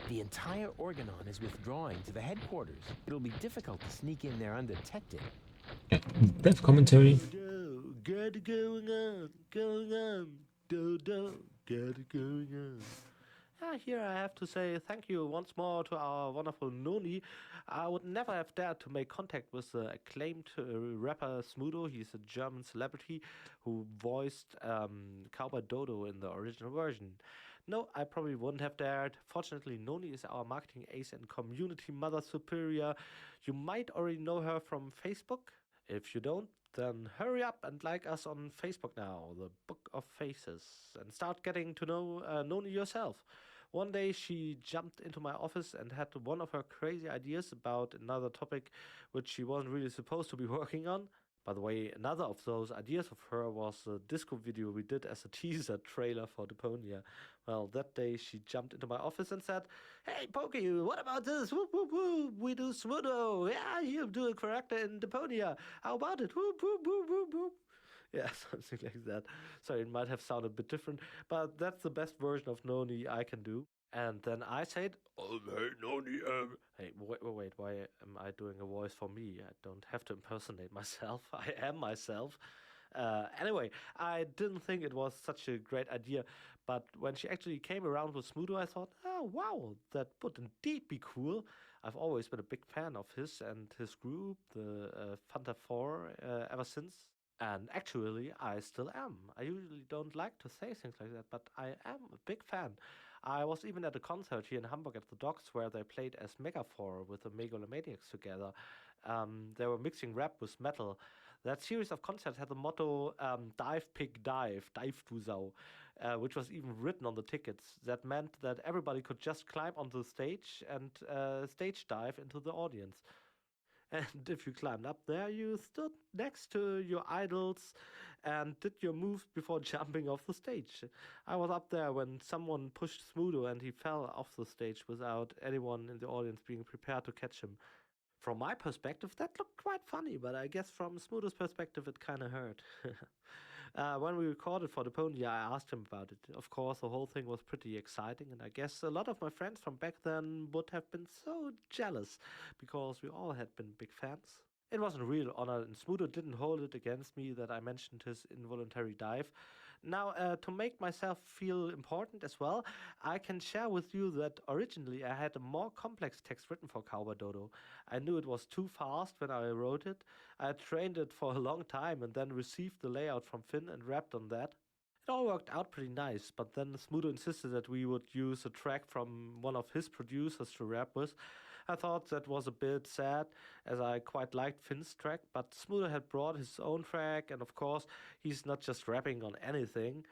The entire Organon is withdrawing to the headquarters. It'll be difficult to sneak in there undetected. Death commentary. Get it going on, get it going on. Here I have to say thank you once more to our wonderful Noni. I would never have dared to make contact with the acclaimed rapper Smudo. He's a German celebrity who voiced Cowboy Dodo in the original version. No, I probably wouldn't have dared. Fortunately, Noni is our marketing ace and community mother superior. You might already know her from Facebook. If you don't, then hurry up and like us on Facebook now, the Book of Faces, and start getting to know Noni yourself. One day she jumped into my office and had one of her crazy ideas about another topic which she wasn't really supposed to be working on. By the way, another of those ideas of her was a disco video we did as a teaser trailer for Deponia. Well, that day she jumped into my office and said, "Hey, Pokey, what about this? Whoop, whoop, whoop. We do Smudo. Yeah, you do a character in Deponia. How about it? Whoop, whoop, whoop, whoop, whoop." Yeah, something like that. Sorry, it might have sounded a bit different, but that's the best version of Noni I can do. And then I said, "Oh, hey, Noni, hey, wait, why am I doing a voice for me? I don't have to impersonate myself. I am myself." Anyway, I didn't think it was such a great idea, but when she actually came around with Smudo, I thought, oh, wow, that would indeed be cool. I've always been a big fan of his and his group, the Fanta 4, ever since. And actually, I still am. I usually don't like to say things like that, but I am a big fan. I was even at a concert here in Hamburg at the Docks where they played as Megafor with the Megalomaniacs together. They were mixing rap with metal. That series of concerts had the motto, "Dive, pig, dive, dive du Sau," which was even written on the tickets. That meant that everybody could just climb onto the stage and stage dive into the audience. And if you climbed up there, you stood next to your idols and did your moves before jumping off the stage. I was up there when someone pushed Smudo and he fell off the stage without anyone in the audience being prepared to catch him. From my perspective, that looked quite funny, but I guess from Smudo's perspective, it kind of hurt. When we recorded for Deponia, I asked him about it. Of course, the whole thing was pretty exciting, and I guess a lot of my friends from back then would have been so jealous, because we all had been big fans. It was a real honor, and Smudo didn't hold it against me that I mentioned his involuntary dive. Now, to make myself feel important as well, I can share with you that originally I had a more complex text written for Cowboy Dodo. I knew it was too fast when I wrote it. I trained it for a long time and then received the layout from Finn and rapped on that. It all worked out pretty nice, but then Smudo insisted that we would use a track from one of his producers to rap with. I thought that was a bit sad, as I quite liked Finn's track, but Smudo had brought his own track, and of course, he's not just rapping on anything.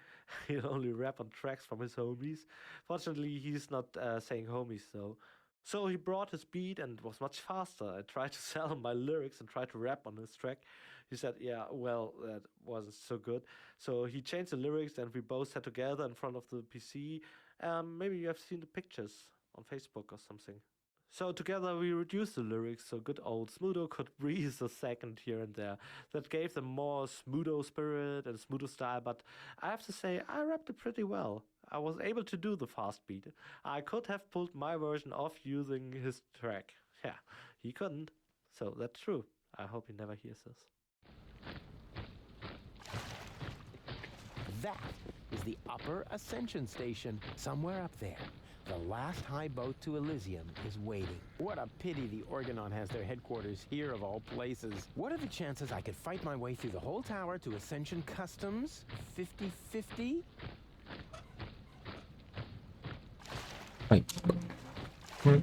He'll only rap on tracks from his homies. Fortunately, he's not saying homies, though. So he brought his beat and was much faster. I tried to sell him my lyrics and tried to rap on his track. He said, yeah, well, that wasn't so good. So he changed the lyrics and we both sat together in front of the PC. Maybe you have seen the pictures on Facebook or something. So together we reduced the lyrics so good old Smudo could breathe a second here and there. That gave them more Smudo spirit and Smudo style, but I have to say I rapped it pretty well. I was able to do the fast beat. I could have pulled my version off using his track. Yeah, he couldn't. So that's true. I hope he never hears this. That is the Upper Ascension Station, somewhere up there. The last high boat to Elysium is waiting. What a pity the Organon has their headquarters here of all places. What are the chances I could fight my way through the whole tower to Ascension Customs? 50-50? Wait. Huh?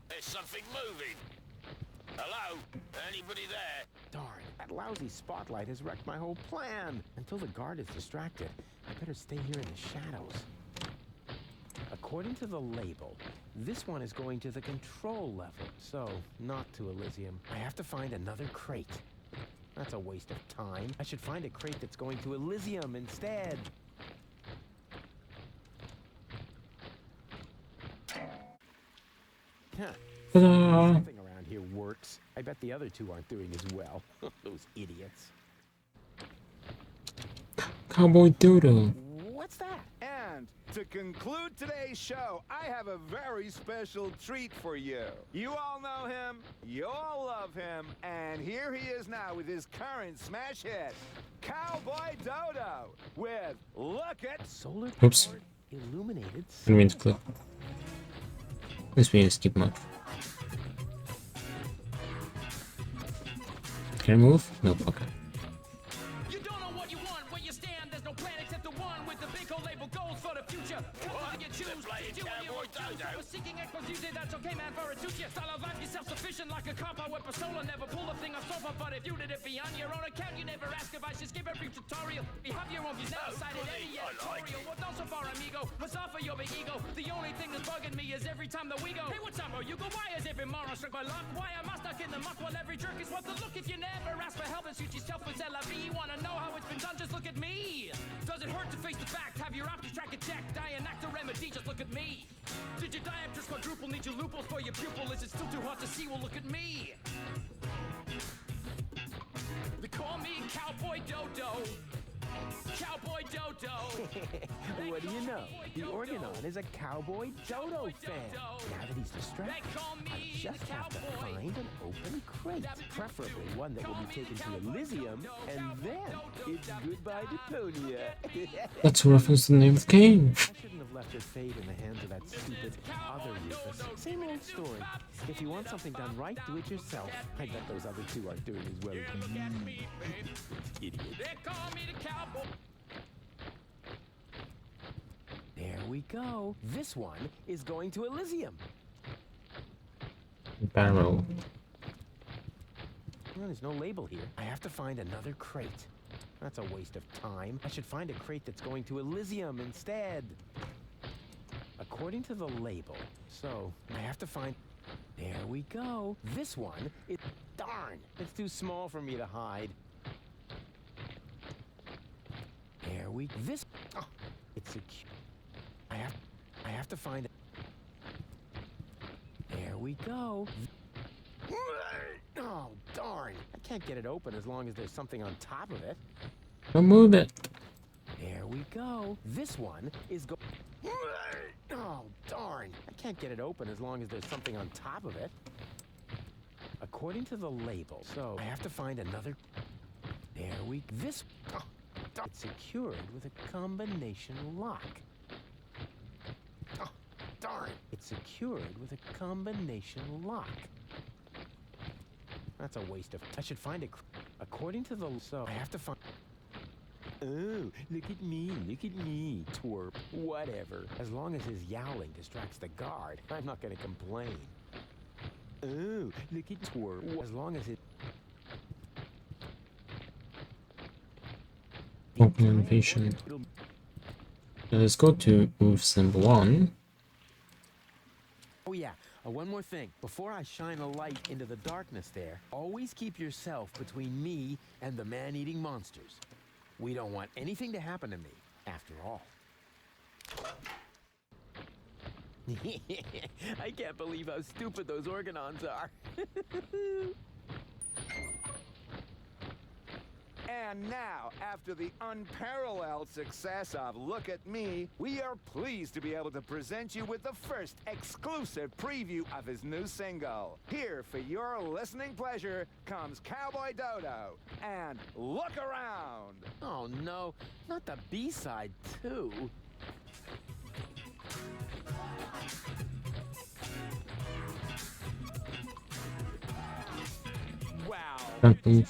There's something moving. Hello? Anybody there? Darn, that lousy spotlight has wrecked my whole plan. Until the guard is distracted, I better stay here in the shadows. According to the label, this one is going to the control level, so not to Elysium. I have to find another crate. That's a waste of time. I should find a crate that's going to Elysium instead. Huh. Something around here works. I bet the other two aren't doing as well. Those idiots. Cowboy Dodo. What's that? And to conclude today's show, I have a very special treat for you. You all know him, you all love him, and here he is now with his current smash hit, Cowboy Dodo, with Look At Solar Oops. Illuminated. Didn't mean to click. This means skip mode. Can I move? Nope, okay. You don't know what you want, where you stand. There's no plan except the one with the big old label goals for the future. What you choose, do what you want to. We're seeking exposition, that's okay, man, for it suits you. Style of life, you're self-sufficient like a cop. I with persona, never pull a thing off sofa. But if you did it be on your own account, you never ask if I should skip every tutorial. You have your own views, never cited any editorial. Well, don't so far, amigo. What's off of your big ego? The only thing that's bugging me is every time that we go. Hey, what's up, bro? You go, why is every moron struck by luck? Why am I stuck in the muck while every jerk is what the look? If you never ask for help and suit yourself with LIV, wanna know how it's been done? Just look at me. Does it hurt to face the fact? Have your options track and check. Die an actor remedy, just look at me. Did your diopters quadruple? Need your loopholes for your pupil? Is it still too hard to see? Well, look at me. They call me Cowboy Dodo. Cowboy Dodo. What do you know? The Organon is a Cowboy Dodo fan. Now that he's distracted, I just have to find an open crate. Preferably one that will be taken to Elysium, and then it's goodbye Deponia. That's a reference to the name of the game. I shouldn't have left her fate in the hands of that stupid other Rufus. Same old story. If you want something done right, do it yourself. I bet those other two aren't doing as well as you. Idiot. They call me the cowboy. There we go. This one is going to Elysium. Barrow. Well, there's no label here. I have to find another crate. That's a waste of time. I should find a crate that's going to Elysium instead. according to the label. So I have to find. There we go. This one is. Darn! It's too small for me to hide. There we. This. Oh, it's secure. I have to find it. There we go. Oh, darn. I can't get it open as long as there's something on top of it. Don't move it. There we go. This one is Oh, darn. I can't get it open as long as there's something on top of it. According to the label. So I have to find another. There we. This. Oh, it's secured with a combination lock. Oh, darn. It's secured with a combination lock. That's a waste of. I should find it. According to the. So I have to find. Oh, look at me, twerp. Whatever. As long as his yowling distracts the guard, I'm not gonna complain. Oh, look at twerp. As long as it. Open innovation. Let's go to move symbol 1. Oh yeah, one more thing. Before I shine a light into the darkness there, always keep yourself between me and the man-eating monsters. We don't want anything to happen to me, after all. I can't believe how stupid those organons are. And now, after the unparalleled success of Look at Me, we are pleased to be able to present you with the first exclusive preview of his new single. Here, for your listening pleasure, comes Cowboy Dodo and Look Around. Oh no, not the B-side too. Wow. Okay.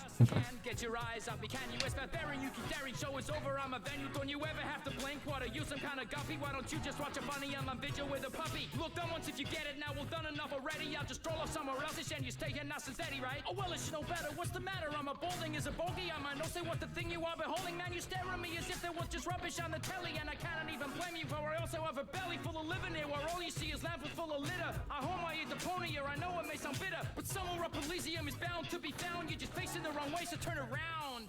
Get your eyes off me, can you? It's barbarian, you keep daring. Show is over, I'm a venue. Don't you ever have to blink? What are you, some kind of guppy? Why don't you just watch a bunny on my video with a puppy? Look, done once if you get it, now we've done enough already. I'll just stroll off somewhere else and you stay here nice and steady, right? Oh, well, it's no better. What's the matter? I'm a balding is a bogey. I might not say what the thing you are beholding. Man, you stare at me as if there was just rubbish on the telly. And I cannot even blame you, for I also have a belly full of living here where all you see is lamps full of litter. I home I eat Deponia. I know it may sound bitter, but somewhere up Elysium is bound to be found. You're just facing the wrong way, so turn around.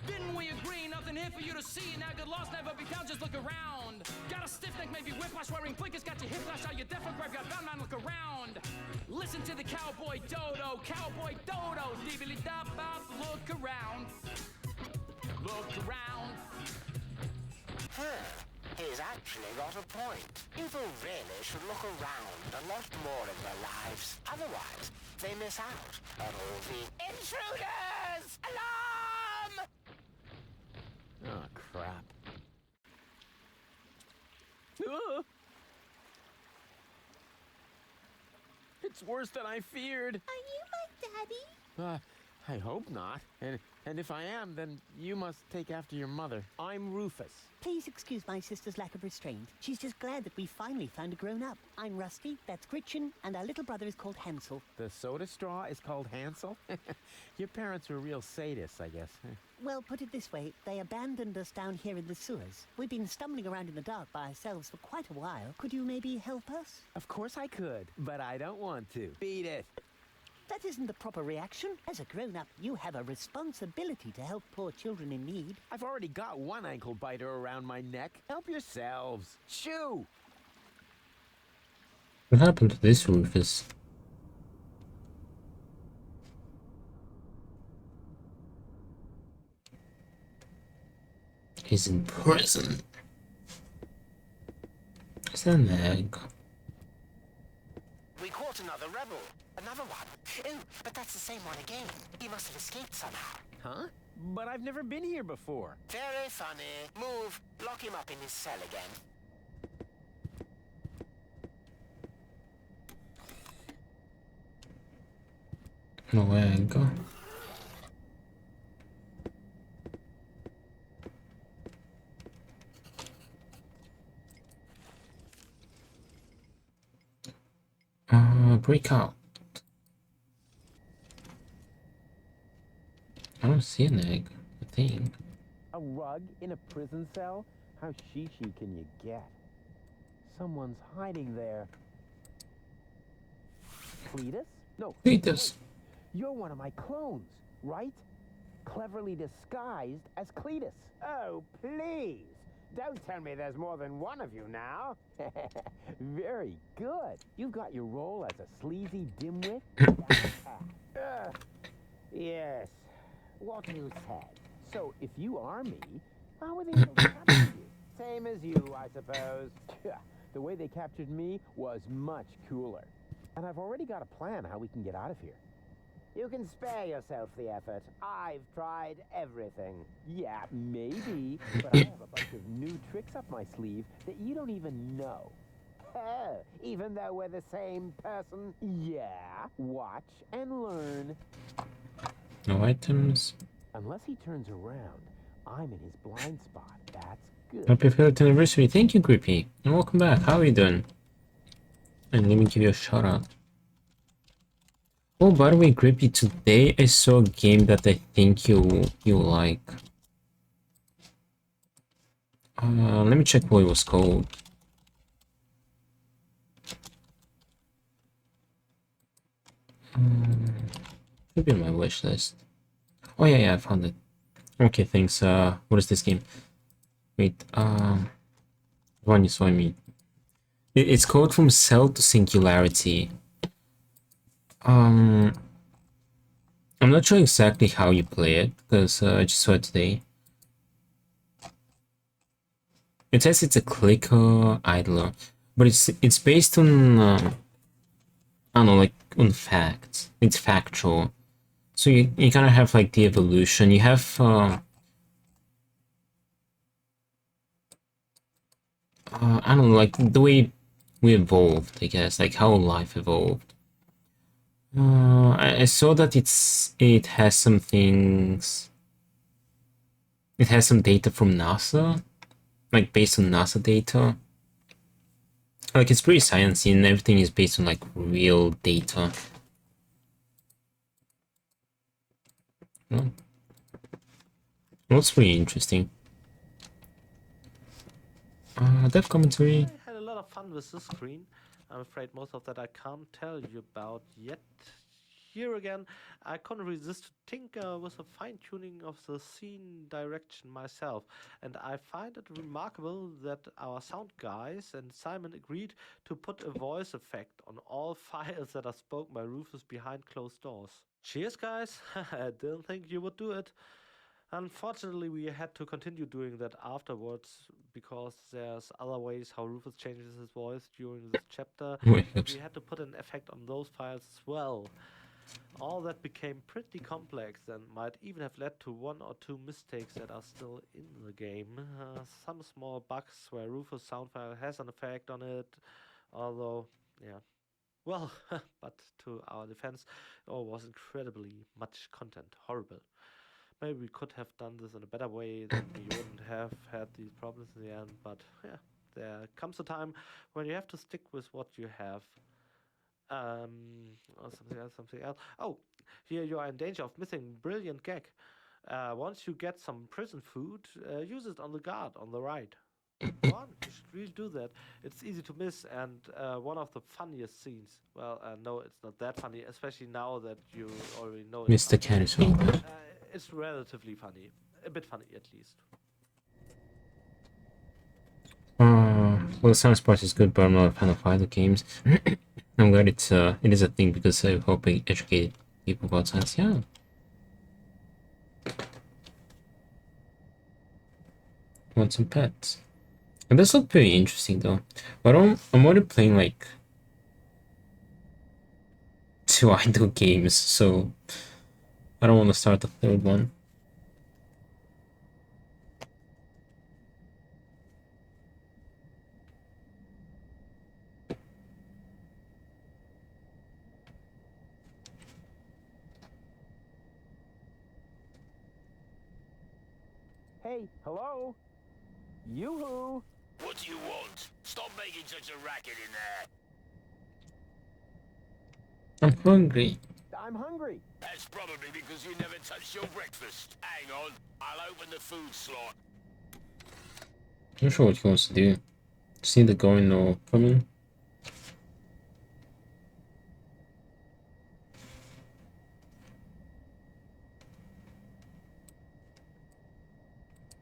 Didn't we agree? Nothing here for you to see. Now good loss never be found, just look around. Got a stiff neck, maybe whiplash, wearing blinkers. Got your hip flash out, your deaf or grab, got bound, man, look around. Listen to the Cowboy Dodo, Cowboy Dodo. Deebily da bop, look around. Look around. He's actually got a point. People really should look around a lot more in their lives. Otherwise, they miss out on all the intruders! Alarm! Oh, crap. It's worse than I feared. Are you my daddy? I hope not. And if I am, then you must take after your mother. I'm Rufus. Please excuse my sister's lack of restraint. She's just glad that we finally found a grown-up. I'm Rusty, that's Gretchen, and our little brother is called Hansel. The soda straw is called Hansel? Your parents were real sadists, I guess. Well, put it this way, they abandoned us down here in the sewers. We've been stumbling around in the dark by ourselves for quite a while. Could you maybe help us? Of course I could, but I don't want to. Beat it. That isn't the proper reaction. As a grown-up, you have a responsibility to help poor children in need. I've already got one ankle biter around my neck. Help yourselves. Shoo! What happened to this Rufus? He's in prison. Is that an egg? We caught another rebel. Another one. Oh, but that's the same one again. He must have escaped somehow. Huh? But I've never been here before. Very funny. Move. Lock him up in his cell again. No egg. Break out. I don't see an egg, I think. A rug in a prison cell? How sheeshy can you get? someone's hiding there. Cletus? No. Cletus. You're one of my clones, right? Cleverly disguised as Cletus. Oh, please. Don't tell me there's more than one of you now. Very good. You've got your role as a sleazy dimwit. Yes. What you said. So, if you are me, how were they able to capture you? Same as you, I suppose. The way they captured me was much cooler. And I've already got a plan how we can get out of here. You can spare yourself the effort. I've tried everything. Yeah, maybe, but I have a bunch of new tricks up my sleeve that you don't even know. Oh, even though we're the same person? Yeah, watch and learn. No items. Unless he turns around, I'm in his blind spot. That's good. Happy 5th anniversary. Thank you, Grippy. And welcome back. How are you doing? And let me give you a shout out. Oh, by the way, Grippy, today I saw a game that I think you'll like. Let me check what it was called. Should be on my wish list. Oh yeah, I found it. Okay, thanks. What is this game? Wait, one you saw me. It's called From Cell to Singularity. I'm not sure exactly how you play it, because I just saw it today. It says it's a clicker idler, but it's based on I don't know, like on facts. It's factual, so you kind of have like the evolution. You have I don't know, like the way we evolved, I guess, like how life evolved. I saw that it has some things. It has some data from NASA, like based on NASA data. Like it's pretty sciencey and everything is based on like real data. Well, that's pretty interesting. Dev commentary. I had a lot of fun with this screen. I'm afraid most of that I can't tell you about yet. Here again, I couldn't resist to tinker with the fine-tuning of the scene direction myself, and I find it remarkable that our sound guys and Simon agreed to put a voice effect on all files that are spoken by Rufus behind closed doors. Cheers, guys! I didn't think you would do it. Unfortunately, we had to continue doing that afterwards because there's other ways how Rufus changes his voice during this chapter. We had to put an effect on those files as well. All that became pretty complex and might even have led to one or two mistakes that are still in the game. Some small bugs where Rufus' sound file has an effect on it, although, yeah. Well, but to our defense, it all was incredibly much content. Horrible. Maybe we could have done this in a better way, then we wouldn't have had these problems in the end, but yeah, there comes a time when you have to stick with what you have. Or something else. Oh, here you are in danger of missing brilliant gag. Once you get some prison food, use it on the guard on the right. Go on, you should really do that. It's easy to miss and one of the funniest scenes. Well, no, it's not that funny, especially now that you already know it. Mr. Carousel. It's relatively funny. A bit funny, at least. Well, the sound part is good, but I'm not a fan of either games. I'm glad it is a thing because I hope I educate people about science. Yeah. Want some pets? And this looked pretty interesting though. But I'm already playing like 2 idle games, so I don't want to start the 3rd one. Hey, hello? Yoo-hoo! What do you want? Stop making such a racket in there. I'm hungry. I'm hungry. That's probably because you never touched your breakfast. Hang on, I'll open the food slot. I'm not sure what he wants to do. See the going or coming?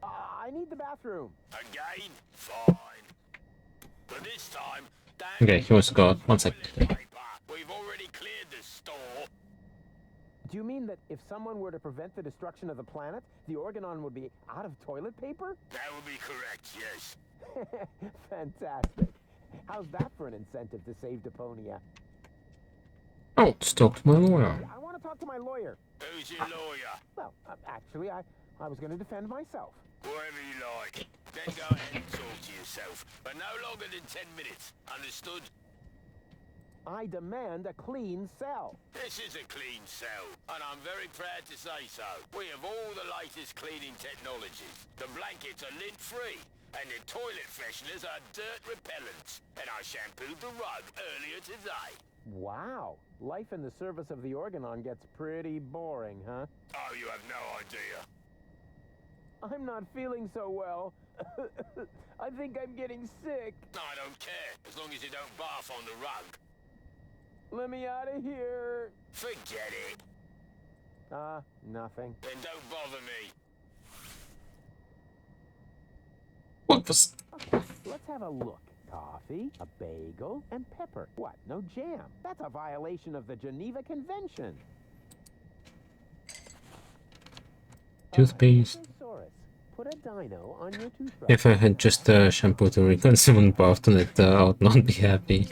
I need the bathroom. Again? Fine. But this time, Okay, he was God. One sec. we've already cleared the store. Do you mean that if someone were to prevent the destruction of the planet, the Organon would be out of toilet paper? That would be correct, yes. Fantastic. How's that for an incentive to save Deponia? Oh, let's talk to my lawyer. I want to talk to my lawyer. Who's your lawyer? Well, actually, I was going to defend myself. Whoever you like. Then go ahead and talk to yourself. But no longer than 10 minutes. Understood? I demand a clean cell. This is a clean cell, and I'm very proud to say so. We have all the latest cleaning technologies. The blankets are lint-free, and the toilet fresheners are dirt repellents. And I shampooed the rug earlier today. Wow. Life in the service of the Organon gets pretty boring, huh? Oh, you have no idea. I'm not feeling so well. I think I'm getting sick. I don't care, as long as you don't barf on the rug. Let me out of here. Forget it. Nothing. Then don't bother me. What was... Let's have a look. Coffee, a bagel, and pepper. What, no jam? That's a violation of the Geneva Convention. Toothpaste. Put a dino on your toothbrush. If I had just shampooed the rig and someone barfed on it, I would not be happy.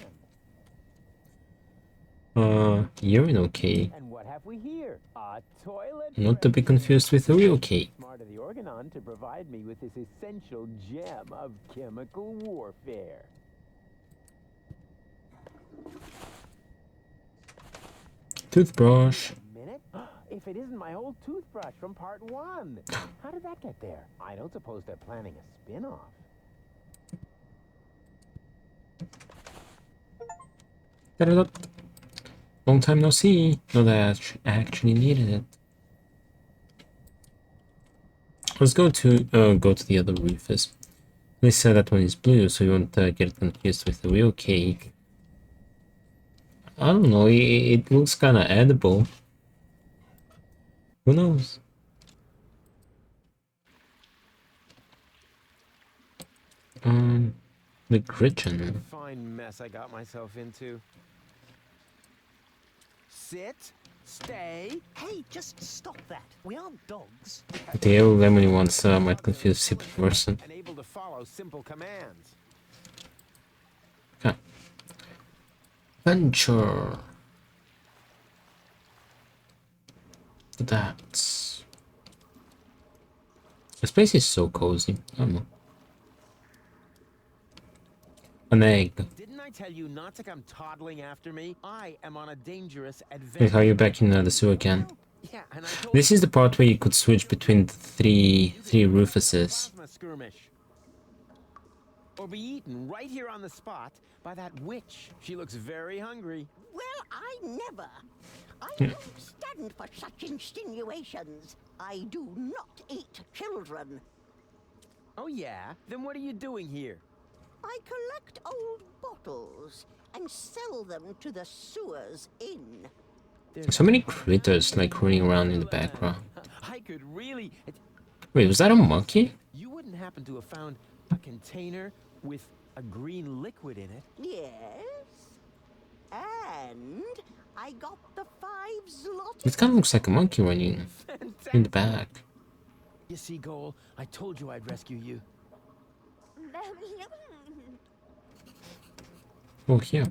Urine cake. And what have we here? A toilet. Not to be confused with a real cake. Smart of the Organon to provide me with this essential gem of chemical warfare. Toothbrush. Minute? If it isn't my old toothbrush from part 1. How did that get there? I don't suppose they're planning a spin-off. Da-da-da. Long time no see. No, that I actually needed it. Let's go to the other Rufus. They said that one is blue, so you won't get confused with the real cake. I don't know. It looks kind of edible. Who knows? The Gretchen. Fine mess I got myself into. Sit. Stay. Hey, just stop that. We aren't dogs. The old lemony ones might confuse simple person. And able to follow simple commands. Okay. Venture. That's... This place is so cozy. I don't know. An egg. Didn't I tell you not to come toddling after me? I am on a dangerous Wait, adventure. how are you back in the sewer again? Yeah, and I told This is the part where you could switch between the three Rufuses. plasma skirmish. Or be eaten right here on the spot by that witch. She looks very hungry. Well, I never. I don't stand for such insinuations. I do not eat children. Oh yeah? Then what are you doing here? I collect old bottles and sell them to the sewers inn. So many critters like running around in the background. I could really... Wait, was that a monkey? You wouldn't happen to have found a container with a green liquid in it? Yes. And I got the 5 zloty. It kind of looks like a monkey running in the back. You see, Goal, I told you I'd rescue you. Oh, here.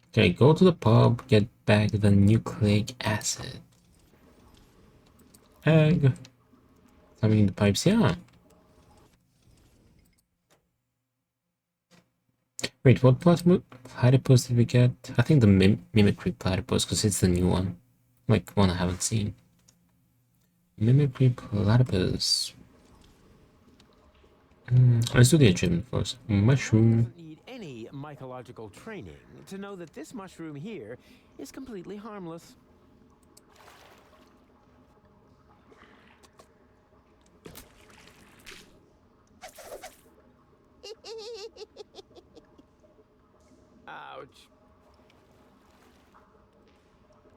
Okay, go to the pub, get back the nucleic acid. Egg. Something in the pipes, yeah. Wait, what platypus did we get? I think the mimicry platypus, because it's the new one. Like, one I haven't seen. Mimicry platypus. Let's do the achievement first. Mushroom. Doesn't need any mycological training to know that this mushroom here is completely harmless.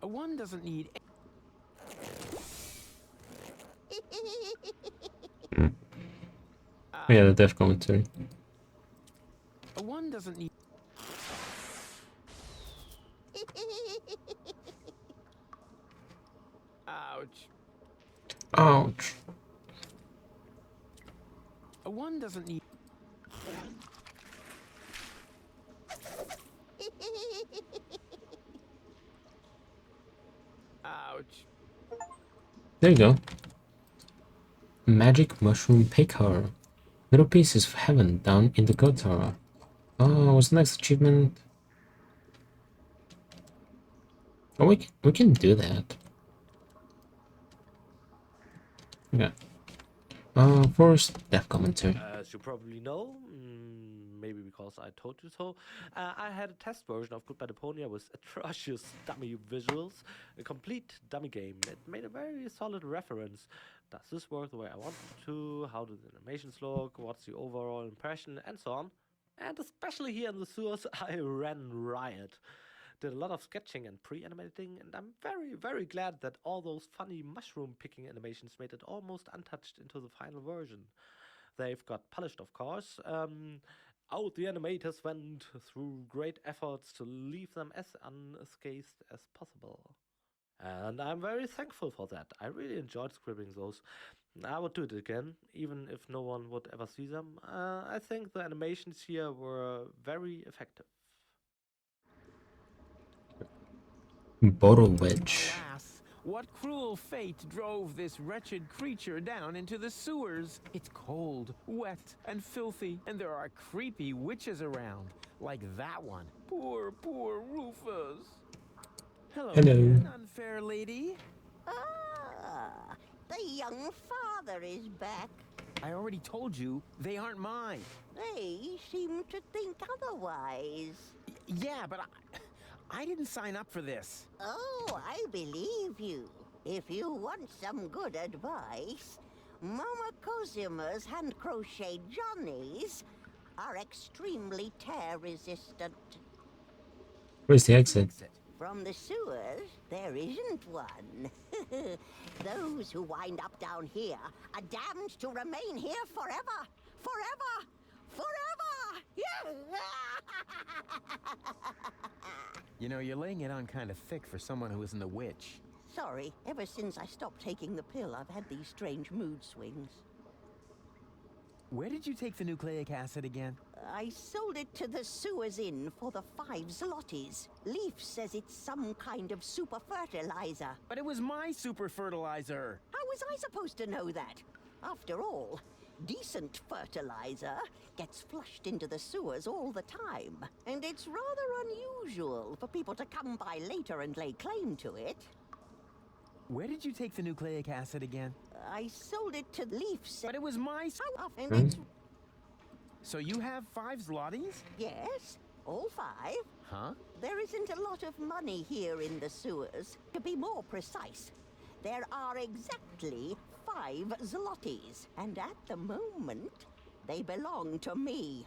A one doesn't need. Yeah, the death commentary. A one doesn't need. Ouch. Ouch. A one doesn't need. Ouch. There you go. Magic mushroom picker. Little pieces of heaven down in the gutter. Oh, what's the next achievement? Oh, we can do that. Yeah. First, death commentary. As you probably know, maybe because I told you so, I had a test version of Goodbye Deponia with atrocious dummy visuals, a complete dummy game. It made a very solid reference. Does this work the way I want it to? How do the animations look? What's the overall impression? And so on. And especially here in the sewers, I ran riot. Did a lot of sketching and pre-animating, and I'm very, very glad that all those funny mushroom picking animations made it almost untouched into the final version. They've got polished, of course. The animators went through great efforts to leave them as unscathed as possible. And I'm very thankful for that. I really enjoyed scribbling those. I would do it again, even if no one would ever see them. I think the animations here were very effective. Bottle wedge. Alas, what cruel fate drove this wretched creature down into the sewers? It's cold, wet, and filthy, and there are creepy witches around, like that one. Poor, poor Rufus. Hello, Hello. again, unfair lady. Ah, the young father is back. I already told you, they aren't mine. They seem to think otherwise. Yeah, but I didn't sign up for this. Oh, I believe you. If you want some good advice, Mama Cosima's hand-crocheted Johnnies are extremely tear-resistant. Where's the exit? From the sewers, there isn't one. Those who wind up down here are damned to remain here forever. Forever! Forever! You know, you're laying it on kind of thick for someone who isn't a witch. Sorry, ever since I stopped taking the pill, I've had these strange mood swings. Where did you take the nucleic acid again? I sold it to the Sewers Inn for the 5 zlotys. Leaf says it's some kind of super fertilizer. But it was my super fertilizer. How was I supposed to know that? After all, decent fertilizer gets flushed into the sewers all the time. And it's rather unusual for people to come by later and lay claim to it. Where did you take the nucleic acid again? I sold it to Leaf. But it was my... And it's... So you have 5 zlotys? Yes, all 5. Huh? There isn't a lot of money here in the sewers. To be more precise, there are exactly 5 zlotys. And at the moment, they belong to me.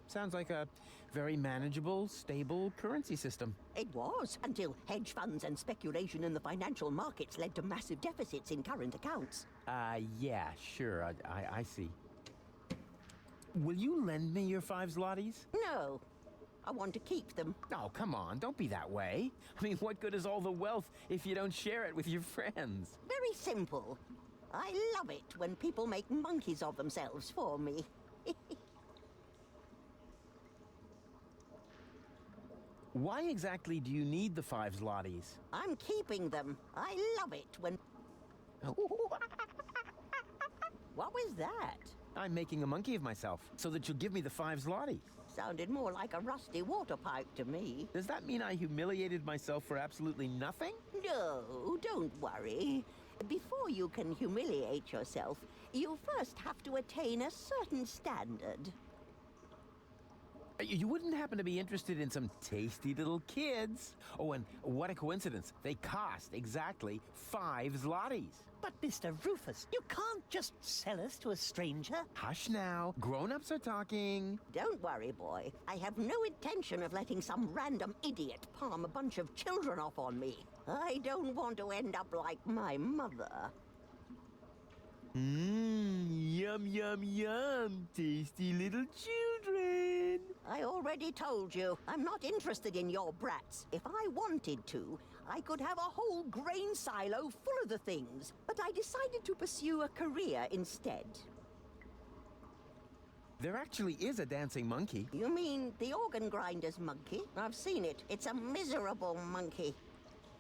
Sounds like a very manageable, stable currency system. It was, until hedge funds and speculation in the financial markets led to massive deficits in current accounts. Yeah, sure, I see. Will you lend me your 5 zlotys? No, I want to keep them. Oh, come on, don't be that way. I mean, what good is all the wealth if you don't share it with your friends? Very simple. I love it when people make monkeys of themselves for me. Why exactly do you need the 5 zlotys? I'm keeping them. I love it when... What was that? I'm making a monkey of myself, so that you'll give me the 5 zlotys. Sounded more like a rusty water pipe to me. Does that mean I humiliated myself for absolutely nothing? No, don't worry. Before you can humiliate yourself, you first have to attain a certain standard. You wouldn't happen to be interested in some tasty little kids? Oh, and what a coincidence. They cost exactly 5 zlotys. But Mr. Rufus, you can't just sell us to a stranger. Hush now. Grown-ups are talking. Don't worry, boy. I have no intention of letting some random idiot palm a bunch of children off on me. I don't want to end up like my mother. Yum, yum, yum. Tasty little children. I already told you, I'm not interested in your brats. If I wanted to, I could have a whole grain silo full of the things. But I decided to pursue a career instead. There actually is a dancing monkey. You mean the organ grinder's monkey? I've seen it. It's a miserable monkey.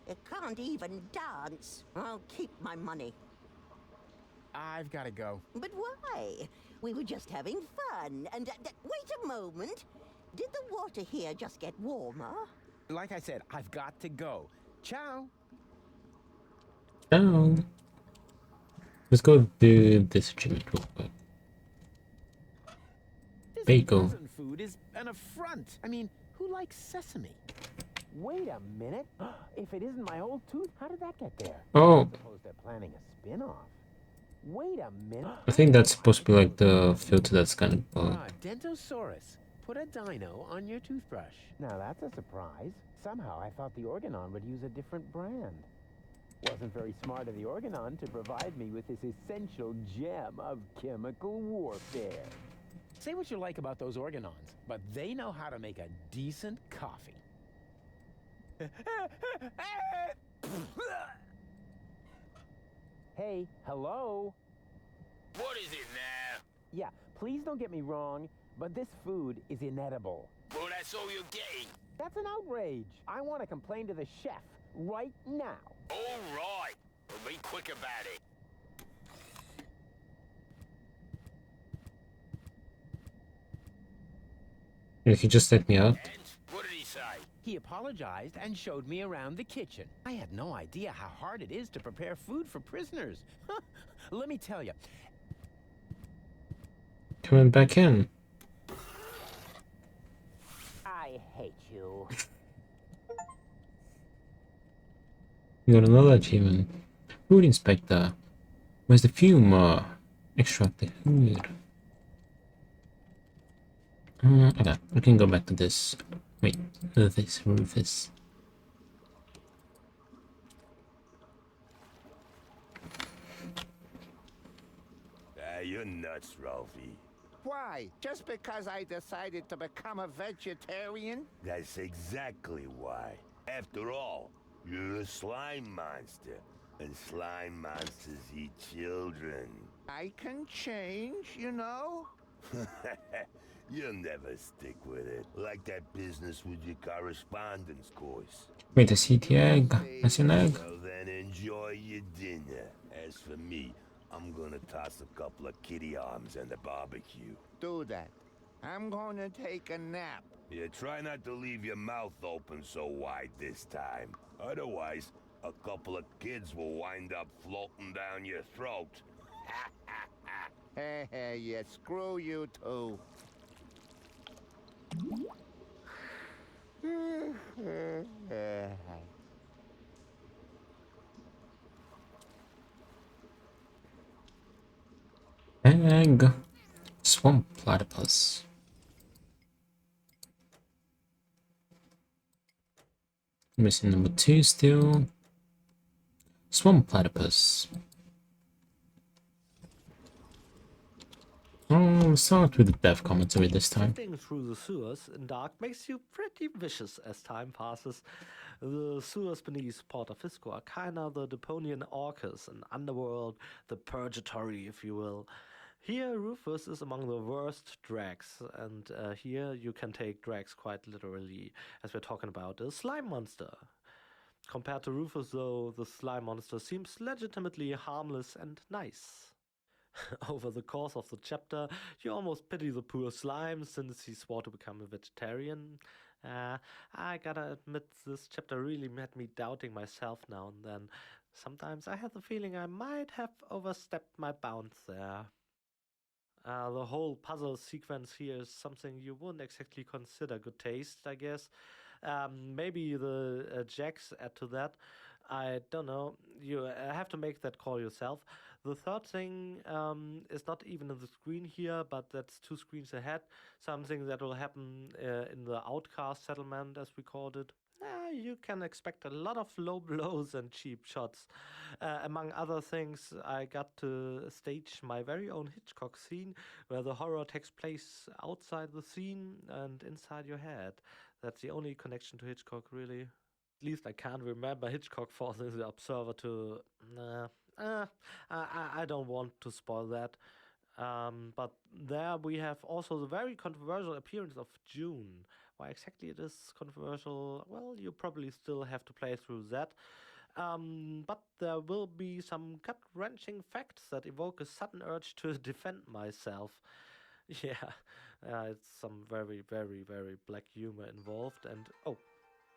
It can't even dance. I'll keep my money. I've got to go. But why? We were just having fun. And wait a moment. Did the water here just get warmer? Like I said, I've got to go. Ciao. Oh. Let's go do this achievement real quick. Bagel. Frozen food is an affront. I mean, who likes sesame? Wait a minute. If it isn't my old tooth, how did that get there? Oh. I suppose they're planning a spin-off. Wait a minute. I think that's supposed to be like the filter that's kind of bugged. Dentosaurus. Put a dino on your toothbrush. Now that's a surprise. Somehow I thought the Organon would use a different brand. Wasn't very smart of the Organon to provide me with this essential gem of chemical warfare. Say what you like about those Organons, but they know how to make a decent coffee. Hey, hello? What is it now? Yeah, please don't get me wrong, but this food is inedible. Well, that's all you're getting. That's an outrage. I want to complain to the chef right now. All right. Well, be quick about it. He just let me out. What did he say? He apologized and showed me around the kitchen. I had no idea how hard it is to prepare food for prisoners. Let me tell you. Coming back in. I hate you. You got another achievement. Food inspector. Where's the fume? Extract the food. Okay, we can go back to this. Wait, this Rufus. You're nuts, Ralphie. Why? Just because I decided to become a vegetarian? That's exactly why. After all, you're a slime monster, and slime monsters eat children. I can change, you know? You'll never stick with it. Like that business with your correspondence course. Wait, I see the egg. I see an egg. Well, then enjoy your dinner. As for me, I'm gonna toss a couple of kitty arms and a barbecue. Do that. I'm gonna take a nap. Yeah, try not to leave your mouth open so wide this time. Otherwise, a couple of kids will wind up floating down your throat. Yeah, screw you too. Egg. Swamp platypus. Missing number 2 still. Swamp platypus. Let's start with the death commentary this time. Sifting through the sewers in dark makes you pretty vicious as time passes. The sewers beneath Port of Fisco are kinda the Deponian Orcus, an underworld, the purgatory, if you will. Here, Rufus is among the worst drags, and here you can take drags quite literally, as we're talking about a slime monster. Compared to Rufus, though, the slime monster seems legitimately harmless and nice. Over the course of the chapter, you almost pity the poor slime since he swore to become a vegetarian. I gotta admit, this chapter really had me doubting myself now and then. Sometimes I have the feeling I might have overstepped my bounds there. The whole puzzle sequence here is something you wouldn't exactly consider good taste, I guess. Maybe the jacks add to that. I don't know. You have to make that call yourself. The third thing is not even in the screen here, but that's 2 screens ahead. Something that will happen in the outcast settlement, as we called it. You can expect a lot of low blows and cheap shots. Among other things, I got to stage my very own Hitchcock scene where the horror takes place outside the scene and inside your head. That's the only connection to Hitchcock, really. At least I can't remember Hitchcock forcing the observer to. I don't want to spoil that. But there we have also the very controversial appearance of June. Why exactly it is controversial, well, you probably still have to play through that. But there will be some gut-wrenching facts that evoke a sudden urge to defend myself. Yeah, it's some very, very, very black humor involved. And oh,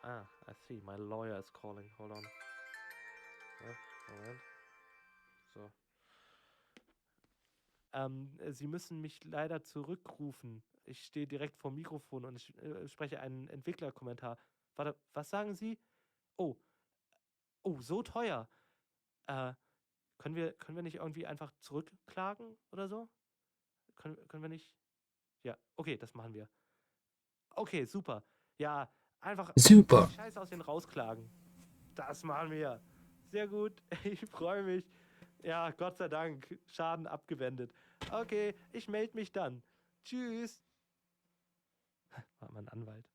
I see, my lawyer is calling. Hold on. Moment. So. Sie müssen mich leider zurückrufen. Ich stehe direkt vor dem Mikrofon und ich spreche einen Entwicklerkommentar. Warte, was sagen Sie? Oh, so teuer. Können wir nicht irgendwie einfach zurückklagen oder so? Können wir nicht? Ja, okay, das machen wir. Okay, super. Ja, einfach Super. die Scheiße aus denen rausklagen. Das machen wir. Sehr gut. Ich freue mich. Ja, Gott sei Dank. Schaden abgewendet. Okay, ich melde mich dann. Tschüss. War mein Anwalt.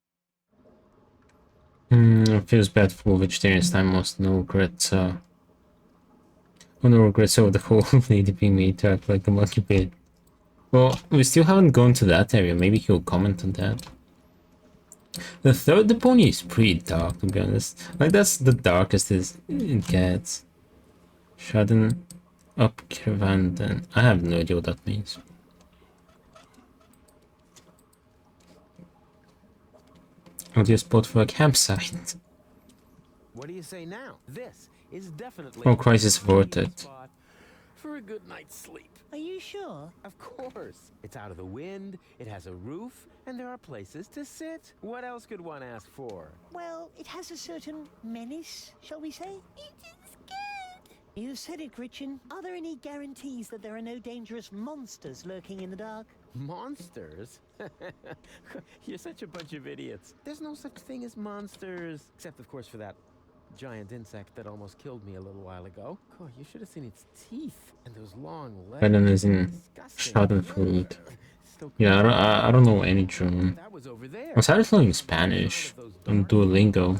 Feels bad for vegetarians. Time was no regrets. No regrets over the whole lady being made to act like a monkey pit. Well, we still haven't gone to that area. Maybe he'll comment on that. The third Deponia is pretty dark, to be honest. Like, that's the darkest it gets. Shadden up caravan, then I have no idea what that means. Audio spot for a campsite. What do you say now? This is definitely Oh, crisis averted. spot for a good night's sleep. Are you sure? Of course. It's out of the wind, it has a roof, and there are places to sit. What else could one ask for? Well, it has a certain menace, shall we say? It is good. You said it, Gretchen. Are there any guarantees that there are no dangerous monsters lurking in the dark? Monsters? You're such a bunch of idiots. There's no such thing as monsters. Except, of course, for that giant insect that almost killed me a little while ago. Oh, you should have seen its teeth and those long legs. Venom is in Schadenfreude. Yeah, I don't know any German. I started learning Spanish on Duolingo.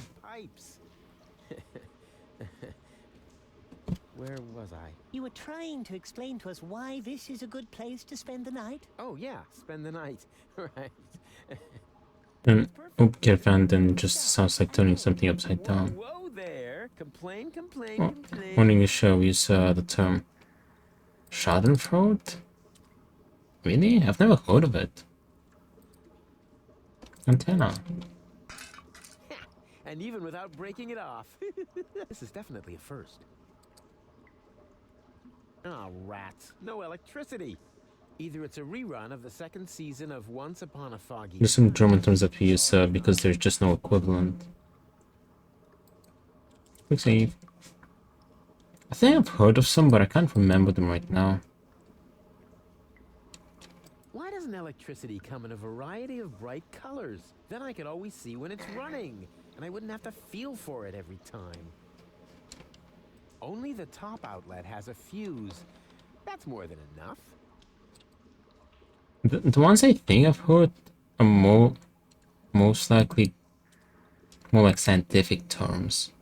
Where was I? You were trying to explain to us why this is a good place to spend the night? Oh, yeah, spend the night. Right. Then Caravan then just sounds like turning something upside down. Whoa there. Complain. Wanting to show use the term Schadenfreude? Really? I've never heard of it. Antenna. And even without breaking it off. This is definitely a first. Ah, rats. No electricity. Either it's a rerun of the second season of Once Upon a Foggy... There's some German terms that we use because there's just no equivalent. Quick save. I think I've heard of some, but I can't remember them right now. Why doesn't electricity come in a variety of bright colors? Then I could always see when it's running, and I wouldn't have to feel for it every time. Only the top outlet has a fuse. That's more than enough. The ones I think I've heard are most likely more like scientific terms.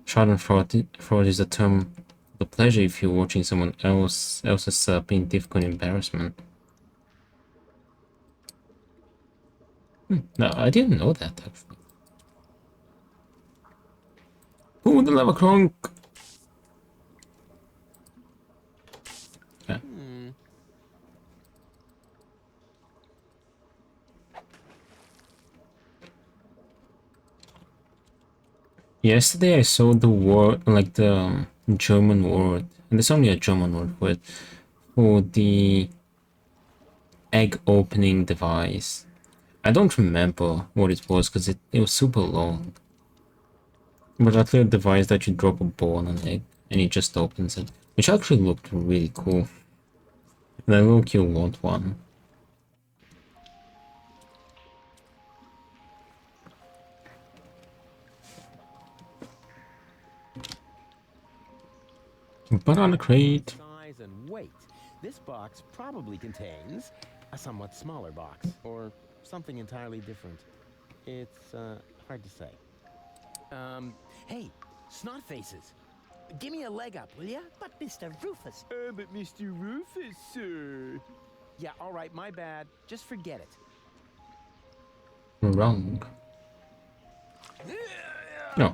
Schadenfreude is a term the pleasure if you're watching someone else's pain, difficult embarrassment. No, I didn't know that actually. Ooh, the lava clunk! Okay. Yesterday I saw the word, like the German word, and there's only a German word for it, for the egg opening device. I don't remember what it was because it was super long. But that's a device that you drop a ball on an egg and it just opens it, which actually looked really cool. And I low-key want one. Banana crate. Size and weight. This box probably contains a somewhat smaller box, or something entirely different. It's hard to say. Hey, snot faces. Give me a leg up, will ya? But Mr. Rufus. But Mr. Rufus, sir. Yeah, all right, my bad. Just forget it. Wrong. No.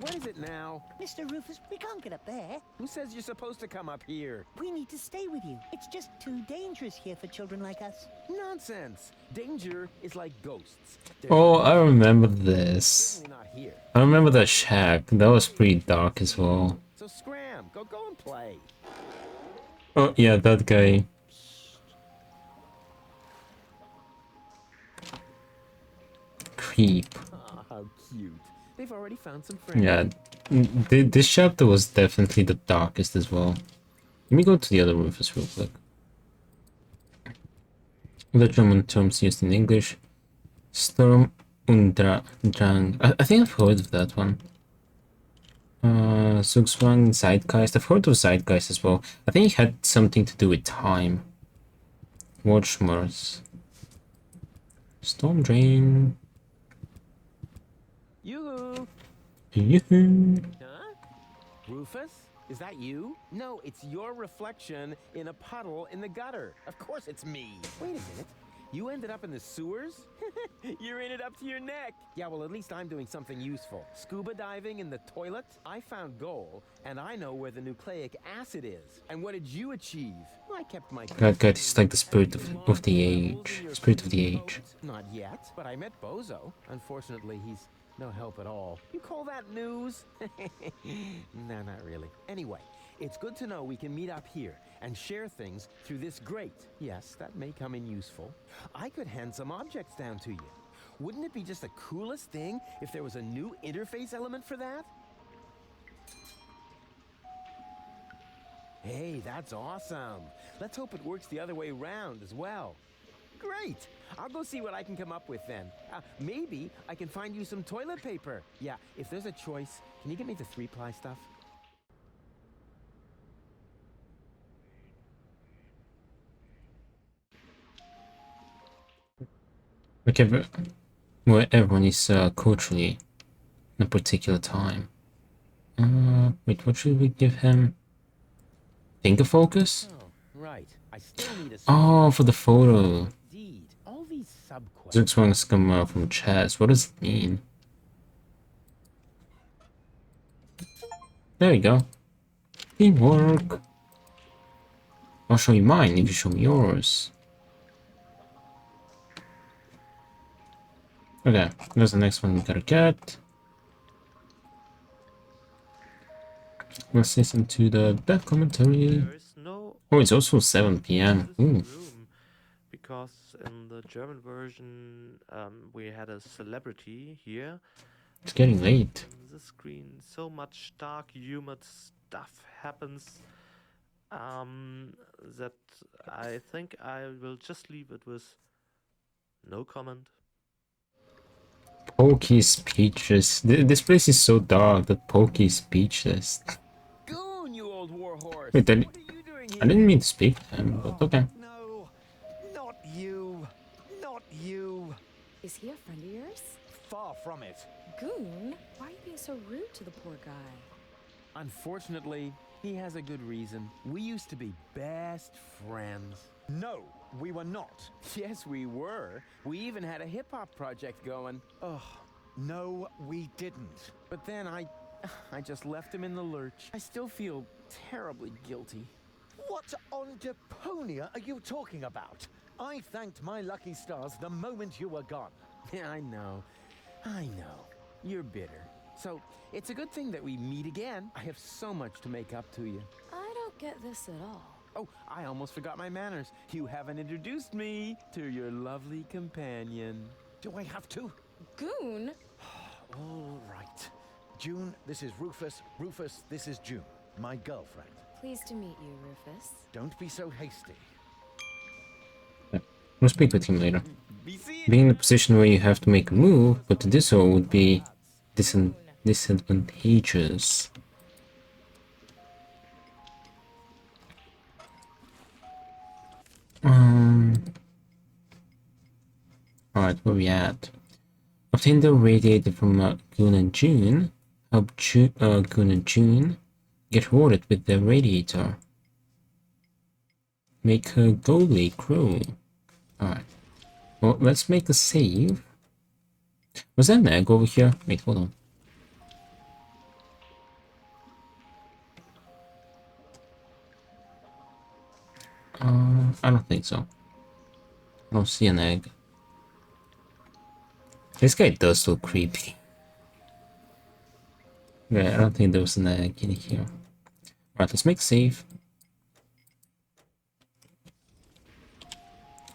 What is it now? Mr. Rufus, we can't get up there. Who says you're supposed to come up here? We need to stay with you. It's just too dangerous here for children like us. Nonsense. Danger is like ghosts. Oh, I remember this. Not here. I remember that shack. That was pretty dark as well. So scram. Go and play. Oh, yeah, that guy. Creep. Oh, how cute. They've already found some friends. Yeah, this chapter was definitely the darkest as well. Let me go to the other Rufus real quick. The German terms used in English. Sturm und Drang. I think I've heard of that one. Zugzwang, Zeitgeist. I've heard of Zeitgeist as well. I think it had something to do with time. Watchmers. Storm Drain. Yoo-hoo! Yoo-hoo! Huh? Rufus? Is that you? No, it's your reflection in a puddle in the gutter. Of course it's me. Wait a minute. You ended up in the sewers? You're in it up to your neck. Yeah, well, at least I'm doing something useful. Scuba diving in the toilet? I found gold, and I know where the nucleic acid is. And what did you achieve? I kept my... God, he's like the spirit of the age. Spirit of the age. Not yet, but I met Bozo. Unfortunately, he's no help at all. You call that news? No, not really. Anyway, it's good to know we can meet up here and share things through this grate. Yes, that may come in useful. I could hand some objects down to you. Wouldn't it be just the coolest thing if there was a new interface element for that? Hey, that's awesome. Let's hope it works the other way around as well. Great! I'll go see what I can come up with then. Maybe I can find you some toilet paper. Yeah, if there's a choice, can you get me the 3-ply stuff? Okay, but where everyone is culturally in a particular time. Wait, what should we give him? Finger focus? Oh, right. I still need a... Oh, for the photo. Indeed. All these sub-quests... Zugzwang's come from chest. What does it mean? There we go. Teamwork. I'll show you mine if you show me yours. Okay, there's the next one we gotta get. Let's listen to the death commentary. No, oh, it's also 7 p.m. Ooh. Because in the German version, we had a celebrity here. It's getting late. On the screen, so much dark, humid stuff happens that I think I will just leave it with no comment. Pokey speechless. This place is so dark that Pokey is speechless. Goon, you old warhorse. Wait, I didn't mean to speak to him, but okay. No, not you. Not you. Is he a friend of yours? Far from it. Goon, why are you being so rude to the poor guy? Unfortunately, he has a good reason. We used to be best friends. No, we were not. Yes, we were. We even had a hip-hop project going. Ugh, no, we didn't. But then I just left him in the lurch. I still feel terribly guilty. What on Deponia are you talking about? I thanked my lucky stars the moment you were gone. Yeah, I know. You're bitter. So, it's a good thing that we meet again. I have so much to make up to you. I don't get this at all. Oh, I almost forgot my manners. You haven't introduced me to your lovely companion. Do I have to? Goon? All right. June, this is Rufus. Rufus, this is June, my girlfriend. Pleased to meet you, Rufus. Don't be so hasty. We'll speak with him later. Being in a position where you have to make a move, but to do so would be disadvantageous. Alright, where we at? Obtain the radiator from Goon and June. Help Goon and June get rewarded with the radiator. Make a goalie crew. Alright. Well, let's make a save. Was that an egg over here? Wait, hold on. I don't think so. I don't see an egg. This guy does look creepy. Yeah, I don't think there was an egg in here. Alright, let's make a save.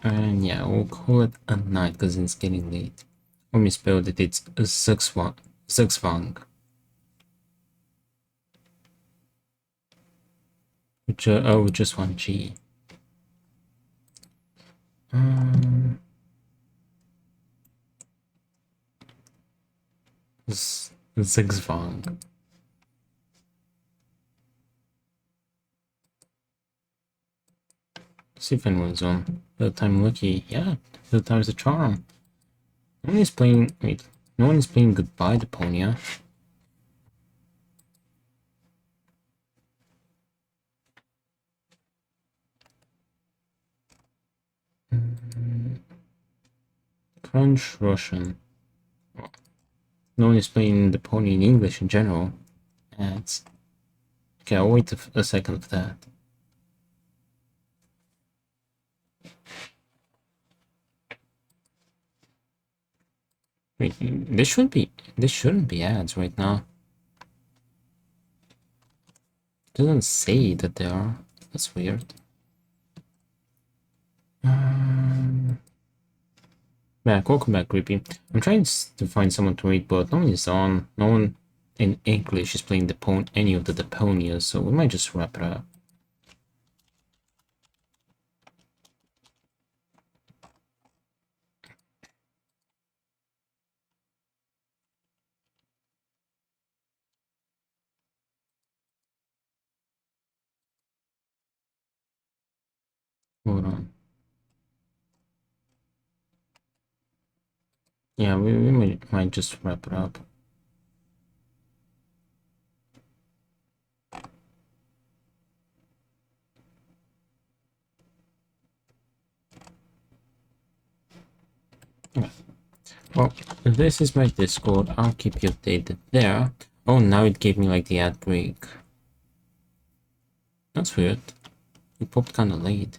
And yeah, we'll call it a night because it's getting late. Or misspelled it, it's Zugzwang. With just one G. Zugzwang. See if anyone's on. The time lucky. Yeah, the time's a charm. No one is playing. Wait, no one is playing goodbye, Deponia. French, Russian. No one is playing Deponia in English in general. Ads. Okay, I'll wait a second for that. Wait, this shouldn't be ads right now. It doesn't say that they are. That's weird. Welcome back, Creepy. I'm trying to find someone to read, but no one is on. No one in English is playing any of the Deponias, so we might just wrap it up. Hold on. Yeah, we might just wrap it up. Yeah. Well, this is my Discord. I'll keep you updated there. Oh, now it gave me like the ad break. That's weird. It popped kind of late.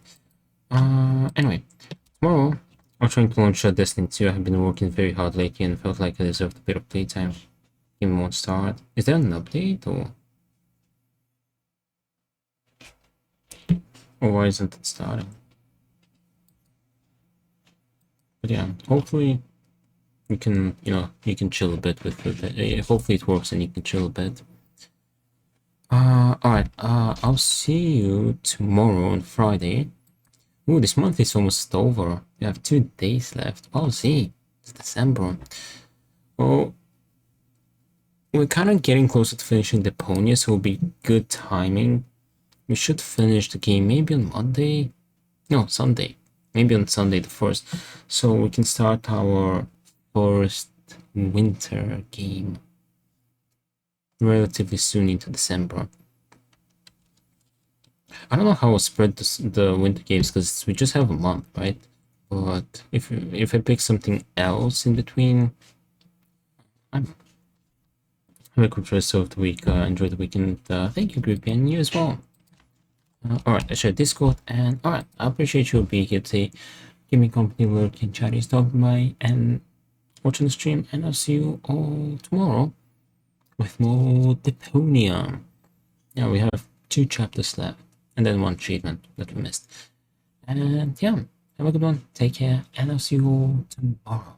Anyway, tomorrow I'm trying to launch Destiny 2. I have been working very hard lately and felt like I deserved a bit of playtime. Game won't start. Is there an update or why isn't it starting? But yeah, hopefully you can, you can chill a bit with it. Hopefully it works and you can chill a bit. Alright, I'll see you tomorrow on Friday. Ooh, this month is almost over. We have 2 days left. Oh, see, it's December. Well, we're kind of getting closer to finishing Deponia, so it'll be good timing. We should finish the game maybe on Monday. No, Sunday. Maybe on Sunday the 1st. So we can start our first winter game relatively soon into December. I don't know how I'll spread the winter games because we just have a month, right? But if I pick something else in between, have a good rest of the week. Enjoy the weekend. Thank you, Groupie, and you as well. Alright, I share Discord, and alright, I appreciate you being here today. Give me company, lurking, chatting, stopping by, and watching the stream, and I'll see you all tomorrow. with more Deponia. Yeah, we have 2 chapters left, and then 1 achievement that we missed. And yeah, have a good one, take care, and I'll see you all tomorrow.